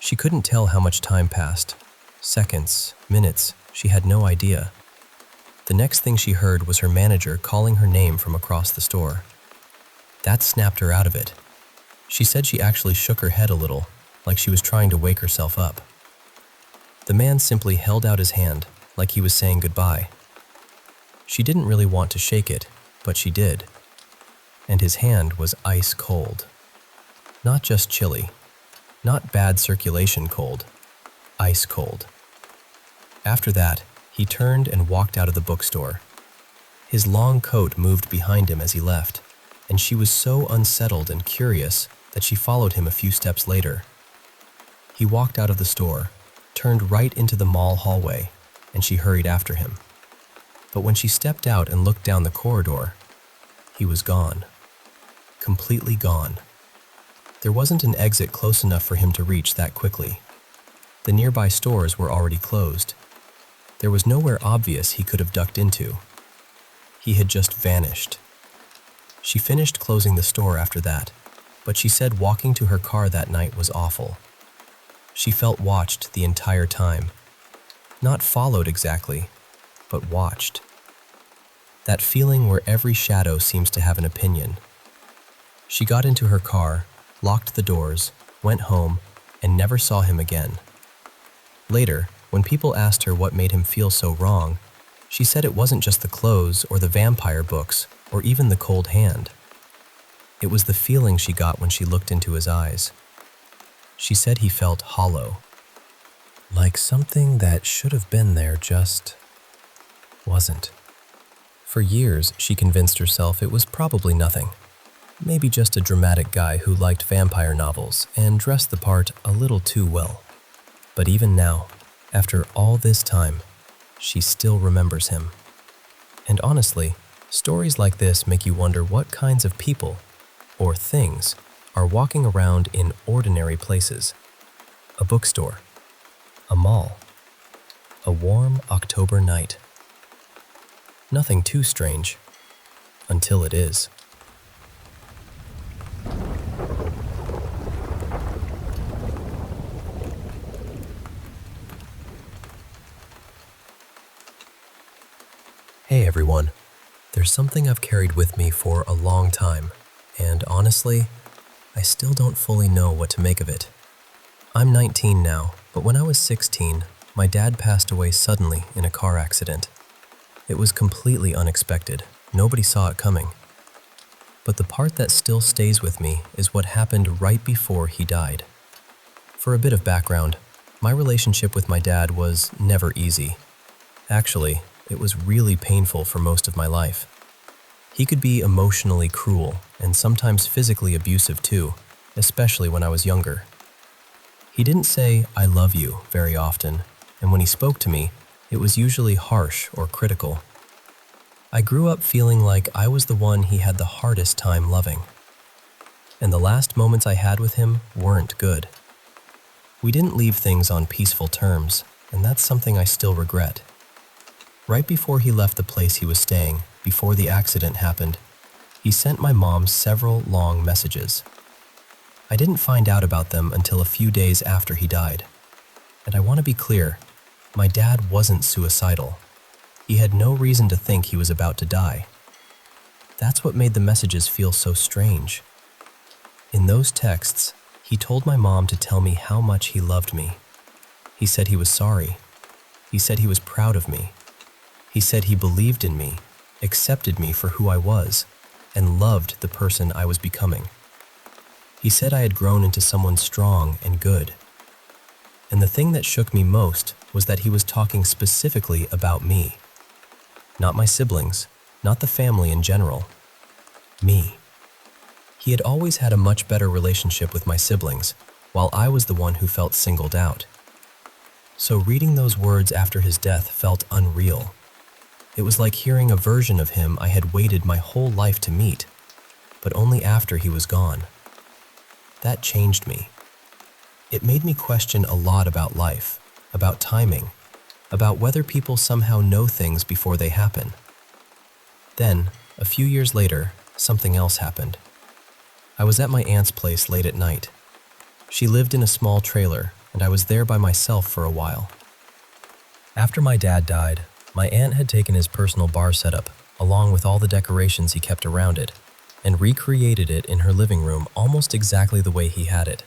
She couldn't tell how much time passed. Seconds, minutes, she had no idea. The next thing she heard was her manager calling her name from across the store. That snapped her out of it. She said she actually shook her head a little, like she was trying to wake herself up. The man simply held out his hand, like he was saying goodbye. She didn't really want to shake it, but she did. And his hand was ice cold. Not just chilly, not bad circulation cold, ice cold. After that, he turned and walked out of the bookstore. His long coat moved behind him as he left, and she was so unsettled and curious that she followed him a few steps later. He walked out of the store, turned right into the mall hallway, and she hurried after him. But when she stepped out and looked down the corridor, he was gone. Completely gone. There wasn't an exit close enough for him to reach that quickly. The nearby stores were already closed. There was nowhere obvious he could have ducked into. He had just vanished. She finished closing the store after that, but she said walking to her car that night was awful. She felt watched the entire time. Not followed exactly, but watched. That feeling where every shadow seems to have an opinion. She got into her car, locked the doors, went home, and never saw him again. Later, when people asked her what made him feel so wrong, she said it wasn't just the clothes or the vampire books or even the cold hand. It was the feeling she got when she looked into his eyes. She said he felt hollow, like something that should have been there just wasn't. For years, she convinced herself it was probably nothing. Maybe just a dramatic guy who liked vampire novels and dressed the part a little too well. But even now, after all this time, she still remembers him. And honestly, stories like this make you wonder what kinds of people, or things, are walking around in ordinary places. A bookstore, a mall, a warm October night. Nothing too strange, until it is. Hey everyone, there's something I've carried with me for a long time, and honestly, I still don't fully know what to make of it. I'm 19 now, but when I was 16, my dad passed away suddenly in a car accident. It was completely unexpected. Nobody saw it coming. But the part that still stays with me is what happened right before he died. For a bit of background, my relationship with my dad was never easy. Actually, it was really painful for most of my life. He could be emotionally cruel and sometimes physically abusive too, especially when I was younger. He didn't say, "I love you," very often, and when he spoke to me, it was usually harsh or critical. I grew up feeling like I was the one he had the hardest time loving. And the last moments I had with him weren't good. We didn't leave things on peaceful terms, and that's something I still regret. Right before he left the place he was staying, before the accident happened, he sent my mom several long messages. I didn't find out about them until a few days after he died. And I want to be clear, my dad wasn't suicidal. He had no reason to think he was about to die. That's what made the messages feel so strange. In those texts, he told my mom to tell me how much he loved me. He said he was sorry. He said he was proud of me. He said he believed in me, accepted me for who I was, and loved the person I was becoming. He said I had grown into someone strong and good. And the thing that shook me most was that he was talking specifically about me. Not my siblings, not the family in general. Me. He had always had a much better relationship with my siblings, while I was the one who felt singled out. So reading those words after his death felt unreal. It was like hearing a version of him I had waited my whole life to meet, but only after he was gone. That changed me. It made me question a lot about life, about timing, about whether people somehow know things before they happen. Then, a few years later, something else happened. I was at my aunt's place late at night. She lived in a small trailer, and I was there by myself for a while. After my dad died, my aunt had taken his personal bar setup, along with all the decorations he kept around it, and recreated it in her living room almost exactly the way he had it.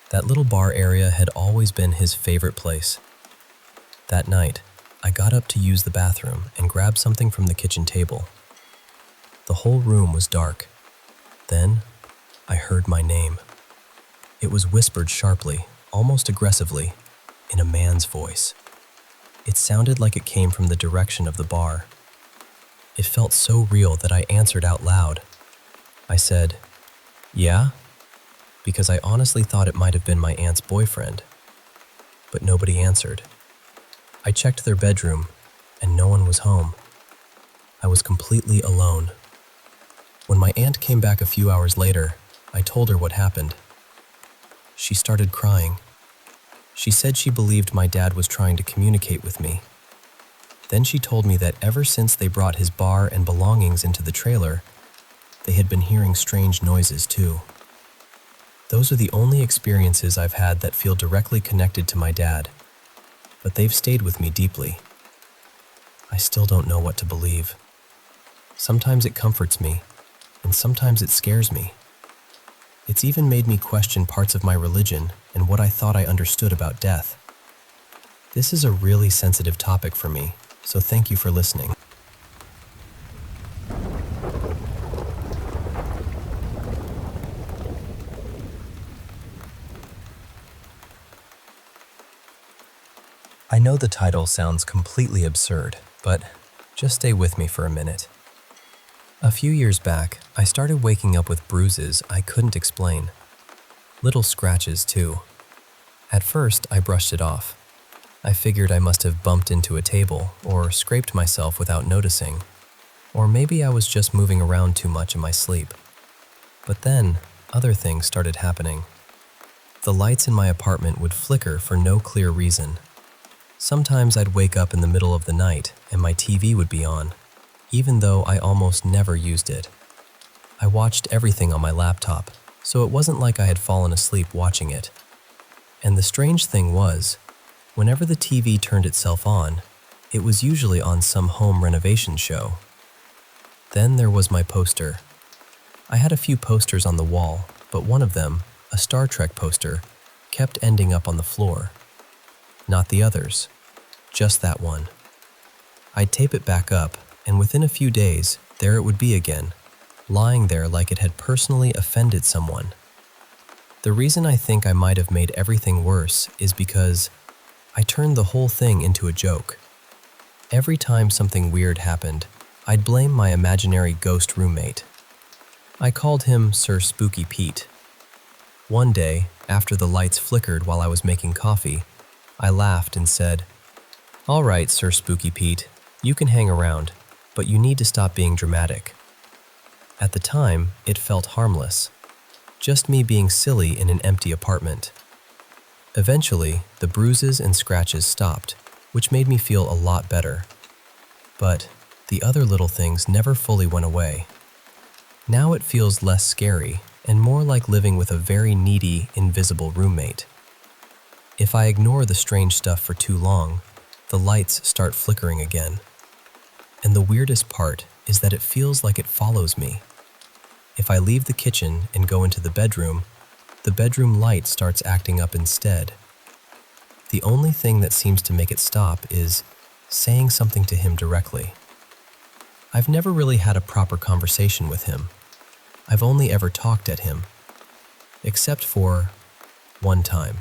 That little bar area had always been his favorite place. That night, I got up to use the bathroom and grab something from the kitchen table. The whole room was dark. Then, I heard my name. It was whispered sharply, almost aggressively, in a man's voice. It sounded like it came from the direction of the bar. It felt so real that I answered out loud. I said, "Yeah?" because I honestly thought it might have been my aunt's boyfriend. But nobody answered. I checked their bedroom, and no one was home. I was completely alone. When my aunt came back a few hours later, I told her what happened. She started crying. She said she believed my dad was trying to communicate with me. Then she told me that ever since they brought his bar and belongings into the trailer, they had been hearing strange noises too. Those are the only experiences I've had that feel directly connected to my dad, but they've stayed with me deeply. I still don't know what to believe. Sometimes it comforts me, and sometimes it scares me. It's even made me question parts of my religion and what I thought I understood about death. This is a really sensitive topic for me, so thank you for listening. I know the title sounds completely absurd, but just stay with me for a minute. A few years back, I started waking up with bruises I couldn't explain. Little scratches, too. At first, I brushed it off. I figured I must have bumped into a table or scraped myself without noticing. Or maybe I was just moving around too much in my sleep. But then, other things started happening. The lights in my apartment would flicker for no clear reason. Sometimes I'd wake up in the middle of the night and my TV would be on, even though I almost never used it. I watched everything on my laptop, so it wasn't like I had fallen asleep watching it. And the strange thing was, whenever the TV turned itself on, it was usually on some home renovation show. Then there was my poster. I had a few posters on the wall, but one of them, a Star Trek poster, kept ending up on the floor. Not the others, just that one. I'd tape it back up, and within a few days, there it would be again, lying there like it had personally offended someone. The reason I think I might have made everything worse is because I turned the whole thing into a joke. Every time something weird happened, I'd blame my imaginary ghost roommate. I called him Sir Spooky Pete. One day, after the lights flickered while I was making coffee, I laughed and said, "All right, Sir Spooky Pete, you can hang around, but you need to stop being dramatic." At the time, it felt harmless, just me being silly in an empty apartment. Eventually, the bruises and scratches stopped, which made me feel a lot better. But the other little things never fully went away. Now it feels less scary and more like living with a very needy, invisible roommate. If I ignore the strange stuff for too long, the lights start flickering again. And the weirdest part is that it feels like it follows me. If I leave the kitchen and go into the bedroom light starts acting up instead. The only thing that seems to make it stop is saying something to him directly. I've never really had a proper conversation with him. I've only ever talked at him. Except for one time.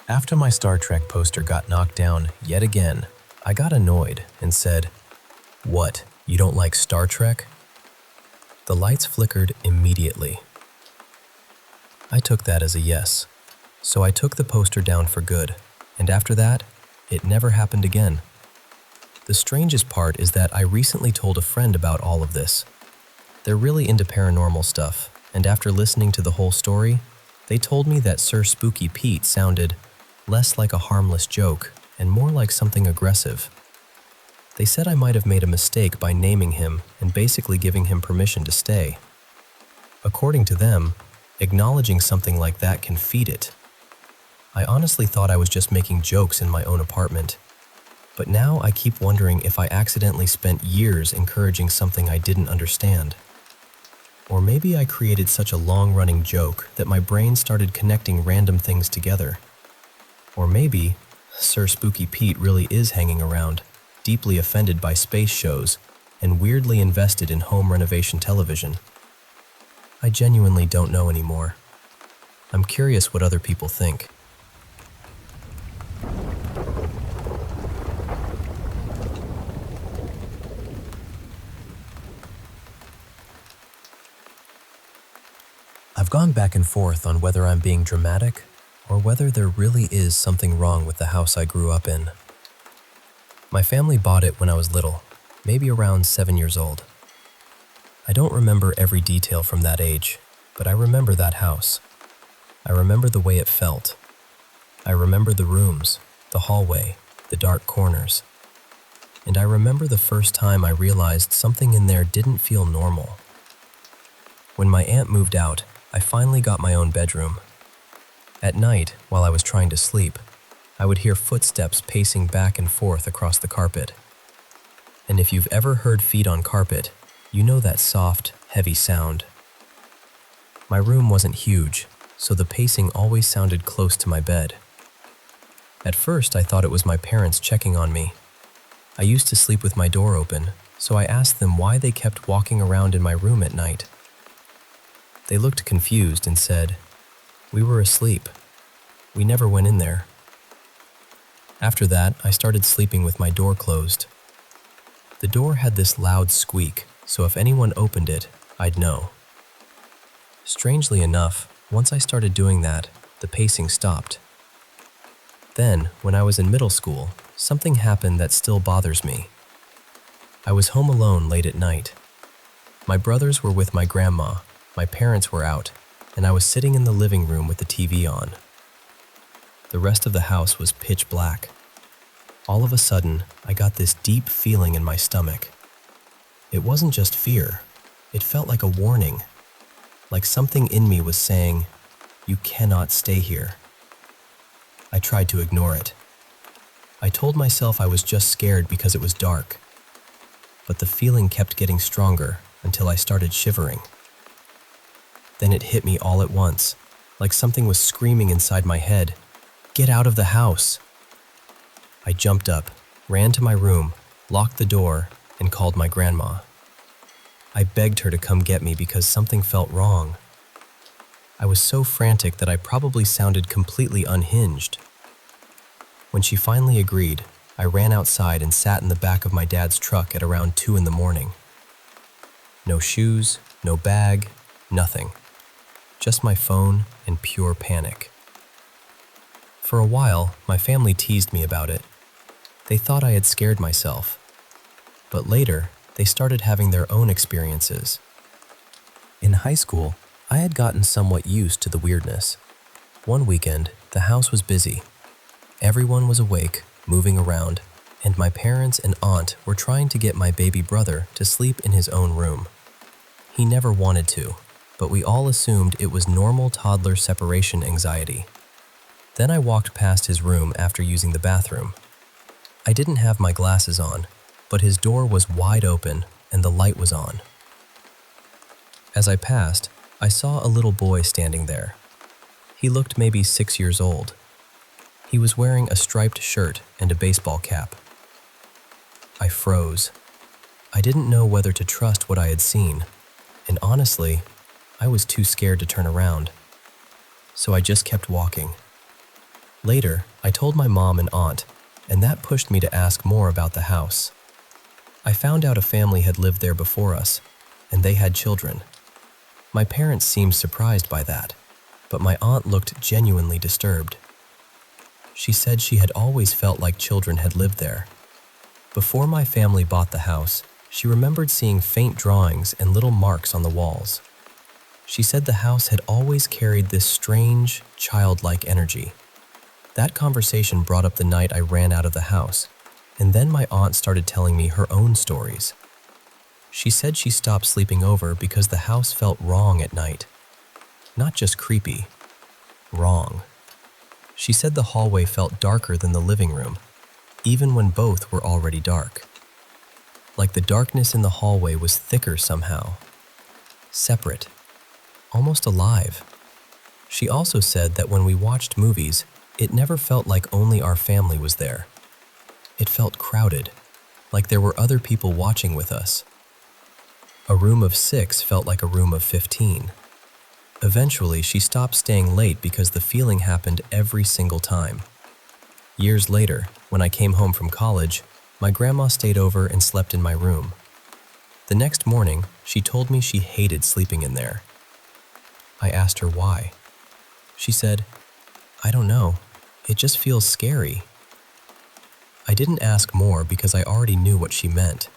After my Star Trek poster got knocked down yet again, I got annoyed and said, "What, you don't like Star Trek?" The lights flickered immediately. I took that as a yes, so I took the poster down for good, and after that, it never happened again. The strangest part is that I recently told a friend about all of this. They're really into paranormal stuff, and after listening to the whole story, they told me that Sir Spooky Pete sounded less like a harmless joke and more like something aggressive. They said I might have made a mistake by naming him and basically giving him permission to stay. According to them, acknowledging something like that can feed it. I honestly thought I was just making jokes in my own apartment. But now I keep wondering if I accidentally spent years encouraging something I didn't understand. Or maybe I created such a long-running joke that my brain started connecting random things together. Or maybe Sir Spooky Pete really is hanging around, deeply offended by space shows and weirdly invested in home renovation television. I genuinely don't know anymore. I'm curious what other people think. I've gone back and forth on whether I'm being dramatic or whether there really is something wrong with the house I grew up in. My family bought it when I was little, maybe around 7 years old. I don't remember every detail from that age, but I remember that house. I remember the way it felt. I remember the rooms, the hallway, the dark corners. And I remember the first time I realized something in there didn't feel normal. When my aunt moved out, I finally got my own bedroom. At night, while I was trying to sleep, I would hear footsteps pacing back and forth across the carpet. And if you've ever heard feet on carpet, you know that soft, heavy sound. My room wasn't huge, so the pacing always sounded close to my bed. At first, I thought it was my parents checking on me. I used to sleep with my door open, so I asked them why they kept walking around in my room at night. They looked confused and said, "We were asleep. We never went in there." After that, I started sleeping with my door closed. The door had this loud squeak, so if anyone opened it, I'd know. Strangely enough, once I started doing that, the pacing stopped. Then, when I was in middle school, something happened that still bothers me. I was home alone late at night. My brothers were with my grandma, my parents were out, and I was sitting in the living room with the TV on. The rest of the house was pitch black. All of a sudden, I got this deep feeling in my stomach. It wasn't just fear. It felt like a warning, like something in me was saying, "You cannot stay here." I tried to ignore it. I told myself I was just scared because it was dark. But the feeling kept getting stronger until I started shivering. Then it hit me all at once, like something was screaming inside my head, "Get out of the house!" I jumped up, ran to my room, locked the door, and called my grandma. I begged her to come get me because something felt wrong. I was so frantic that I probably sounded completely unhinged. When she finally agreed, I ran outside and sat in the back of my dad's truck at around 2 in the morning. No shoes, no bag, nothing. Just my phone and pure panic. For a while, my family teased me about it. They thought I had scared myself. But later, they started having their own experiences. In high school, I had gotten somewhat used to the weirdness. One weekend, the house was busy. Everyone was awake, moving around, and my parents and aunt were trying to get my baby brother to sleep in his own room. He never wanted to, but we all assumed it was normal toddler separation anxiety. Then I walked past his room after using the bathroom. I didn't have my glasses on, but his door was wide open and the light was on. As I passed, I saw a little boy standing there. He looked maybe 6 years old. He was wearing a striped shirt and a baseball cap. I froze. I didn't know whether to trust what I had seen, and honestly, I was too scared to turn around. So I just kept walking. Later, I told my mom and aunt, and that pushed me to ask more about the house. I found out a family had lived there before us, and they had children. My parents seemed surprised by that, but my aunt looked genuinely disturbed. She said she had always felt like children had lived there. Before my family bought the house, she remembered seeing faint drawings and little marks on the walls. She said the house had always carried this strange, childlike energy. That conversation brought up the night I ran out of the house, and then my aunt started telling me her own stories. She said she stopped sleeping over because the house felt wrong at night. Not just creepy, wrong. She said the hallway felt darker than the living room, even when both were already dark. Like the darkness in the hallway was thicker somehow, separate, almost alive. She also said that when we watched movies, it never felt like only our family was there. It felt crowded, like there were other people watching with us. A room of 6 felt like a room of 15. Eventually, she stopped staying late because the feeling happened every single time. Years later, when I came home from college, my grandma stayed over and slept in my room. The next morning, she told me she hated sleeping in there. I asked her why. She said, "I don't know, it just feels scary." I didn't ask more because I already knew what she meant.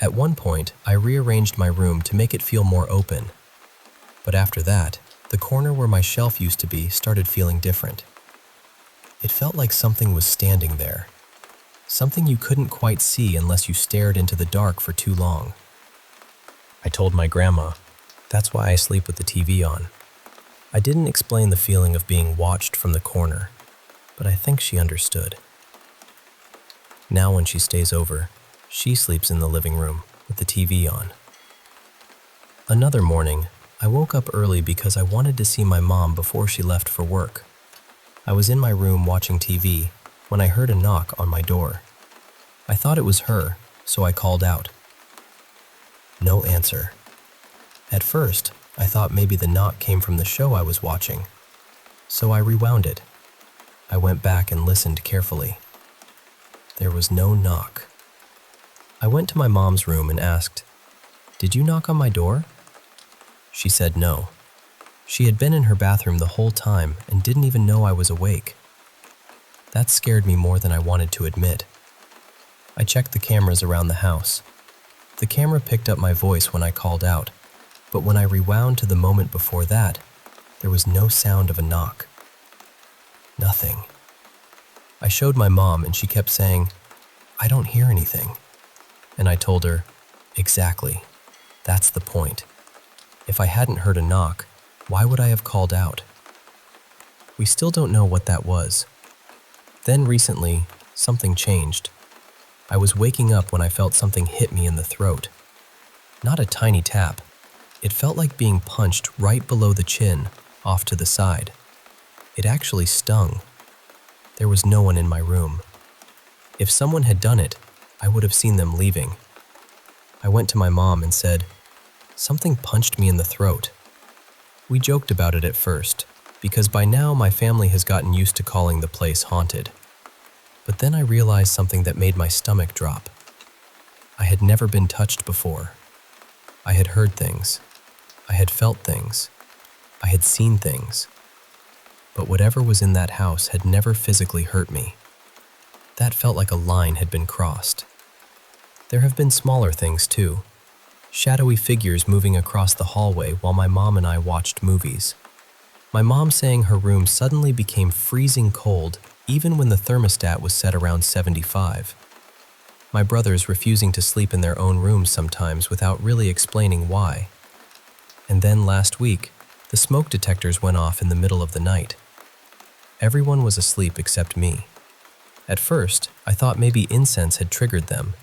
At one point, I rearranged my room to make it feel more open. But after that, the corner where my shelf used to be started feeling different. It felt like something was standing there. Something you couldn't quite see unless you stared into the dark for too long. I told my grandma, "That's why I sleep with the TV on." I didn't explain the feeling of being watched from the corner, but I think she understood. Now when she stays over, she sleeps in the living room with the TV on. Another morning, I woke up early because I wanted to see my mom before she left for work. I was in my room watching TV when I heard a knock on my door. I thought it was her, so I called out. No answer. At first, I thought maybe the knock came from the show I was watching, so I rewound it. I went back and listened carefully. There was no knock. I went to my mom's room and asked, "Did you knock on my door?" She said no. She had been in her bathroom the whole time and didn't even know I was awake. That scared me more than I wanted to admit. I checked the cameras around the house. The camera picked up my voice when I called out, but when I rewound to the moment before that, there was no sound of a knock. Nothing. I showed my mom and she kept saying, "I don't hear anything." And I told her, Exactly. That's the point. If I hadn't heard a knock, why would I have called out? We still don't know what that was. Then recently, something changed. I was waking up when I felt something hit me in the throat. Not a tiny tap. It felt like being punched right below the chin, off to the side. It actually stung. There was no one in my room. If someone had done it, I would have seen them leaving. I went to my mom and said, "Something punched me in the throat." We joked about it at first, because by now my family has gotten used to calling the place haunted. But then I realized something that made my stomach drop. I had never been touched before. I had heard things. I had felt things. I had seen things. But whatever was in that house had never physically hurt me. That felt like a line had been crossed. There have been smaller things too. Shadowy figures moving across the hallway while my mom and I watched movies. My mom saying her room suddenly became freezing cold even when the thermostat was set around 75. My brothers refusing to sleep in their own rooms sometimes without really explaining why. And then last week, the smoke detectors went off in the middle of the night. Everyone was asleep except me. At first, I thought maybe incense had triggered them,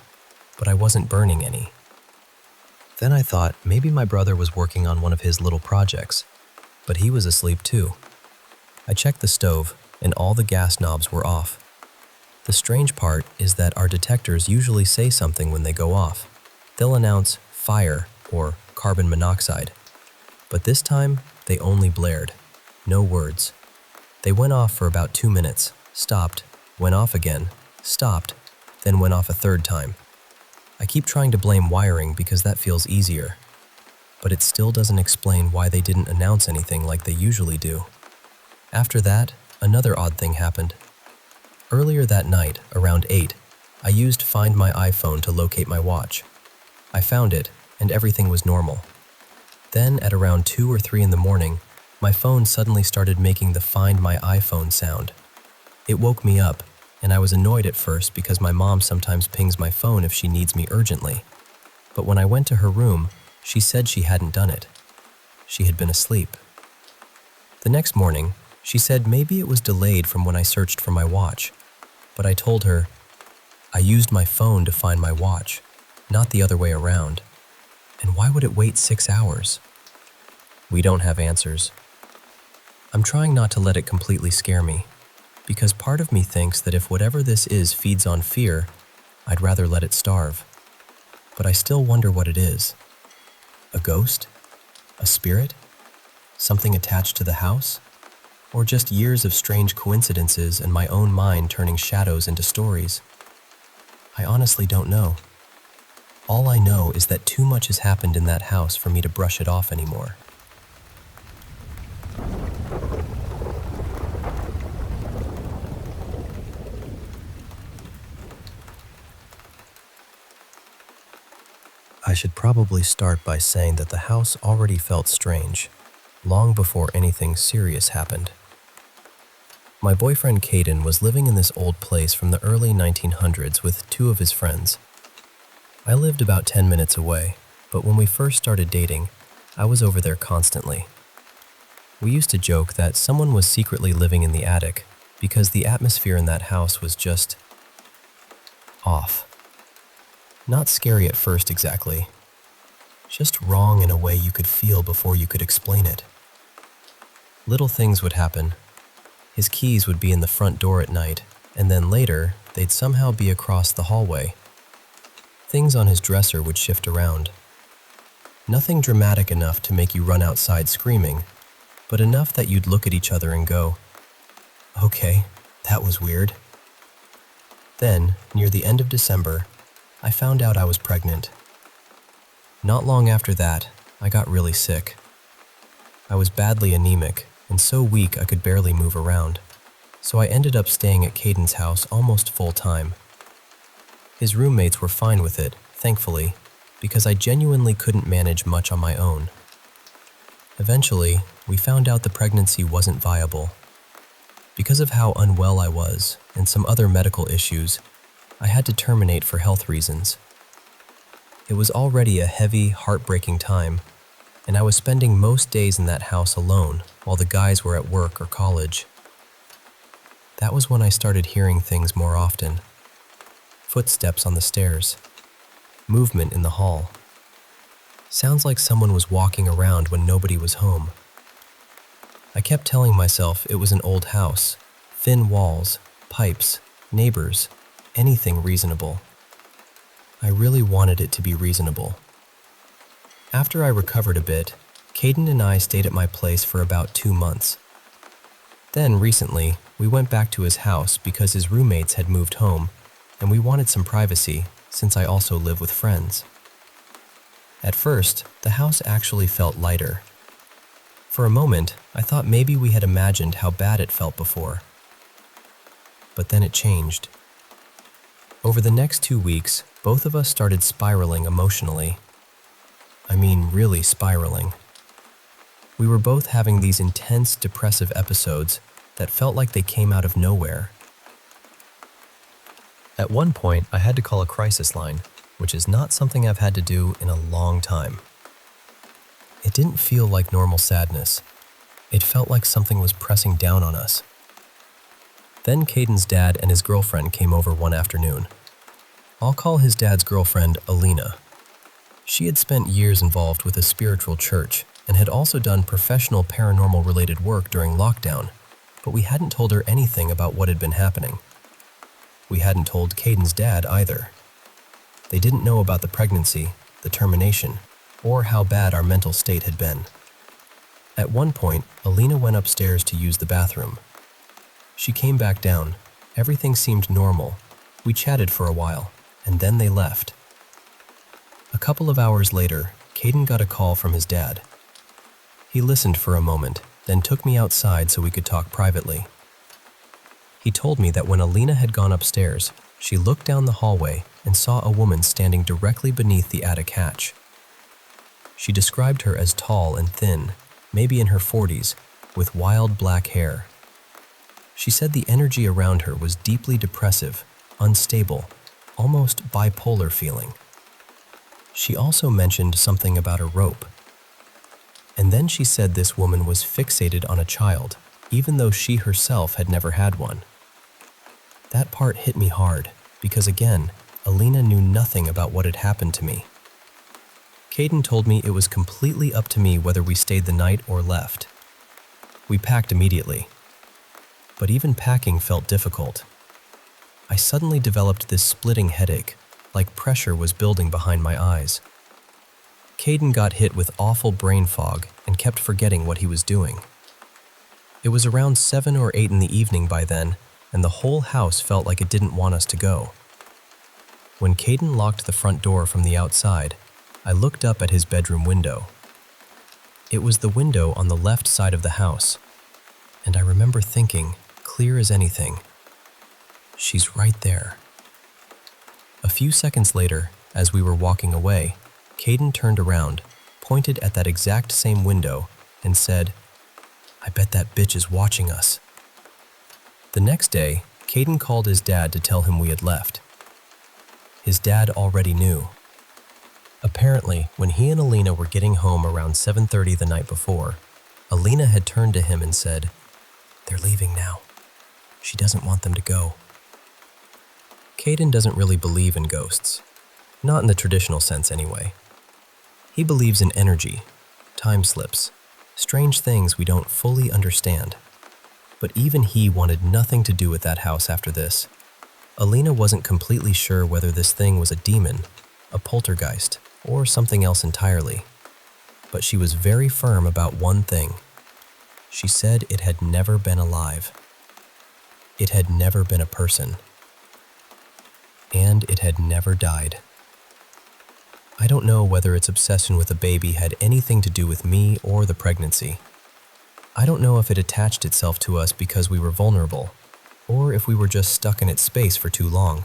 but I wasn't burning any. Then I thought maybe my brother was working on one of his little projects, but he was asleep too. I checked the stove, and all the gas knobs were off. The strange part is that our detectors usually say something when they go off. They'll announce fire or carbon monoxide. But this time, they only blared. No words. They went off for about 2 minutes, stopped, went off again, stopped, then went off a third time. I keep trying to blame wiring because that feels easier. But it still doesn't explain why they didn't announce anything like they usually do. After that, another odd thing happened. Earlier that night, around 8, I used Find My iPhone to locate my watch. I found it, and everything was normal. Then, at around 2 or 3 in the morning, my phone suddenly started making the Find My iPhone sound. It woke me up, and I was annoyed at first because my mom sometimes pings my phone if she needs me urgently. But when I went to her room, she said she hadn't done it. She had been asleep. The next morning, she said maybe it was delayed from when I searched for my watch. But I told her, I used my phone to find my watch, not the other way around. And why would it wait 6 hours? We don't have answers. I'm trying not to let it completely scare me, because part of me thinks that if whatever this is feeds on fear, I'd rather let it starve. But I still wonder what it is. A ghost? A spirit? Something attached to the house? Or just years of strange coincidences and my own mind turning shadows into stories? I honestly don't know. All I know is that too much has happened in that house for me to brush it off anymore. I should probably start by saying that the house already felt strange, long before anything serious happened. My boyfriend Caden was living in this old place from the early 1900s with 2 of his friends. I lived about 10 minutes away, but when we first started dating, I was over there constantly. We used to joke that someone was secretly living in the attic because the atmosphere in that house was just off. Not scary at first exactly, just wrong in a way you could feel before you could explain it. Little things would happen. His keys would be in the front door at night, and then later, they'd somehow be across the hallway. Things on his dresser would shift around. Nothing dramatic enough to make you run outside screaming, but enough that you'd look at each other and go, "Okay, that was weird." Then, near the end of December, I found out I was pregnant. Not long after that, I got really sick. I was badly anemic and so weak I could barely move around, so I ended up staying at Caden's house almost full time. His roommates were fine with it, thankfully, because I genuinely couldn't manage much on my own. Eventually, we found out the pregnancy wasn't viable. Because of how unwell I was and some other medical issues, I had to terminate for health reasons. It was already a heavy, heartbreaking time, and I was spending most days in that house alone while the guys were at work or college. That was when I started hearing things more often. Footsteps on the stairs, movement in the hall. Sounds like someone was walking around when nobody was home. I kept telling myself it was an old house, thin walls, pipes, neighbors, anything reasonable. I really wanted it to be reasonable. After I recovered a bit, Caden and I stayed at my place for about 2 months. Then, recently, we went back to his house because his roommates had moved home, and we wanted some privacy since I also live with friends. At first, the house actually felt lighter. For a moment, I thought maybe we had imagined how bad it felt before. But then it changed. Over the next 2 weeks, both of us started spiraling emotionally. I mean, really spiraling. We were both having these intense, depressive episodes that felt like they came out of nowhere. At one point, I had to call a crisis line, which is not something I've had to do in a long time. It didn't feel like normal sadness. It felt like something was pressing down on us. Then Caden's dad and his girlfriend came over one afternoon. I'll call his dad's girlfriend Alina. She had spent years involved with a spiritual church and had also done professional paranormal-related work during lockdown, but we hadn't told her anything about what had been happening. We hadn't told Caden's dad either. They didn't know about the pregnancy, the termination, or how bad our mental state had been. At one point, Alina went upstairs to use the bathroom. She came back down. Everything seemed normal. We chatted for a while, and then they left. A couple of hours later, Caden got a call from his dad. He listened for a moment, then took me outside so we could talk privately. He told me that when Alina had gone upstairs, she looked down the hallway and saw a woman standing directly beneath the attic hatch. She described her as tall and thin, maybe in her 40s, with wild black hair. She said the energy around her was deeply depressive, unstable, almost bipolar feeling. She also mentioned something about a rope. And then she said this woman was fixated on a child, even though she herself had never had one. That part hit me hard, because again, Alina knew nothing about what had happened to me. Caden told me it was completely up to me whether we stayed the night or left. We packed immediately. But even packing felt difficult. I suddenly developed this splitting headache, like pressure was building behind my eyes. Caden got hit with awful brain fog and kept forgetting what he was doing. It was around 7 or 8 in the evening by then, and the whole house felt like it didn't want us to go. When Caden locked the front door from the outside, I looked up at his bedroom window. It was the window on the left side of the house, and I remember thinking, clear as anything, she's right there. A few seconds later, as we were walking away, Caden turned around, pointed at that exact same window, and said, "I bet that bitch is watching us." The next day, Caden called his dad to tell him we had left. His dad already knew. Apparently, when he and Alina were getting home around 7:30 the night before, Alina had turned to him and said, "They're leaving now. She doesn't want them to go." Caden doesn't really believe in ghosts. Not in the traditional sense anyway. He believes in energy, time slips, strange things we don't fully understand. But even he wanted nothing to do with that house after this. Alina wasn't completely sure whether this thing was a demon, a poltergeist, or something else entirely. But she was very firm about one thing. She said it had never been alive. It had never been a person. And it had never died. I don't know whether its obsession with a baby had anything to do with me or the pregnancy. I don't know if it attached itself to us because we were vulnerable, or if we were just stuck in its space for too long.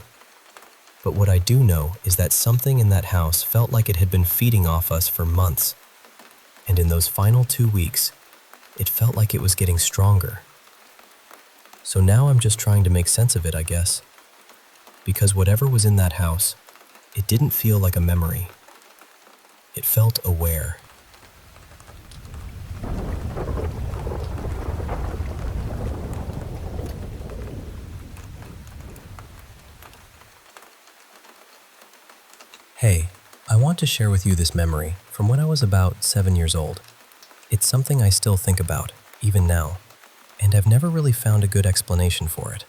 But what I do know is that something in that house felt like it had been feeding off us for months. And in those final 2 weeks, it felt like it was getting stronger. So now I'm just trying to make sense of it, I guess. Because whatever was in that house, it didn't feel like a memory. It felt aware. Hey, I want to share with you this memory from when I was about 7 years old. It's something I still think about, even now, and I've never really found a good explanation for it.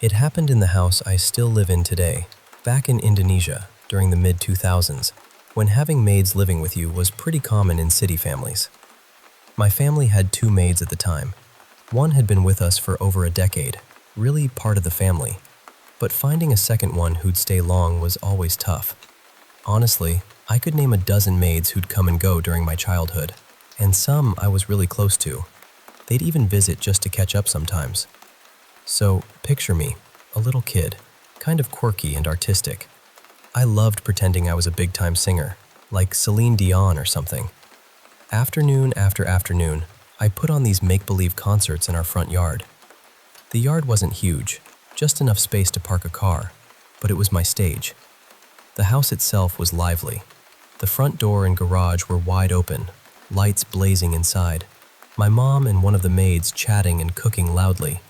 It happened in the house I still live in today, back in Indonesia during the mid-2000s, when having maids living with you was pretty common in city families. My family had 2 maids at the time. One had been with us for over a decade, really part of the family, but finding a second one who'd stay long was always tough. Honestly, I could name a dozen maids who'd come and go during my childhood, and some I was really close to. They'd even visit just to catch up sometimes. So, picture me, a little kid, kind of quirky and artistic. I loved pretending I was a big-time singer, like Celine Dion or something. Afternoon after afternoon, I put on these make-believe concerts in our front yard. The yard wasn't huge, just enough space to park a car, but it was my stage. The house itself was lively. The front door and garage were wide open, lights blazing inside. My mom and one of the maids chatting and cooking loudly,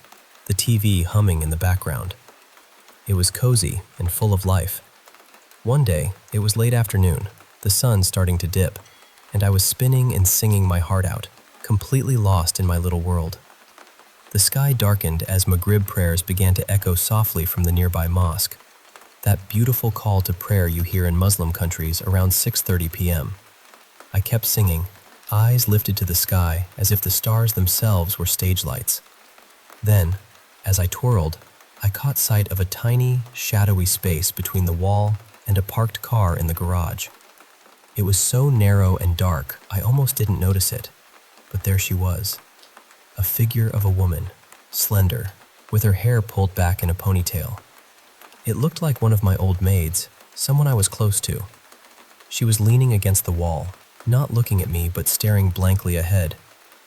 the TV humming in the background. It was cozy and full of life. One day, it was late afternoon, the sun starting to dip, and I was spinning and singing my heart out, completely lost in my little world. The sky darkened as Maghrib prayers began to echo softly from the nearby mosque. That beautiful call to prayer you hear in Muslim countries around 6:30 p.m. I kept singing, eyes lifted to the sky as if the stars themselves were stage lights. Then, as I twirled, I caught sight of a tiny, shadowy space between the wall and a parked car in the garage. It was so narrow and dark, I almost didn't notice it. But there she was, a figure of a woman, slender, with her hair pulled back in a ponytail. It looked like one of my old maids, someone I was close to. She was leaning against the wall, not looking at me but staring blankly ahead,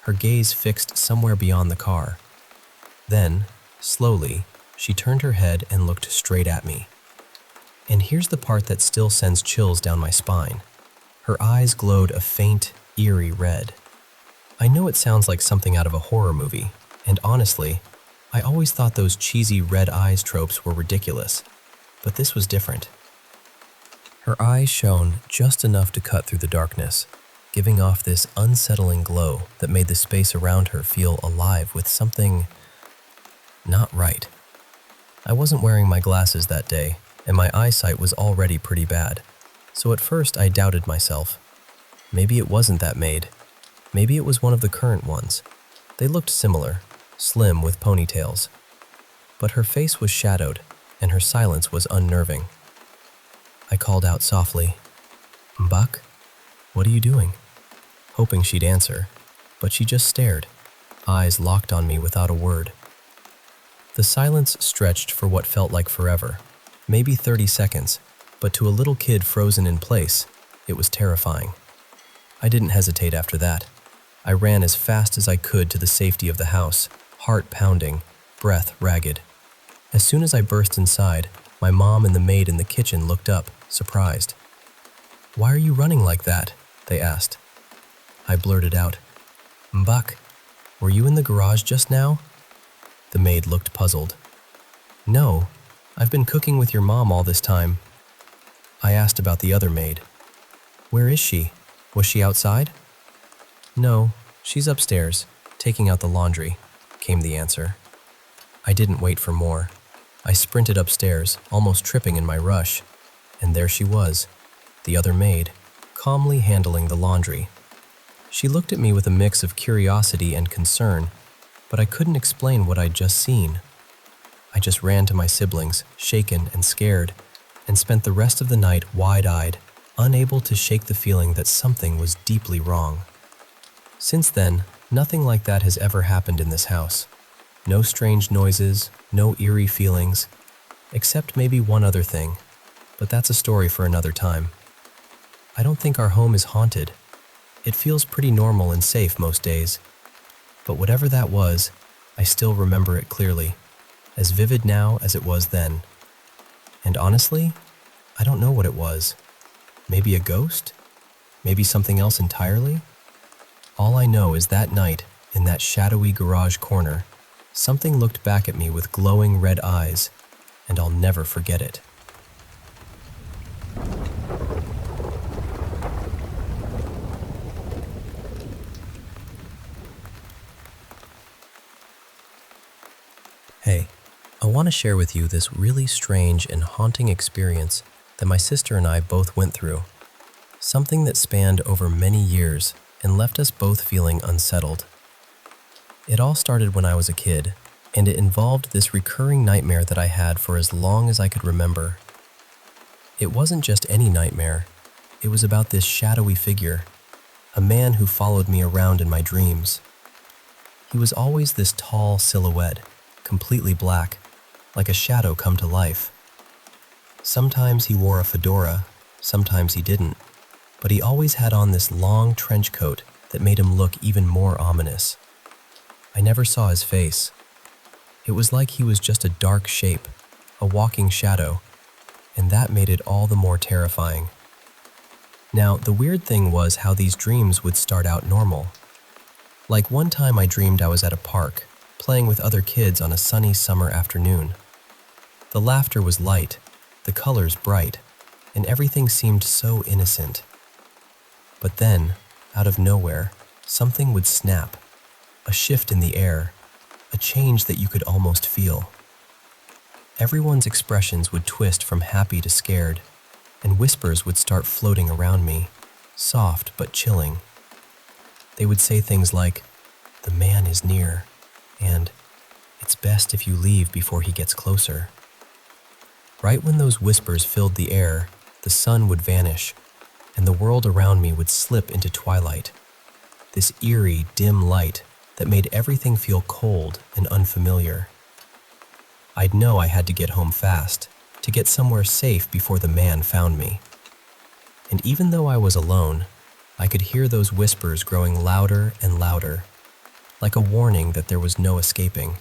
her gaze fixed somewhere beyond the car. Then, slowly, she turned her head and looked straight at me. And here's the part that still sends chills down my spine. Her eyes glowed a faint, eerie red. I know it sounds like something out of a horror movie, and honestly, I always thought those cheesy red eyes tropes were ridiculous, but this was different. Her eyes shone just enough to cut through the darkness, giving off this unsettling glow that made the space around her feel alive with something not right. I wasn't wearing my glasses that day, and my eyesight was already pretty bad, so at first I doubted myself. Maybe it wasn't that maid. Maybe it was one of the current ones. They looked similar, slim with ponytails. But her face was shadowed, and her silence was unnerving. I called out softly, "Buck, what are you doing?" hoping she'd answer, but she just stared, eyes locked on me without a word. The silence stretched for what felt like forever, maybe 30 seconds, but to a little kid frozen in place, it was terrifying. I didn't hesitate after that. I ran as fast as I could to the safety of the house, heart pounding, breath ragged. As soon as I burst inside, my mom and the maid in the kitchen looked up, surprised. "Why are you running like that?" they asked. I blurted out, "Buck, were you in the garage just now?" The maid looked puzzled. "No, I've been cooking with your mom all this time." I asked about the other maid. "Where is she? Was she outside?" "No, she's upstairs, taking out the laundry," came the answer. I didn't wait for more. I sprinted upstairs, almost tripping in my rush, and there she was, the other maid, calmly handling the laundry. She looked at me with a mix of curiosity and concern, but I couldn't explain what I'd just seen. I just ran to my siblings, shaken and scared, and spent the rest of the night wide-eyed, unable to shake the feeling that something was deeply wrong. Since then, nothing like that has ever happened in this house. No strange noises, no eerie feelings, except maybe one other thing, but that's a story for another time. I don't think our home is haunted. It feels pretty normal and safe most days. But whatever that was, I still remember it clearly, as vivid now as it was then. And honestly, I don't know what it was. Maybe a ghost? Maybe something else entirely? All I know is that night, in that shadowy garage corner, something looked back at me with glowing red eyes, and I'll never forget it. Hey, I want to share with you this really strange and haunting experience that my sister and I both went through. Something that spanned over many years and left us both feeling unsettled. It all started when I was a kid, and it involved this recurring nightmare that I had for as long as I could remember. It wasn't just any nightmare. It was about this shadowy figure, a man who followed me around in my dreams. He was always this tall silhouette, completely black, like a shadow come to life. Sometimes he wore a fedora, sometimes he didn't, but he always had on this long trench coat that made him look even more ominous. I never saw his face. It was like he was just a dark shape, a walking shadow, and that made it all the more terrifying. Now, the weird thing was how these dreams would start out normal. Like one time I dreamed I was at a park, playing with other kids on a sunny summer afternoon. The laughter was light, the colors bright, and everything seemed so innocent. But then, out of nowhere, something would snap, a shift in the air, a change that you could almost feel. Everyone's expressions would twist from happy to scared, and whispers would start floating around me, soft but chilling. They would say things like, "The man is near," and "It's best if you leave before he gets closer." Right when those whispers filled the air, the sun would vanish, and the world around me would slip into twilight. This eerie, dim light that made everything feel cold and unfamiliar. I'd know I had to get home fast, to get somewhere safe before the man found me. And even though I was alone, I could hear those whispers growing louder and louder, like a warning that there was no escaping.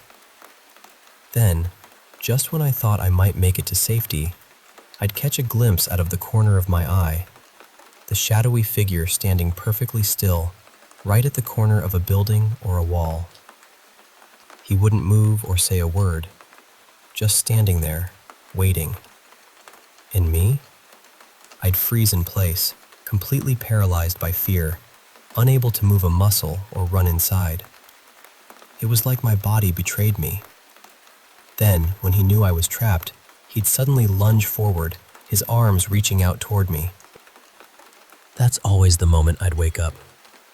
Then, just when I thought I might make it to safety, I'd catch a glimpse out of the corner of my eye, the shadowy figure standing perfectly still, right at the corner of a building or a wall. He wouldn't move or say a word, just standing there, waiting. And me? I'd freeze in place, completely paralyzed by fear, unable to move a muscle or run inside. It was like my body betrayed me. Then, when he knew I was trapped, he'd suddenly lunge forward, his arms reaching out toward me. That's always the moment I'd wake up,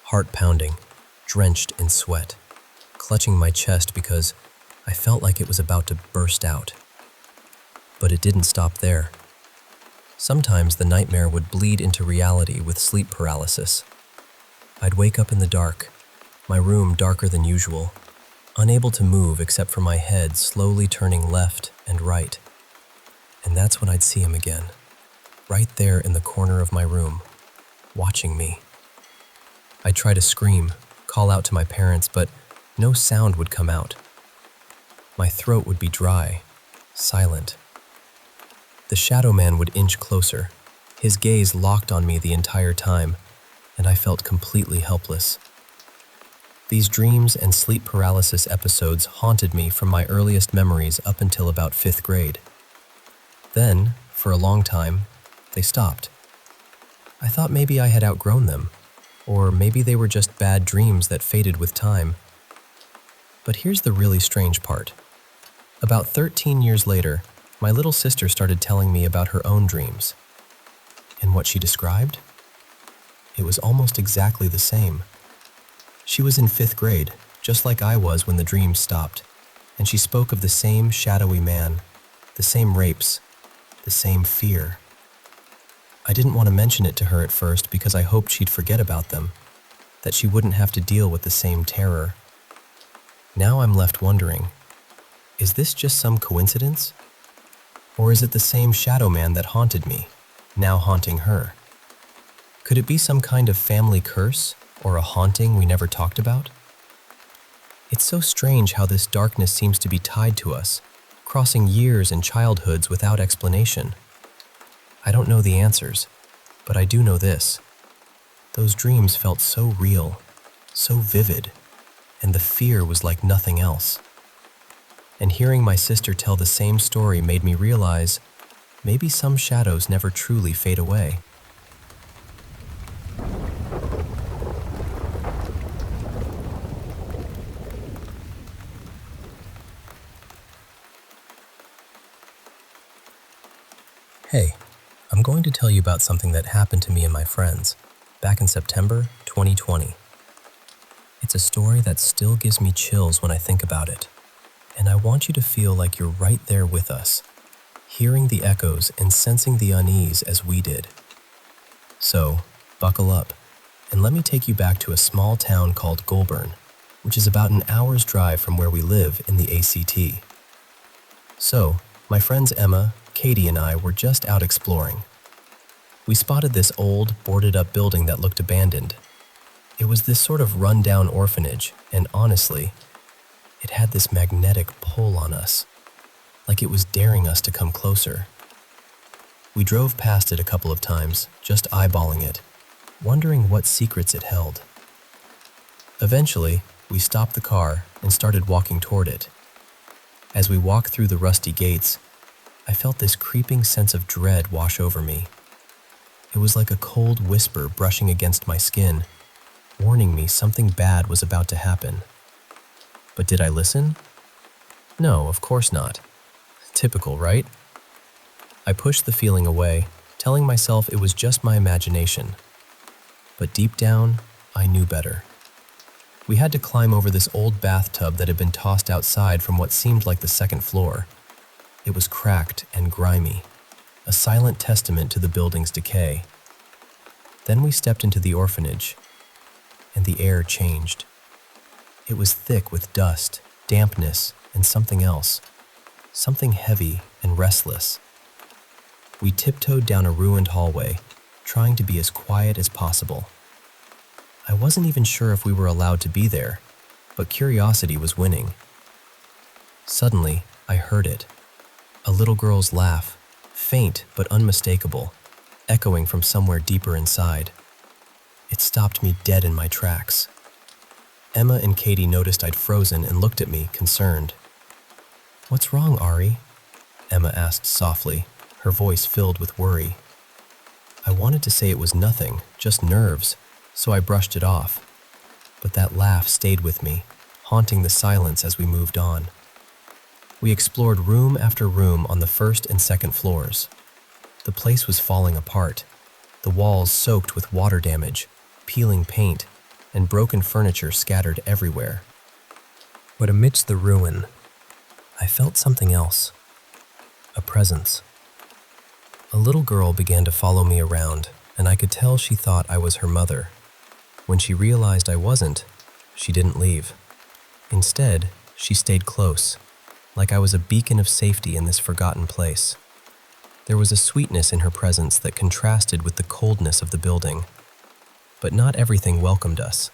heart pounding, drenched in sweat, clutching my chest because I felt like it was about to burst out. But it didn't stop there. Sometimes the nightmare would bleed into reality with sleep paralysis. I'd wake up in the dark, my room darker than usual, unable to move except for my head slowly turning left and right. And that's when I'd see him again, right there in the corner of my room, watching me. I'd try to scream, call out to my parents, but no sound would come out. My throat would be dry, silent. The shadow man would inch closer, his gaze locked on me the entire time, and I felt completely helpless. These dreams and sleep paralysis episodes haunted me from my earliest memories up until about 5th grade. Then, for a long time, they stopped. I thought maybe I had outgrown them, or maybe they were just bad dreams that faded with time. But here's the really strange part. About 13 years later, my little sister started telling me about her own dreams. And what she described? It was almost exactly the same. She was in 5th grade, just like I was when the dreams stopped, and she spoke of the same shadowy man, the same rapes, the same fear. I didn't want to mention it to her at first because I hoped she'd forget about them, that she wouldn't have to deal with the same terror. Now I'm left wondering, is this just some coincidence? Or is it the same shadow man that haunted me, now haunting her? Could it be some kind of family curse or a haunting we never talked about? It's so strange how this darkness seems to be tied to us, crossing years and childhoods without explanation. I don't know the answers, but I do know this. Those dreams felt so real, so vivid, and the fear was like nothing else. And hearing my sister tell the same story made me realize maybe some shadows never truly fade away. Hey, I'm going to tell you about something that happened to me and my friends back in September 2020. It's a story that still gives me chills when I think about it, and I want you to feel like you're right there with us, hearing the echoes and sensing the unease as we did. So, buckle up, and let me take you back to a small town called Goulburn, which is about an hour's drive from where we live in the ACT. So, my friends Emma, Katie, and I were just out exploring. We spotted this old, boarded-up building that looked abandoned. It was this sort of run-down orphanage, and honestly, it had this magnetic pull on us, like it was daring us to come closer. We drove past it a couple of times, just eyeballing it, wondering what secrets it held. Eventually, we stopped the car and started walking toward it. As we walked through the rusty gates, I felt this creeping sense of dread wash over me. It was like a cold whisper brushing against my skin, warning me something bad was about to happen. But did I listen? No, of course not. Typical, right? I pushed the feeling away, telling myself it was just my imagination. But deep down, I knew better. We had to climb over this old bathtub that had been tossed outside from what seemed like the second floor. It was cracked and grimy, a silent testament to the building's decay. Then we stepped into the orphanage, and the air changed. It was thick with dust, dampness, and something else, something heavy and restless. We tiptoed down a ruined hallway, trying to be as quiet as possible. I wasn't even sure if we were allowed to be there, but curiosity was winning. Suddenly, I heard it. A little girl's laugh, faint but unmistakable, echoing from somewhere deeper inside. It stopped me dead in my tracks. Emma and Katie noticed I'd frozen and looked at me, concerned. "What's wrong, Ari?" Emma asked softly, her voice filled with worry. I wanted to say it was nothing, just nerves, so I brushed it off. But that laugh stayed with me, haunting the silence as we moved on. We explored room after room on the first and second floors. The place was falling apart, the walls soaked with water damage, peeling paint, and broken furniture scattered everywhere. But amidst the ruin, I felt something else, a presence. A little girl began to follow me around, and I could tell she thought I was her mother. When she realized I wasn't, she didn't leave. Instead, she stayed close, like I was a beacon of safety in this forgotten place. There was a sweetness in her presence that contrasted with the coldness of the building. But not everything welcomed us.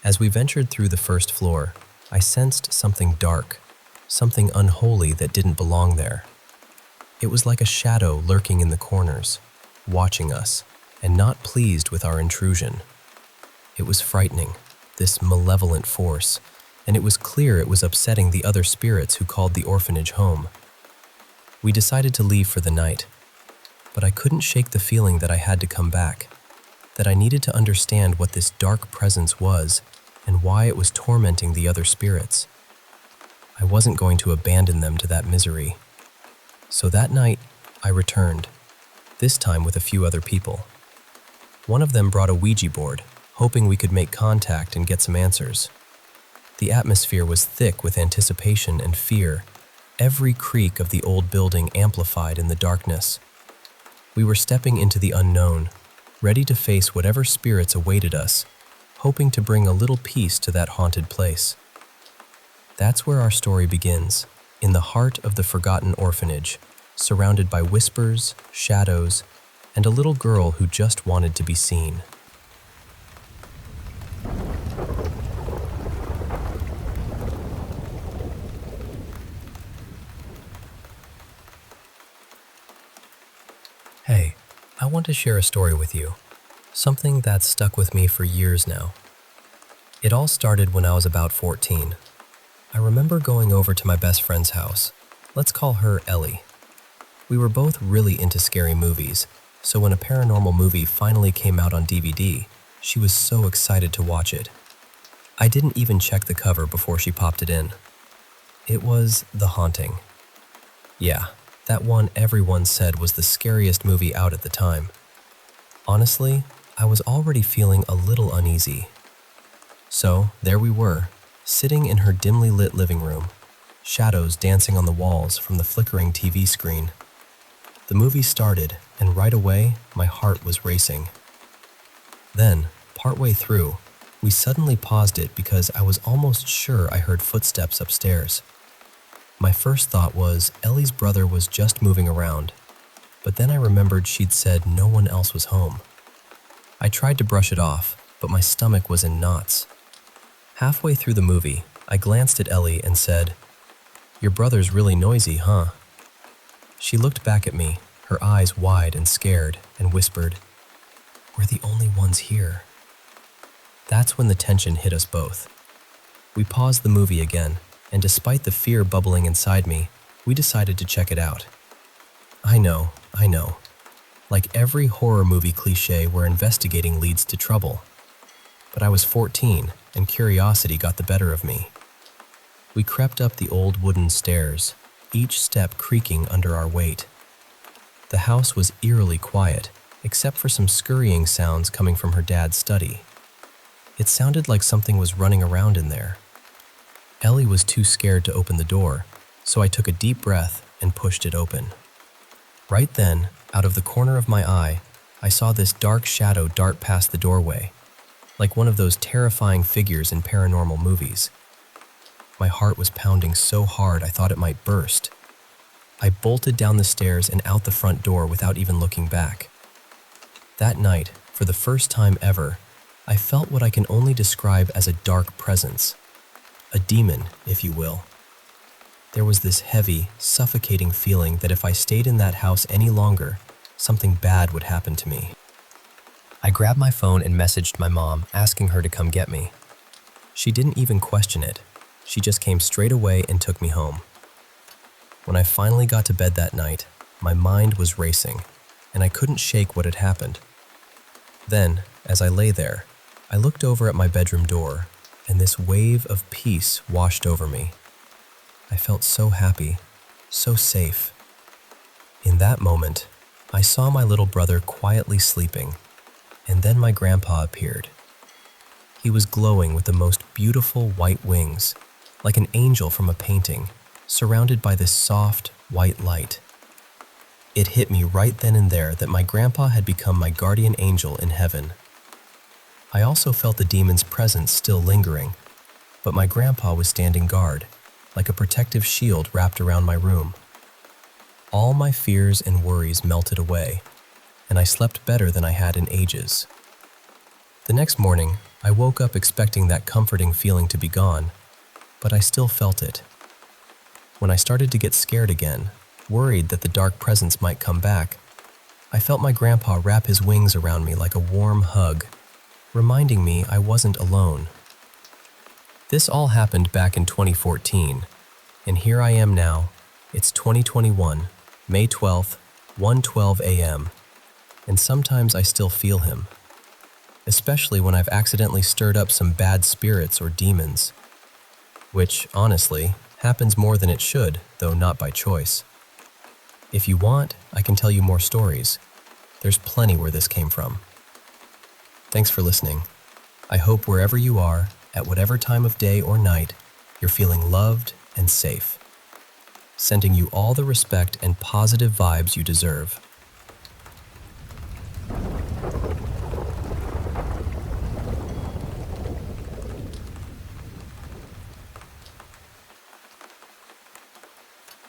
As we ventured through the first floor, I sensed something dark, something unholy that didn't belong there. It was like a shadow lurking in the corners, watching us, and not pleased with our intrusion. It was frightening, this malevolent force, and it was clear it was upsetting the other spirits who called the orphanage home. We decided to leave for the night, but I couldn't shake the feeling that I had to come back, that I needed to understand what this dark presence was and why it was tormenting the other spirits. I wasn't going to abandon them to that misery. So that night, I returned, this time with a few other people. One of them brought a Ouija board, hoping we could make contact and get some answers. The atmosphere was thick with anticipation and fear, every creak of the old building amplified in the darkness. We were stepping into the unknown, ready to face whatever spirits awaited us, hoping to bring a little peace to that haunted place. That's where our story begins, in the heart of the forgotten orphanage, surrounded by whispers, shadows, and a little girl who just wanted to be seen. Hey, I want to share a story with you. something that's stuck with me for years now. It all started when I was about 14. I remember going over to my best friend's house. Let's call her Ellie. We were both really into scary movies, so when a paranormal movie finally came out on DVD, she was so excited to watch it. I didn't even check the cover before she popped it in. It was The Haunting. Yeah, that one everyone said was the scariest movie out at the time. Honestly, I was already feeling a little uneasy. So, there we were, sitting in her dimly lit living room, shadows dancing on the walls from the flickering TV screen. The movie started, and right away, my heart was racing. Then, partway through, we suddenly paused it because I was almost sure I heard footsteps upstairs. My first thought was Ellie's brother was just moving around, but then I remembered she'd said no one else was home. I tried to brush it off, but my stomach was in knots. Halfway through the movie, I glanced at Ellie and said, "Your brother's really noisy, huh?" She looked back at me, her eyes wide and scared, and whispered, "We're the only ones here." That's when the tension hit us both. We paused the movie again, and despite the fear bubbling inside me, we decided to check it out. I know. Like every horror movie cliche where investigating leads to trouble. But I was 14, and curiosity got the better of me. We crept up the old wooden stairs, each step creaking under our weight. The house was eerily quiet, except for some scurrying sounds coming from her dad's study. It sounded like something was running around in there. Ellie was too scared to open the door, so I took a deep breath and pushed it open. Right then, out of the corner of my eye, I saw this dark shadow dart past the doorway, like one of those terrifying figures in paranormal movies. My heart was pounding so hard I thought it might burst. I bolted down the stairs and out the front door without even looking back. That night, for the first time ever, I felt what I can only describe as a dark presence. A demon, if you will. There was this heavy, suffocating feeling that if I stayed in that house any longer, something bad would happen to me. I grabbed my phone and messaged my mom, asking her to come get me. She didn't even question it. She just came straight away and took me home. When I finally got to bed that night, my mind was racing, and I couldn't shake what had happened. Then, as I lay there, I looked over at my bedroom door, and this wave of peace washed over me. I felt so happy, so safe. In that moment, I saw my little brother quietly sleeping, and then my grandpa appeared. He was glowing with the most beautiful white wings, like an angel from a painting, surrounded by this soft, white light. It hit me right then and there that my grandpa had become my guardian angel in heaven. I also felt the demon's presence still lingering, but my grandpa was standing guard, like a protective shield wrapped around my room. All my fears and worries melted away, and I slept better than I had in ages. The next morning, I woke up expecting that comforting feeling to be gone, but I still felt it. When I started to get scared again, worried that the dark presence might come back, I felt my grandpa wrap his wings around me like a warm hug, reminding me I wasn't alone. This all happened back in 2014, and here I am now. It's 2021, May 12th, 1:12 a.m., and sometimes I still feel him, especially when I've accidentally stirred up some bad spirits or demons, which, honestly, happens more than it should, though not by choice. If you want, I can tell you more stories. There's plenty where this came from. Thanks for listening. I hope wherever you are, at whatever time of day or night, you're feeling loved and safe. Sending you all the respect and positive vibes you deserve.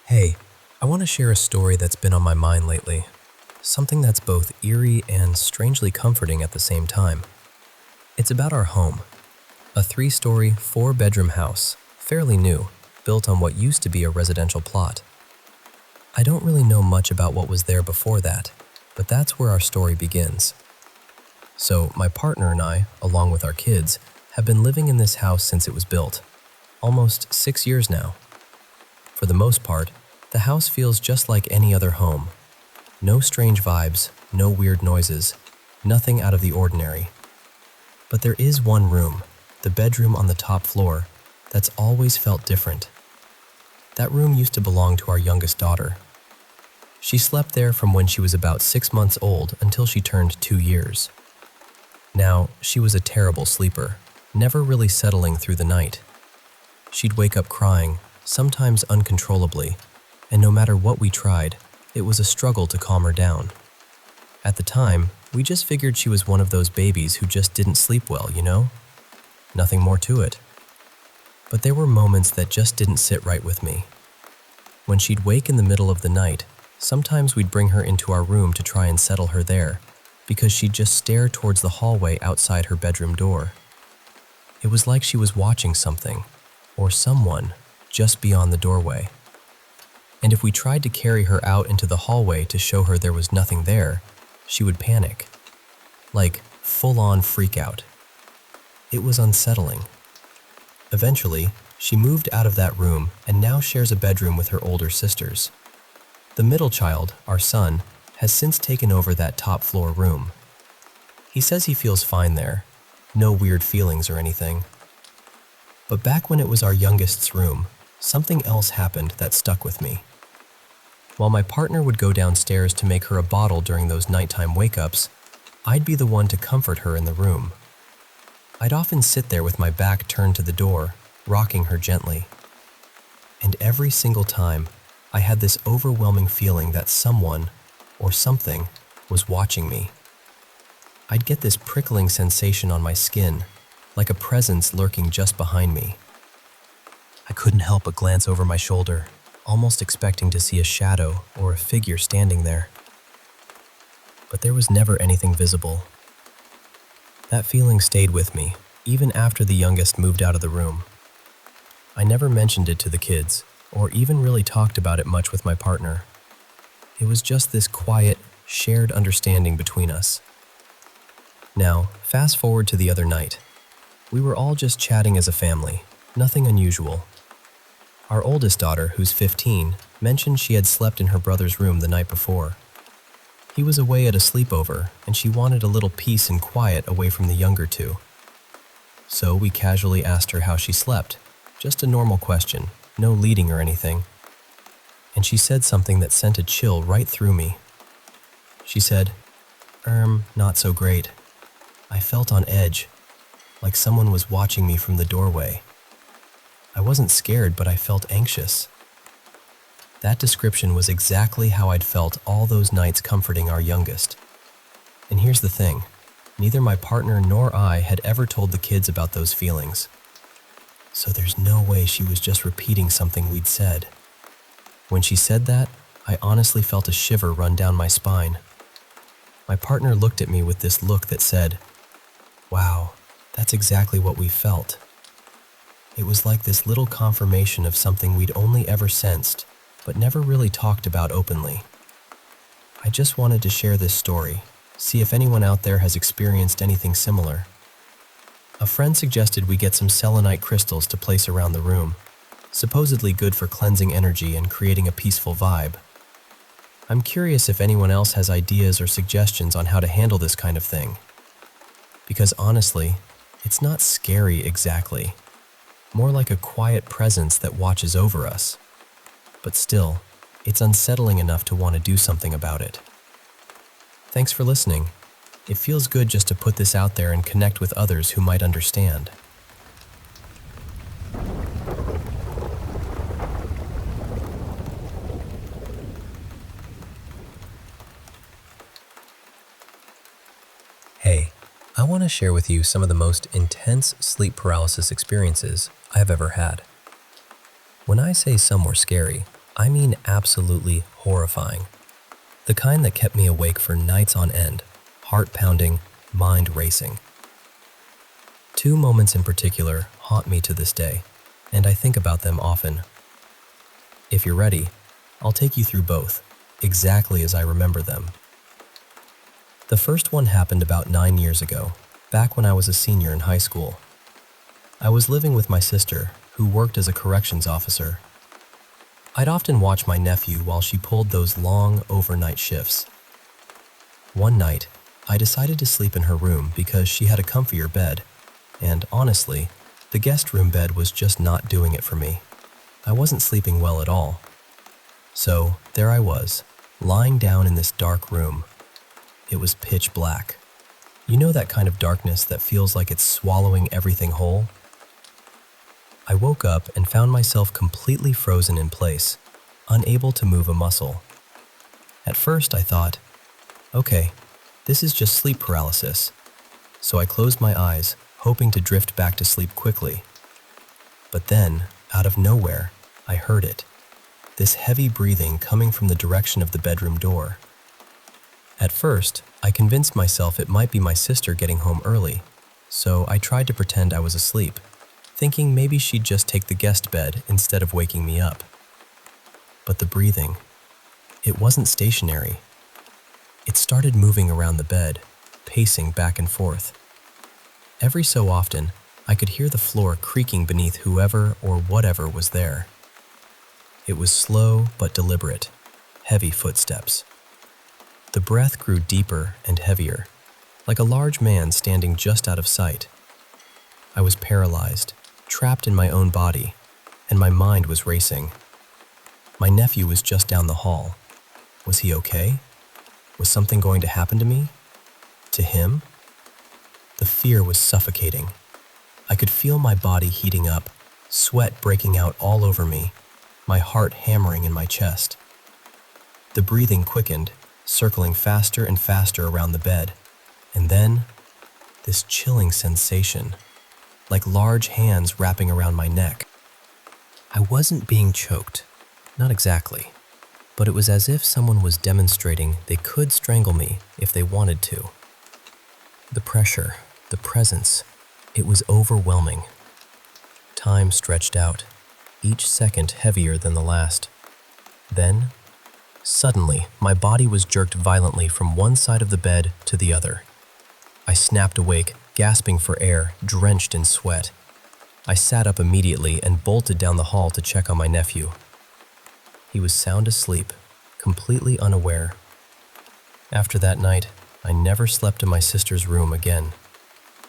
Hey, I want to share a story that's been on my mind lately. Something that's both eerie and strangely comforting at the same time. It's about our home. A 3-story, 4-bedroom house, fairly new, built on what used to be a residential plot. I don't really know much about what was there before that, but that's where our story begins. So my partner and I, along with our kids, have been living in this house since it was built, almost 6 years now. For the most part, the house feels just like any other home. No strange vibes, no weird noises, nothing out of the ordinary. But there is one room, the bedroom on the top floor, that's always felt different. That room used to belong to our youngest daughter. She slept there from when she was about 6 months old until she turned 2 years. Now, she was a terrible sleeper, never really settling through the night. She'd wake up crying, sometimes uncontrollably, and no matter what we tried, it was a struggle to calm her down. At the time, we just figured she was one of those babies who just didn't sleep well, you know? Nothing more to it. But there were moments that just didn't sit right with me. When she'd wake in the middle of the night, sometimes we'd bring her into our room to try and settle her there, because she'd just stare towards the hallway outside her bedroom door. It was like she was watching something, or someone, just beyond the doorway. And if we tried to carry her out into the hallway to show her there was nothing there, she would panic. Like, full-on freak out. It was unsettling. Eventually, she moved out of that room and now shares a bedroom with her older sisters. The middle child, our son, has since taken over that top floor room. He says he feels fine there, no weird feelings or anything. But back when it was our youngest's room, something else happened that stuck with me. While my partner would go downstairs to make her a bottle during those nighttime wake-ups, I'd be the one to comfort her in the room. I'd often sit there with my back turned to the door, rocking her gently. And every single time, I had this overwhelming feeling that someone, or something, was watching me. I'd get this prickling sensation on my skin, like a presence lurking just behind me. I couldn't help but glance over my shoulder, almost expecting to see a shadow or a figure standing there. But there was never anything visible. That feeling stayed with me, even after the youngest moved out of the room. I never mentioned it to the kids, or even really talked about it much with my partner. It was just this quiet, shared understanding between us. Now, fast forward to the other night. We were all just chatting as a family, nothing unusual. Our oldest daughter, who's 15, mentioned she had slept in her brother's room the night before. He was away at a sleepover, and she wanted a little peace and quiet away from the younger two. So we casually asked her how she slept, just a normal question, no leading or anything. And she said something that sent a chill right through me. She said, not so great. I felt on edge, like someone was watching me from the doorway. I wasn't scared, but I felt anxious. That description was exactly how I'd felt all those nights comforting our youngest. And here's the thing, neither my partner nor I had ever told the kids about those feelings. So there's no way she was just repeating something we'd said. When she said that, I honestly felt a shiver run down my spine. My partner looked at me with this look that said, "Wow, that's exactly what we felt." It was like this little confirmation of something we'd only ever sensed, but never really talked about openly. I just wanted to share this story, see if anyone out there has experienced anything similar. A friend suggested we get some selenite crystals to place around the room, supposedly good for cleansing energy and creating a peaceful vibe. I'm curious if anyone else has ideas or suggestions on how to handle this kind of thing. Because honestly, it's not scary exactly. More like a quiet presence that watches over us. But still, it's unsettling enough to want to do something about it. Thanks for listening. It feels good just to put this out there and connect with others who might understand. Hey, I want to share with you some of the most intense sleep paralysis experiences I've ever had. When I say some were scary, I mean absolutely horrifying. The kind that kept me awake for nights on end, heart pounding, mind racing. 2 moments in particular haunt me to this day, and I think about them often. If you're ready, I'll take you through both, exactly as I remember them. The first one happened about 9 years ago, back when I was a senior in high school. I was living with my sister, who worked as a corrections officer. I'd often watch my nephew while she pulled those long overnight shifts. One night, I decided to sleep in her room because she had a comfier bed, and honestly, the guest room bed was just not doing it for me. I wasn't sleeping well at all. So, there I was, lying down in this dark room. It was pitch black. You know that kind of darkness that feels like it's swallowing everything whole? I woke up and found myself completely frozen in place, unable to move a muscle. At first I thought, okay, this is just sleep paralysis. So I closed my eyes, hoping to drift back to sleep quickly. But then, out of nowhere, I heard it. This heavy breathing coming from the direction of the bedroom door. At first, I convinced myself it might be my sister getting home early, so I tried to pretend I was asleep, thinking maybe she'd just take the guest bed instead of waking me up. But the breathing, it wasn't stationary. It started moving around the bed, pacing back and forth. Every so often, I could hear the floor creaking beneath whoever or whatever was there. It was slow but deliberate, heavy footsteps. The breath grew deeper and heavier, like a large man standing just out of sight. I was paralyzed, trapped in my own body, and my mind was racing. My nephew was just down the hall. Was he okay? Was something going to happen to me? To him? The fear was suffocating. I could feel my body heating up, sweat breaking out all over me, my heart hammering in my chest. The breathing quickened, circling faster and faster around the bed, and then, this chilling sensation, like large hands wrapping around my neck. I wasn't being choked, not exactly, but it was as if someone was demonstrating they could strangle me if they wanted to. The pressure, the presence, it was overwhelming. Time stretched out, each second heavier than the last. Then, suddenly, my body was jerked violently from one side of the bed to the other. I snapped awake, gasping for air, drenched in sweat. I sat up immediately and bolted down the hall to check on my nephew. He was sound asleep, completely unaware. After that night, I never slept in my sister's room again.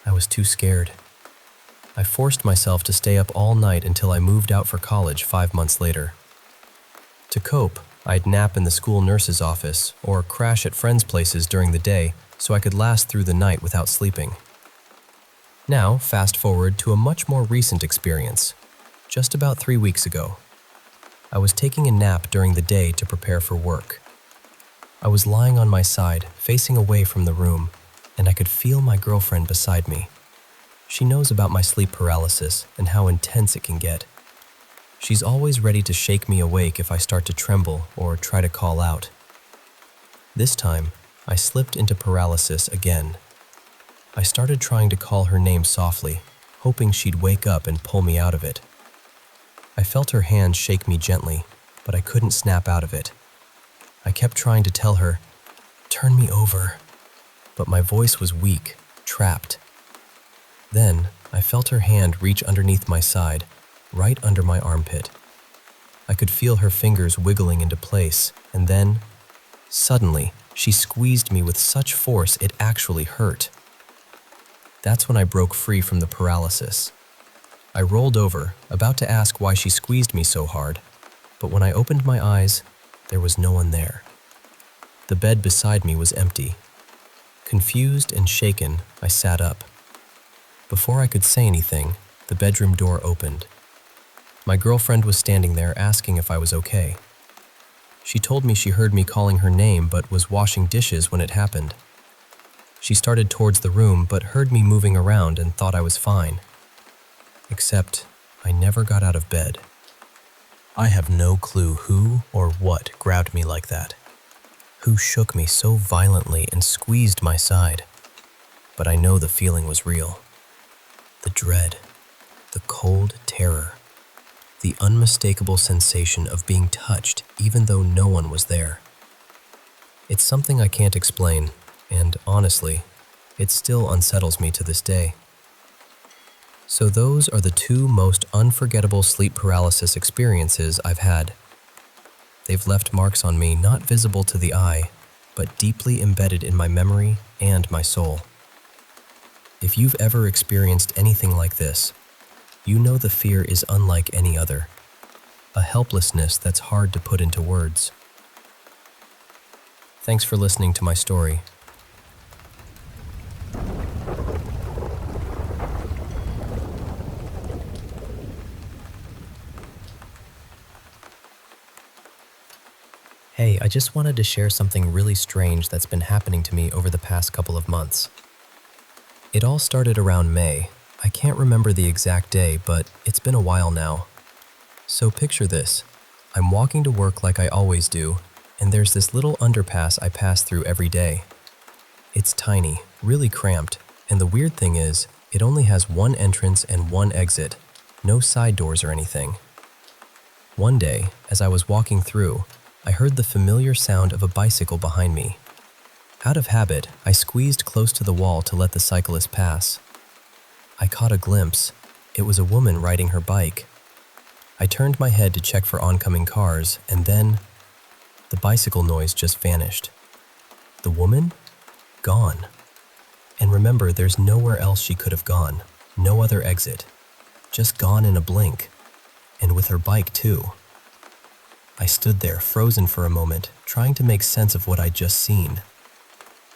I was too scared. I forced myself to stay up all night until I moved out for college 5 months later. To cope, I'd nap in the school nurse's office or crash at friends' places during the day so I could last through the night without sleeping. Now, fast forward to a much more recent experience, just about 3 weeks ago. I was taking a nap during the day to prepare for work. I was lying on my side, facing away from the room, and I could feel my girlfriend beside me. She knows about my sleep paralysis and how intense it can get. She's always ready to shake me awake if I start to tremble or try to call out. This time, I slipped into paralysis again. I started trying to call her name softly, hoping she'd wake up and pull me out of it. I felt her hand shake me gently, but I couldn't snap out of it. I kept trying to tell her, "Turn me over," but my voice was weak, trapped. Then, I felt her hand reach underneath my side, right under my armpit. I could feel her fingers wiggling into place, and then, suddenly, she squeezed me with such force it actually hurt. That's when I broke free from the paralysis. I rolled over, about to ask why she squeezed me so hard, but when I opened my eyes, there was no one there. The bed beside me was empty. Confused and shaken, I sat up. Before I could say anything, the bedroom door opened. My girlfriend was standing there asking if I was okay. She told me she heard me calling her name but was washing dishes when it happened. She started towards the room but heard me moving around and thought I was fine. Except, I never got out of bed. I have no clue who or what grabbed me like that. Who shook me so violently and squeezed my side. But I know the feeling was real. The dread, the cold terror, the unmistakable sensation of being touched even though no one was there. It's something I can't explain, and honestly, it still unsettles me to this day. So those are the two most unforgettable sleep paralysis experiences I've had. They've left marks on me not visible to the eye, but deeply embedded in my memory and my soul. If you've ever experienced anything like this, you know the fear is unlike any other, a helplessness that's hard to put into words. Thanks for listening to my story. Hey, I just wanted to share something really strange that's been happening to me over the past couple of months. It all started around May. I can't remember the exact day, but it's been a while now. So picture this. I'm walking to work like I always do, and there's this little underpass I pass through every day. It's tiny, really cramped, and the weird thing is, it only has one entrance and one exit, no side doors or anything. One day, as I was walking through, I heard the familiar sound of a bicycle behind me. Out of habit, I squeezed close to the wall to let the cyclist pass. I caught a glimpse. It was a woman riding her bike. I turned my head to check for oncoming cars, and then the bicycle noise just vanished. The woman? Gone. And remember, there's nowhere else she could have gone. No other exit. Just gone in a blink. And with her bike, too. I stood there, frozen for a moment, trying to make sense of what I'd just seen.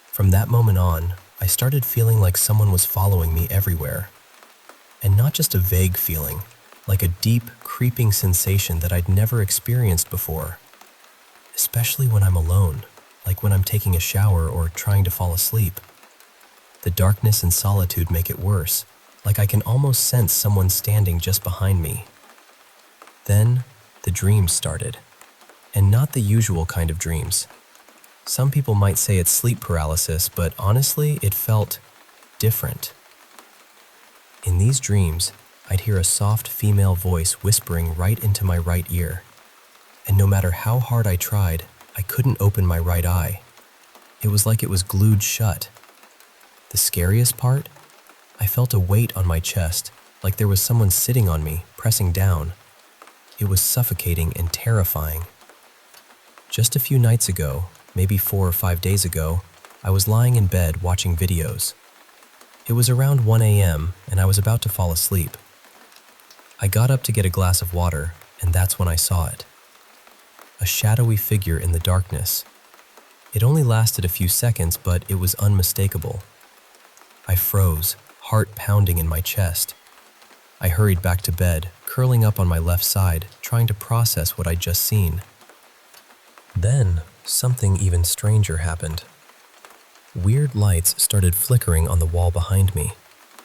From that moment on, I started feeling like someone was following me everywhere. And not just a vague feeling, like a deep, creeping sensation that I'd never experienced before. Especially when I'm alone, like when I'm taking a shower or trying to fall asleep. The darkness and solitude make it worse, like I can almost sense someone standing just behind me. Then, the dreams started. And not the usual kind of dreams. Some people might say it's sleep paralysis, but honestly, it felt different. In these dreams, I'd hear a soft female voice whispering right into my right ear. And no matter how hard I tried, I couldn't open my right eye. It was like it was glued shut. The scariest part? I felt a weight on my chest, like there was someone sitting on me, pressing down. It was suffocating and terrifying. Just a few nights ago, maybe 4 or 5 days ago, I was lying in bed watching videos. It was around 1 a.m. and I was about to fall asleep. I got up to get a glass of water, and that's when I saw it. A shadowy figure in the darkness. It only lasted a few seconds, but it was unmistakable. I froze, heart pounding in my chest. I hurried back to bed, curling up on my left side, trying to process what I'd just seen. Then, something even stranger happened. Weird lights started flickering on the wall behind me.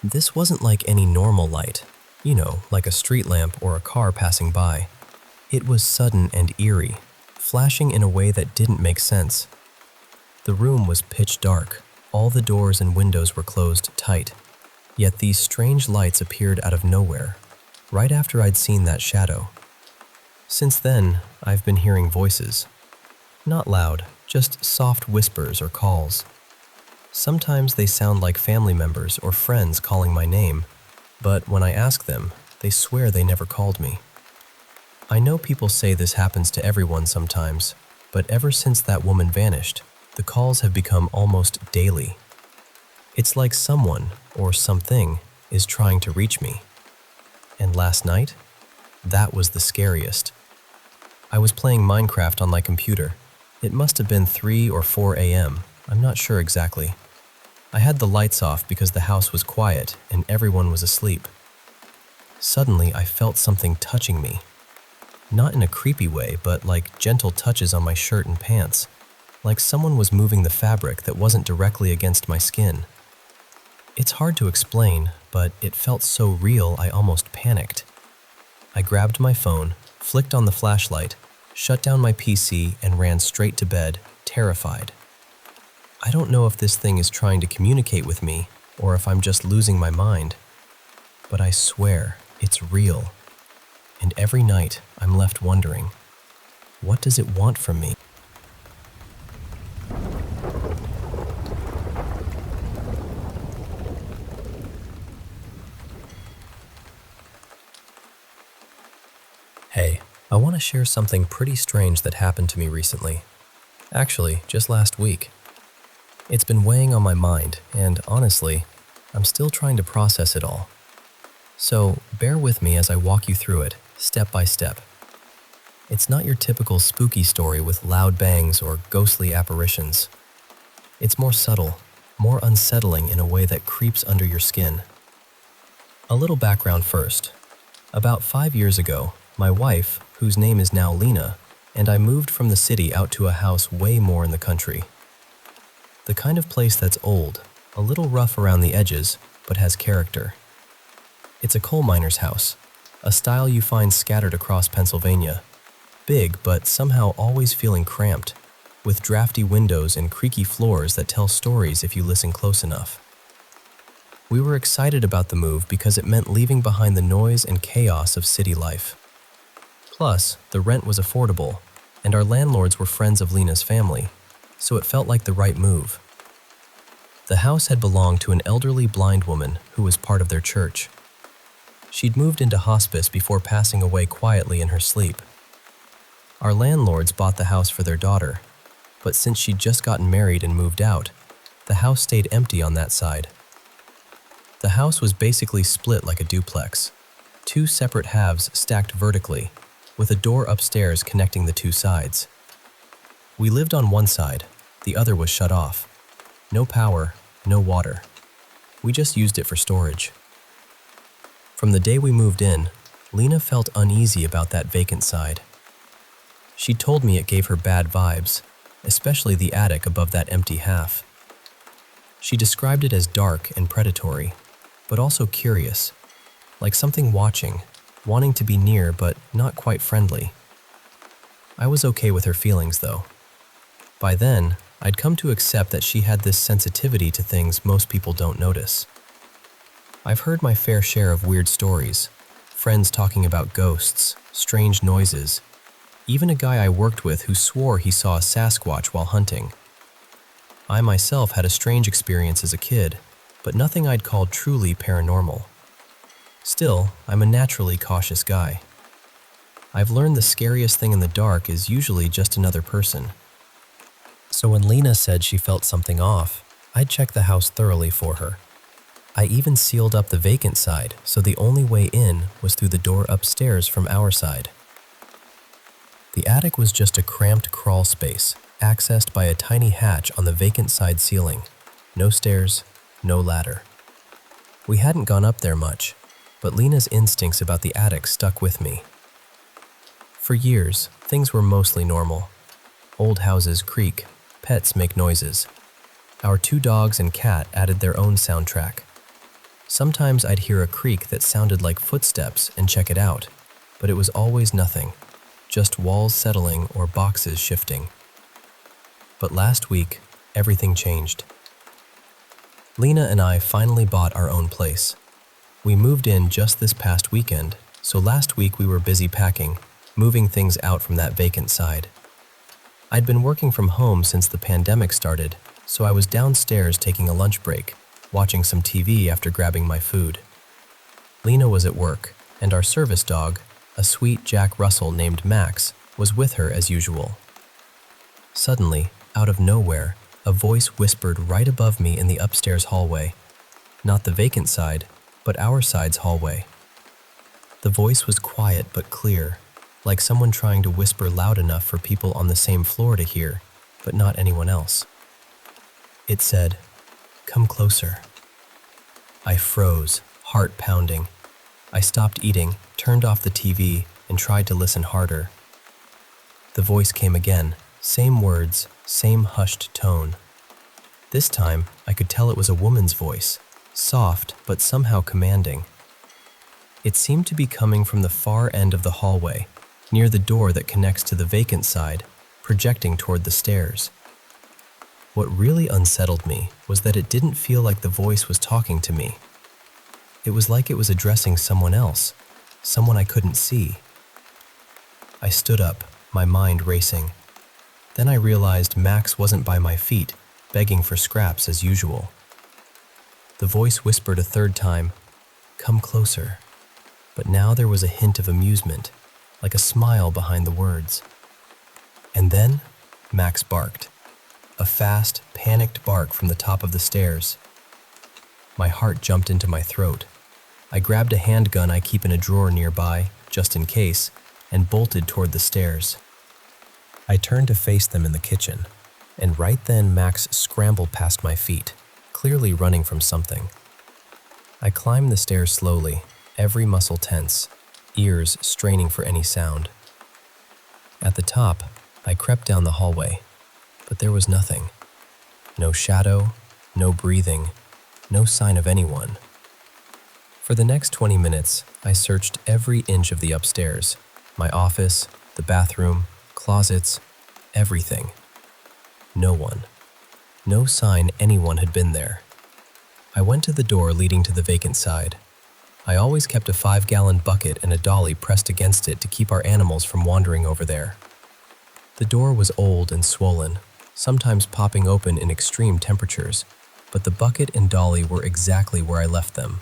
This wasn't like any normal light, like a street lamp or a car passing by. It was sudden and eerie, flashing in a way that didn't make sense. The room was pitch dark. All the doors and windows were closed tight. Yet these strange lights appeared out of nowhere, right after I'd seen that shadow. Since then, I've been hearing voices. Not loud, just soft whispers or calls. Sometimes they sound like family members or friends calling my name, but when I ask them, they swear they never called me. I know people say this happens to everyone sometimes, but ever since that woman vanished, the calls have become almost daily. It's like someone, or something, is trying to reach me. And last night, that was the scariest. I was playing Minecraft on my computer. It must have been 3 or 4 a.m., I'm not sure exactly. I had the lights off because the house was quiet and everyone was asleep. Suddenly, I felt something touching me. Not in a creepy way, but like gentle touches on my shirt and pants, like someone was moving the fabric that wasn't directly against my skin. It's hard to explain, but it felt so real I almost panicked. I grabbed my phone, flicked on the flashlight, shut down my PC, and ran straight to bed, terrified. I don't know if this thing is trying to communicate with me or if I'm just losing my mind, but I swear it's real. And every night I'm left wondering, what does it want from me? I want to share something pretty strange that happened to me recently. Actually, just last week. It's been weighing on my mind, and honestly, I'm still trying to process it all. So, bear with me as I walk you through it, step by step. It's not your typical spooky story with loud bangs or ghostly apparitions. It's more subtle, more unsettling in a way that creeps under your skin. A little background first. About 5 years ago, my wife, whose name is now Lena, and I moved from the city out to a house way more in the country. The kind of place that's old, a little rough around the edges, but has character. It's a coal miner's house, a style you find scattered across Pennsylvania. Big, but somehow always feeling cramped, with drafty windows and creaky floors that tell stories if you listen close enough. We were excited about the move because it meant leaving behind the noise and chaos of city life. Plus, the rent was affordable, and our landlords were friends of Lena's family, so it felt like the right move. The house had belonged to an elderly blind woman who was part of their church. She'd moved into hospice before passing away quietly in her sleep. Our landlords bought the house for their daughter, but since she'd just gotten married and moved out, the house stayed empty on that side. The house was basically split like a duplex, 2 separate halves stacked vertically, with a door upstairs connecting the 2 sides. We lived on one side, the other was shut off. No power, no water. We just used it for storage. From the day we moved in, Lena felt uneasy about that vacant side. She told me it gave her bad vibes, especially the attic above that empty half. She described it as dark and predatory, but also curious, like something watching, wanting to be near but not quite friendly. I was okay with her feelings though. By then, I'd come to accept that she had this sensitivity to things most people don't notice. I've heard my fair share of weird stories, friends talking about ghosts, strange noises, even a guy I worked with who swore he saw a Sasquatch while hunting. I myself had a strange experience as a kid, but nothing I'd call truly paranormal. Still, I'm a naturally cautious guy. I've learned the scariest thing in the dark is usually just another person. So when Lena said she felt something off, I'd check the house thoroughly for her. I even sealed up the vacant side, so the only way in was through the door upstairs from our side. The attic was just a cramped crawl space, accessed by a tiny hatch on the vacant side ceiling. No stairs, no ladder. We hadn't gone up there much, but Lena's instincts about the attic stuck with me. For years, things were mostly normal. Old houses creak, pets make noises. Our 2 dogs and cat added their own soundtrack. Sometimes I'd hear a creak that sounded like footsteps and check it out, but it was always nothing. Just walls settling or boxes shifting. But last week, everything changed. Lena and I finally bought our own place. We moved in just this past weekend, so last week we were busy packing, moving things out from that vacant side. I'd been working from home since the pandemic started, so I was downstairs taking a lunch break, watching some TV after grabbing my food. Lena was at work, and our service dog, a sweet Jack Russell named Max, was with her as usual. Suddenly, out of nowhere, a voice whispered right above me in the upstairs hallway. Not the vacant side, but our side's hallway. The voice was quiet but clear, like someone trying to whisper loud enough for people on the same floor to hear, but not anyone else. It said, "Come closer." I froze, heart pounding. I stopped eating, turned off the TV, and tried to listen harder. The voice came again, same words, same hushed tone. This time, I could tell it was a woman's voice, soft but somehow commanding. It seemed to be coming from the far end of the hallway, near the door that connects to the vacant side, projecting toward the stairs. What really unsettled me was that it didn't feel like the voice was talking to me. It was like it was addressing someone else, someone I couldn't see. I stood up, my mind racing. Then I realized Max wasn't by my feet, begging for scraps as usual. The voice whispered a third time, "Come closer." But now there was a hint of amusement, like a smile behind the words. And then, Max barked. A fast, panicked bark from the top of the stairs. My heart jumped into my throat. I grabbed a handgun I keep in a drawer nearby, just in case, and bolted toward the stairs. I turned to face them in the kitchen, and right then Max scrambled past my feet, clearly running from something. I climbed the stairs slowly, every muscle tense, ears straining for any sound. At the top, I crept down the hallway, but there was nothing. No shadow, no breathing, no sign of anyone. For the next 20 minutes, I searched every inch of the upstairs, my office, the bathroom, closets, everything. No one. No sign anyone had been there. I went to the door leading to the vacant side. I always kept a 5-gallon bucket and a dolly pressed against it to keep our animals from wandering over there. The door was old and swollen, sometimes popping open in extreme temperatures, but the bucket and dolly were exactly where I left them.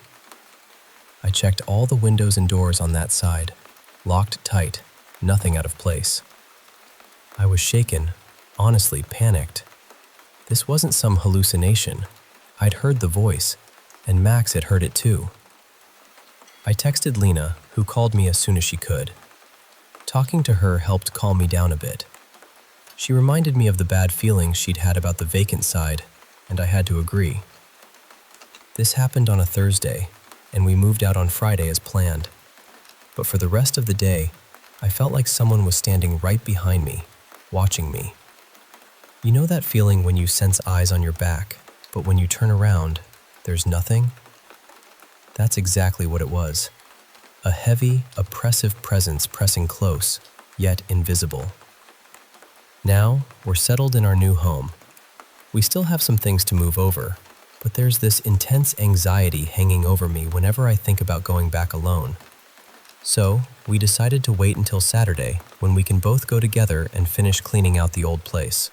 I checked all the windows and doors on that side, locked tight, nothing out of place. I was shaken, honestly panicked. This wasn't some hallucination. I'd heard the voice, and Max had heard it too. I texted Lena, who called me as soon as she could. Talking to her helped calm me down a bit. She reminded me of the bad feelings she'd had about the vacant side, and I had to agree. This happened on a Thursday, and we moved out on Friday as planned. But for the rest of the day, I felt like someone was standing right behind me, watching me. You know that feeling when you sense eyes on your back, but when you turn around, there's nothing? That's exactly what it was. A heavy, oppressive presence pressing close, yet invisible. Now, we're settled in our new home. We still have some things to move over, but there's this intense anxiety hanging over me whenever I think about going back alone. So, we decided to wait until Saturday when we can both go together and finish cleaning out the old place.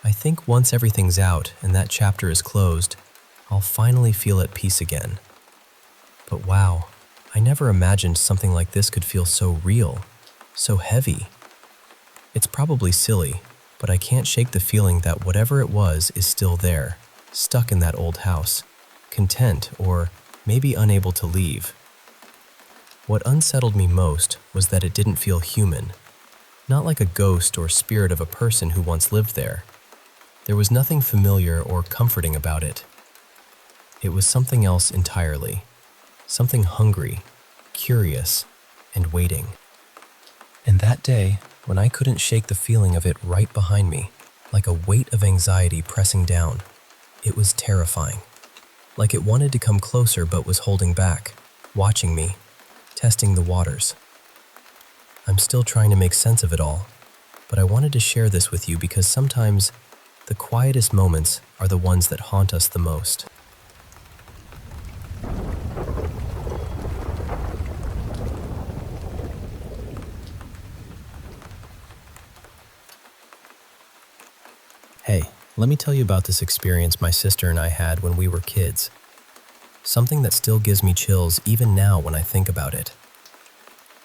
I think once everything's out and that chapter is closed, I'll finally feel at peace again. But wow, I never imagined something like this could feel so real, so heavy. It's probably silly, but I can't shake the feeling that whatever it was is still there, stuck in that old house, content or maybe unable to leave. What unsettled me most was that it didn't feel human, not like a ghost or spirit of a person who once lived there. There was nothing familiar or comforting about it. It was something else entirely, something hungry, curious, and waiting. And that day, when I couldn't shake the feeling of it right behind me, like a weight of anxiety pressing down, it was terrifying. Like it wanted to come closer but was holding back, watching me, testing the waters. I'm still trying to make sense of it all, but I wanted to share this with you because sometimes the quietest moments are the ones that haunt us the most. Hey, let me tell you about this experience my sister and I had when we were kids. Something that still gives me chills even now when I think about it.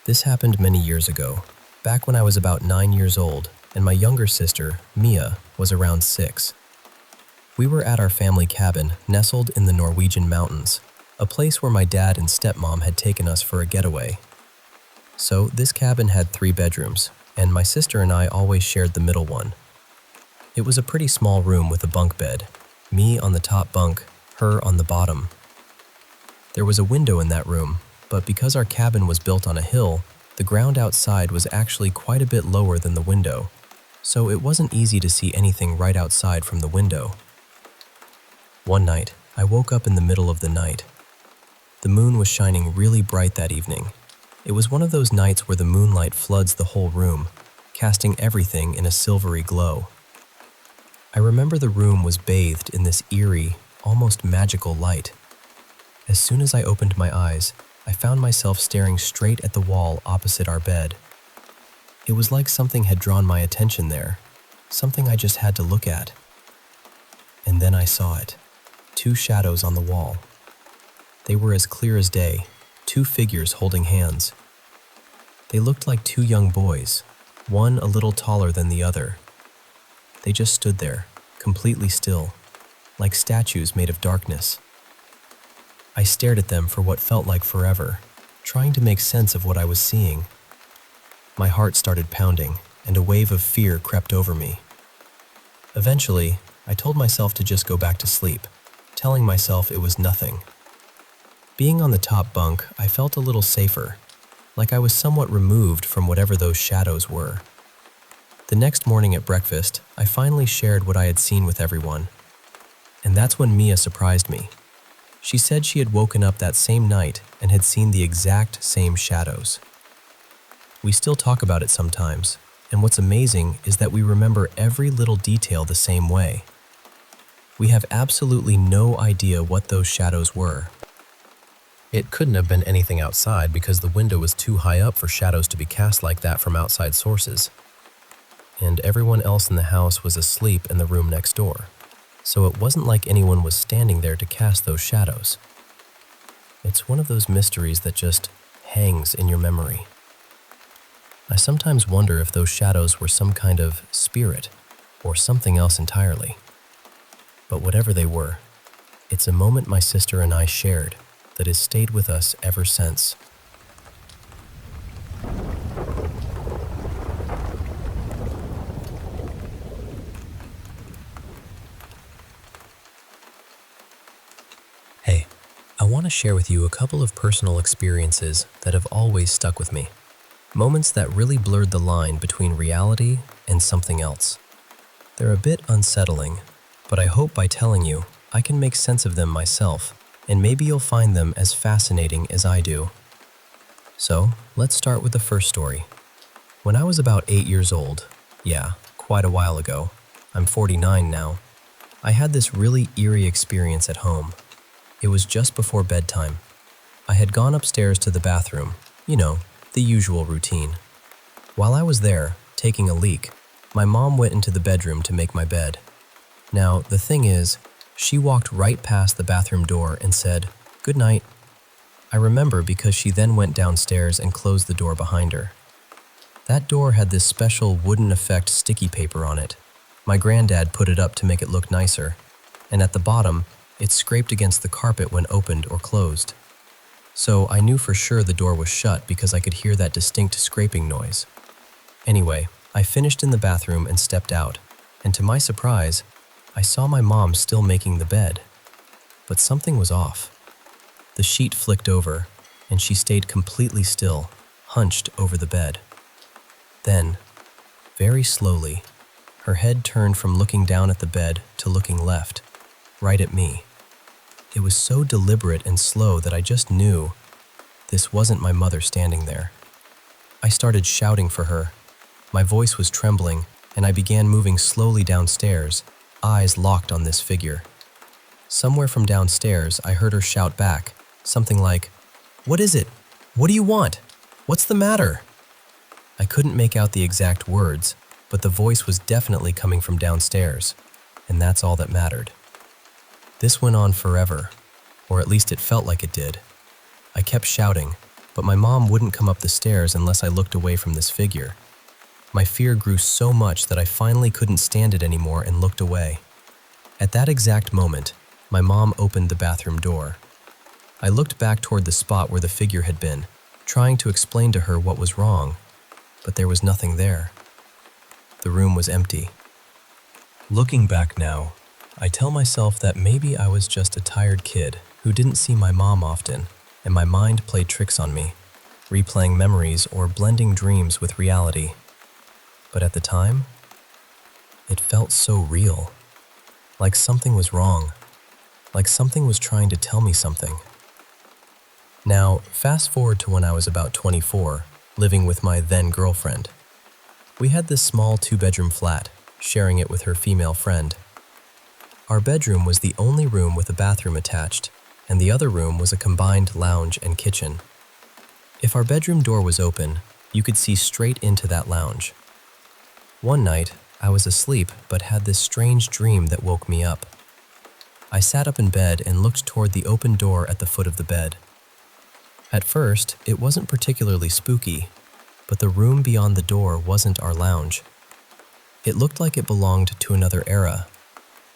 This happened many years ago, back when I was about 9 years old, and my younger sister, Mia, was around 6. We were at our family cabin nestled in the Norwegian mountains, a place where my dad and stepmom had taken us for a getaway. So this cabin had 3 bedrooms, and my sister and I always shared the middle one. It was a pretty small room with a bunk bed, me on the top bunk, her on the bottom. There was a window in that room, but because our cabin was built on a hill, the ground outside was actually quite a bit lower than the window, so it wasn't easy to see anything right outside from the window. One night, I woke up in the middle of the night. The moon was shining really bright that evening. It was one of those nights where the moonlight floods the whole room, casting everything in a silvery glow. I remember the room was bathed in this eerie, almost magical light. As soon as I opened my eyes, I found myself staring straight at the wall opposite our bed. It was like something had drawn my attention there, something I just had to look at. And then I saw it, 2 shadows on the wall. They were as clear as day, 2 figures holding hands. They looked like two young boys, one a little taller than the other. They just stood there, completely still, like statues made of darkness. I stared at them for what felt like forever, trying to make sense of what I was seeing. My heart started pounding, and a wave of fear crept over me. Eventually, I told myself to just go back to sleep, telling myself it was nothing. Being on the top bunk, I felt a little safer, like I was somewhat removed from whatever those shadows were. The next morning at breakfast, I finally shared what I had seen with everyone. And that's when Mia surprised me. She said she had woken up that same night and had seen the exact same shadows. We still talk about it sometimes, and what's amazing is that we remember every little detail the same way. We have absolutely no idea what those shadows were. It couldn't have been anything outside because the window was too high up for shadows to be cast like that from outside sources. And everyone else in the house was asleep in the room next door, so it wasn't like anyone was standing there to cast those shadows. It's one of those mysteries that just hangs in your memory. I sometimes wonder if those shadows were some kind of spirit or something else entirely. But whatever they were, it's a moment my sister and I shared that has stayed with us ever since. Hey, I want to share with you a couple of personal experiences that have always stuck with me. Moments that really blurred the line between reality and something else. They're a bit unsettling, but I hope by telling you, I can make sense of them myself, and maybe you'll find them as fascinating as I do. So, let's start with the first story. When I was about 8 years old, yeah, quite a while ago, I'm 49 now, I had this really eerie experience at home. It was just before bedtime. I had gone upstairs to the bathroom, the usual routine. While I was there, taking a leak, my mom went into the bedroom to make my bed. Now, the thing is, she walked right past the bathroom door and said, "Good night." I remember because she then went downstairs and closed the door behind her. That door had this special wooden effect sticky paper on it. My granddad put it up to make it look nicer, and at the bottom, it scraped against the carpet when opened or closed. So I knew for sure the door was shut because I could hear that distinct scraping noise. Anyway, I finished in the bathroom and stepped out, and to my surprise, I saw my mom still making the bed. But something was off. The sheet flicked over, and she stayed completely still, hunched over the bed. Then, very slowly, her head turned from looking down at the bed to looking left, right at me. It was so deliberate and slow that I just knew this wasn't my mother standing there. I started shouting for her. My voice was trembling, and I began moving slowly downstairs, eyes locked on this figure. Somewhere from downstairs, I heard her shout back, something like, "What is it? What do you want? What's the matter?" I couldn't make out the exact words, but the voice was definitely coming from downstairs, and that's all that mattered. This went on forever, or at least it felt like it did. I kept shouting, but my mom wouldn't come up the stairs unless I looked away from this figure. My fear grew so much that I finally couldn't stand it anymore and looked away. At that exact moment, my mom opened the bathroom door. I looked back toward the spot where the figure had been, trying to explain to her what was wrong, but there was nothing there. The room was empty. Looking back now, I tell myself that maybe I was just a tired kid who didn't see my mom often, and my mind played tricks on me, replaying memories or blending dreams with reality. But at the time, it felt so real, like something was wrong, like something was trying to tell me something. Now, fast forward to when I was about 24, living with my then girlfriend. We had this small 2-bedroom flat, sharing it with her female friend. Our bedroom was the only room with a bathroom attached, and the other room was a combined lounge and kitchen. If our bedroom door was open, you could see straight into that lounge. One night, I was asleep but had this strange dream that woke me up. I sat up in bed and looked toward the open door at the foot of the bed. At first, it wasn't particularly spooky, but the room beyond the door wasn't our lounge. It looked like it belonged to another era,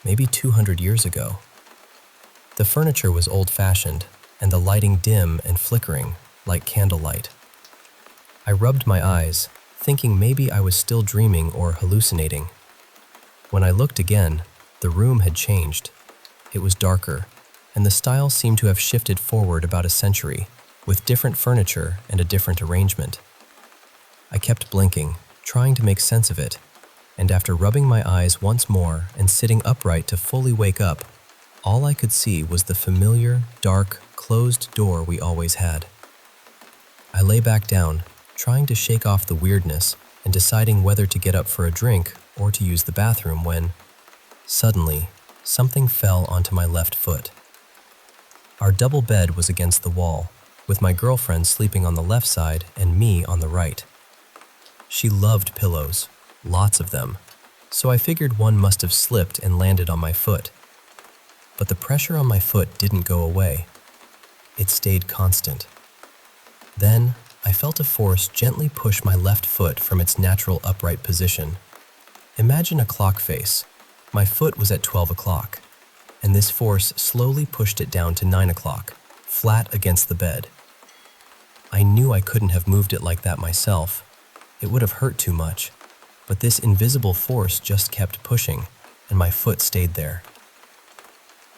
maybe 200 years ago. The furniture was old-fashioned, and the lighting dim and flickering, like candlelight. I rubbed my eyes, thinking maybe I was still dreaming or hallucinating. When I looked again, the room had changed. It was darker, and the style seemed to have shifted forward about a century, with different furniture and a different arrangement. I kept blinking, trying to make sense of it, and after rubbing my eyes once more and sitting upright to fully wake up, all I could see was the familiar, dark, closed door we always had. I lay back down, trying to shake off the weirdness and deciding whether to get up for a drink or to use the bathroom when, suddenly, something fell onto my left foot. Our double bed was against the wall, with my girlfriend sleeping on the left side and me on the right. She loved pillows, lots of them, so I figured one must have slipped and landed on my foot. But the pressure on my foot didn't go away. It stayed constant. Then, I felt a force gently push my left foot from its natural upright position. Imagine a clock face. My foot was at 12 o'clock, and this force slowly pushed it down to 9 o'clock, flat against the bed. I knew I couldn't have moved it like that myself. It would have hurt too much, but this invisible force just kept pushing, and my foot stayed there.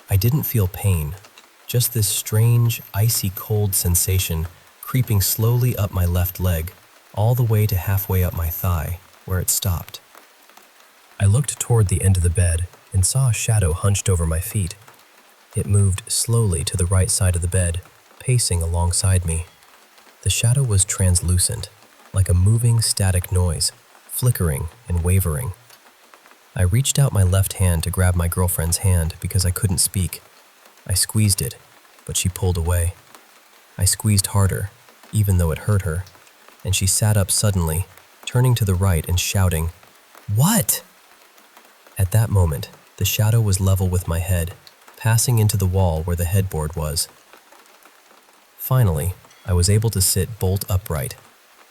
I didn't feel pain, just this strange, icy cold sensation creeping slowly up my left leg, all the way to halfway up my thigh, where it stopped. I looked toward the end of the bed and saw a shadow hunched over my feet. It moved slowly to the right side of the bed, pacing alongside me. The shadow was translucent, like a moving static noise, flickering and wavering. I reached out my left hand to grab my girlfriend's hand because I couldn't speak. I squeezed it, but she pulled away. I squeezed harder, even though it hurt her, and she sat up suddenly, turning to the right and shouting, "What?" At that moment, the shadow was level with my head, passing into the wall where the headboard was. Finally, I was able to sit bolt upright,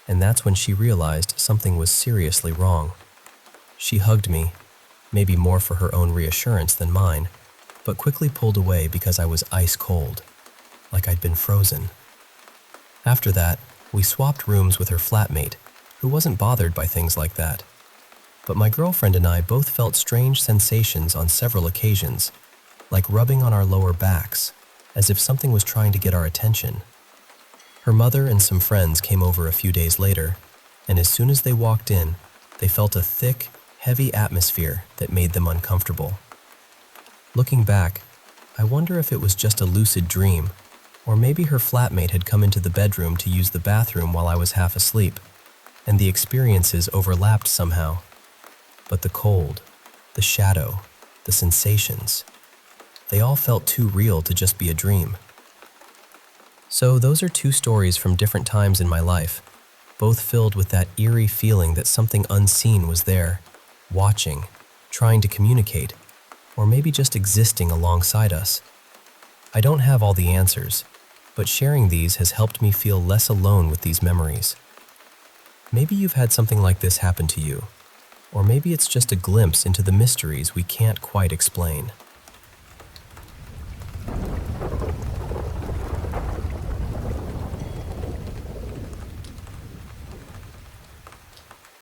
and that's when she realized something was seriously wrong. She hugged me, maybe more for her own reassurance than mine, but quickly pulled away because I was ice cold, like I'd been frozen. After that, we swapped rooms with her flatmate, who wasn't bothered by things like that. But my girlfriend and I both felt strange sensations on several occasions, like rubbing on our lower backs, as if something was trying to get our attention. Her mother and some friends came over a few days later, and as soon as they walked in, they felt a thick, heavy atmosphere that made them uncomfortable. Looking back, I wonder if it was just a lucid dream, or maybe her flatmate had come into the bedroom to use the bathroom while I was half asleep, and the experiences overlapped somehow. But the cold, the shadow, the sensations, they all felt too real to just be a dream. So those are two stories from different times in my life, both filled with that eerie feeling that something unseen was there, watching, trying to communicate, or maybe just existing alongside us. I don't have all the answers, but sharing these has helped me feel less alone with these memories. Maybe you've had something like this happen to you, or maybe it's just a glimpse into the mysteries we can't quite explain.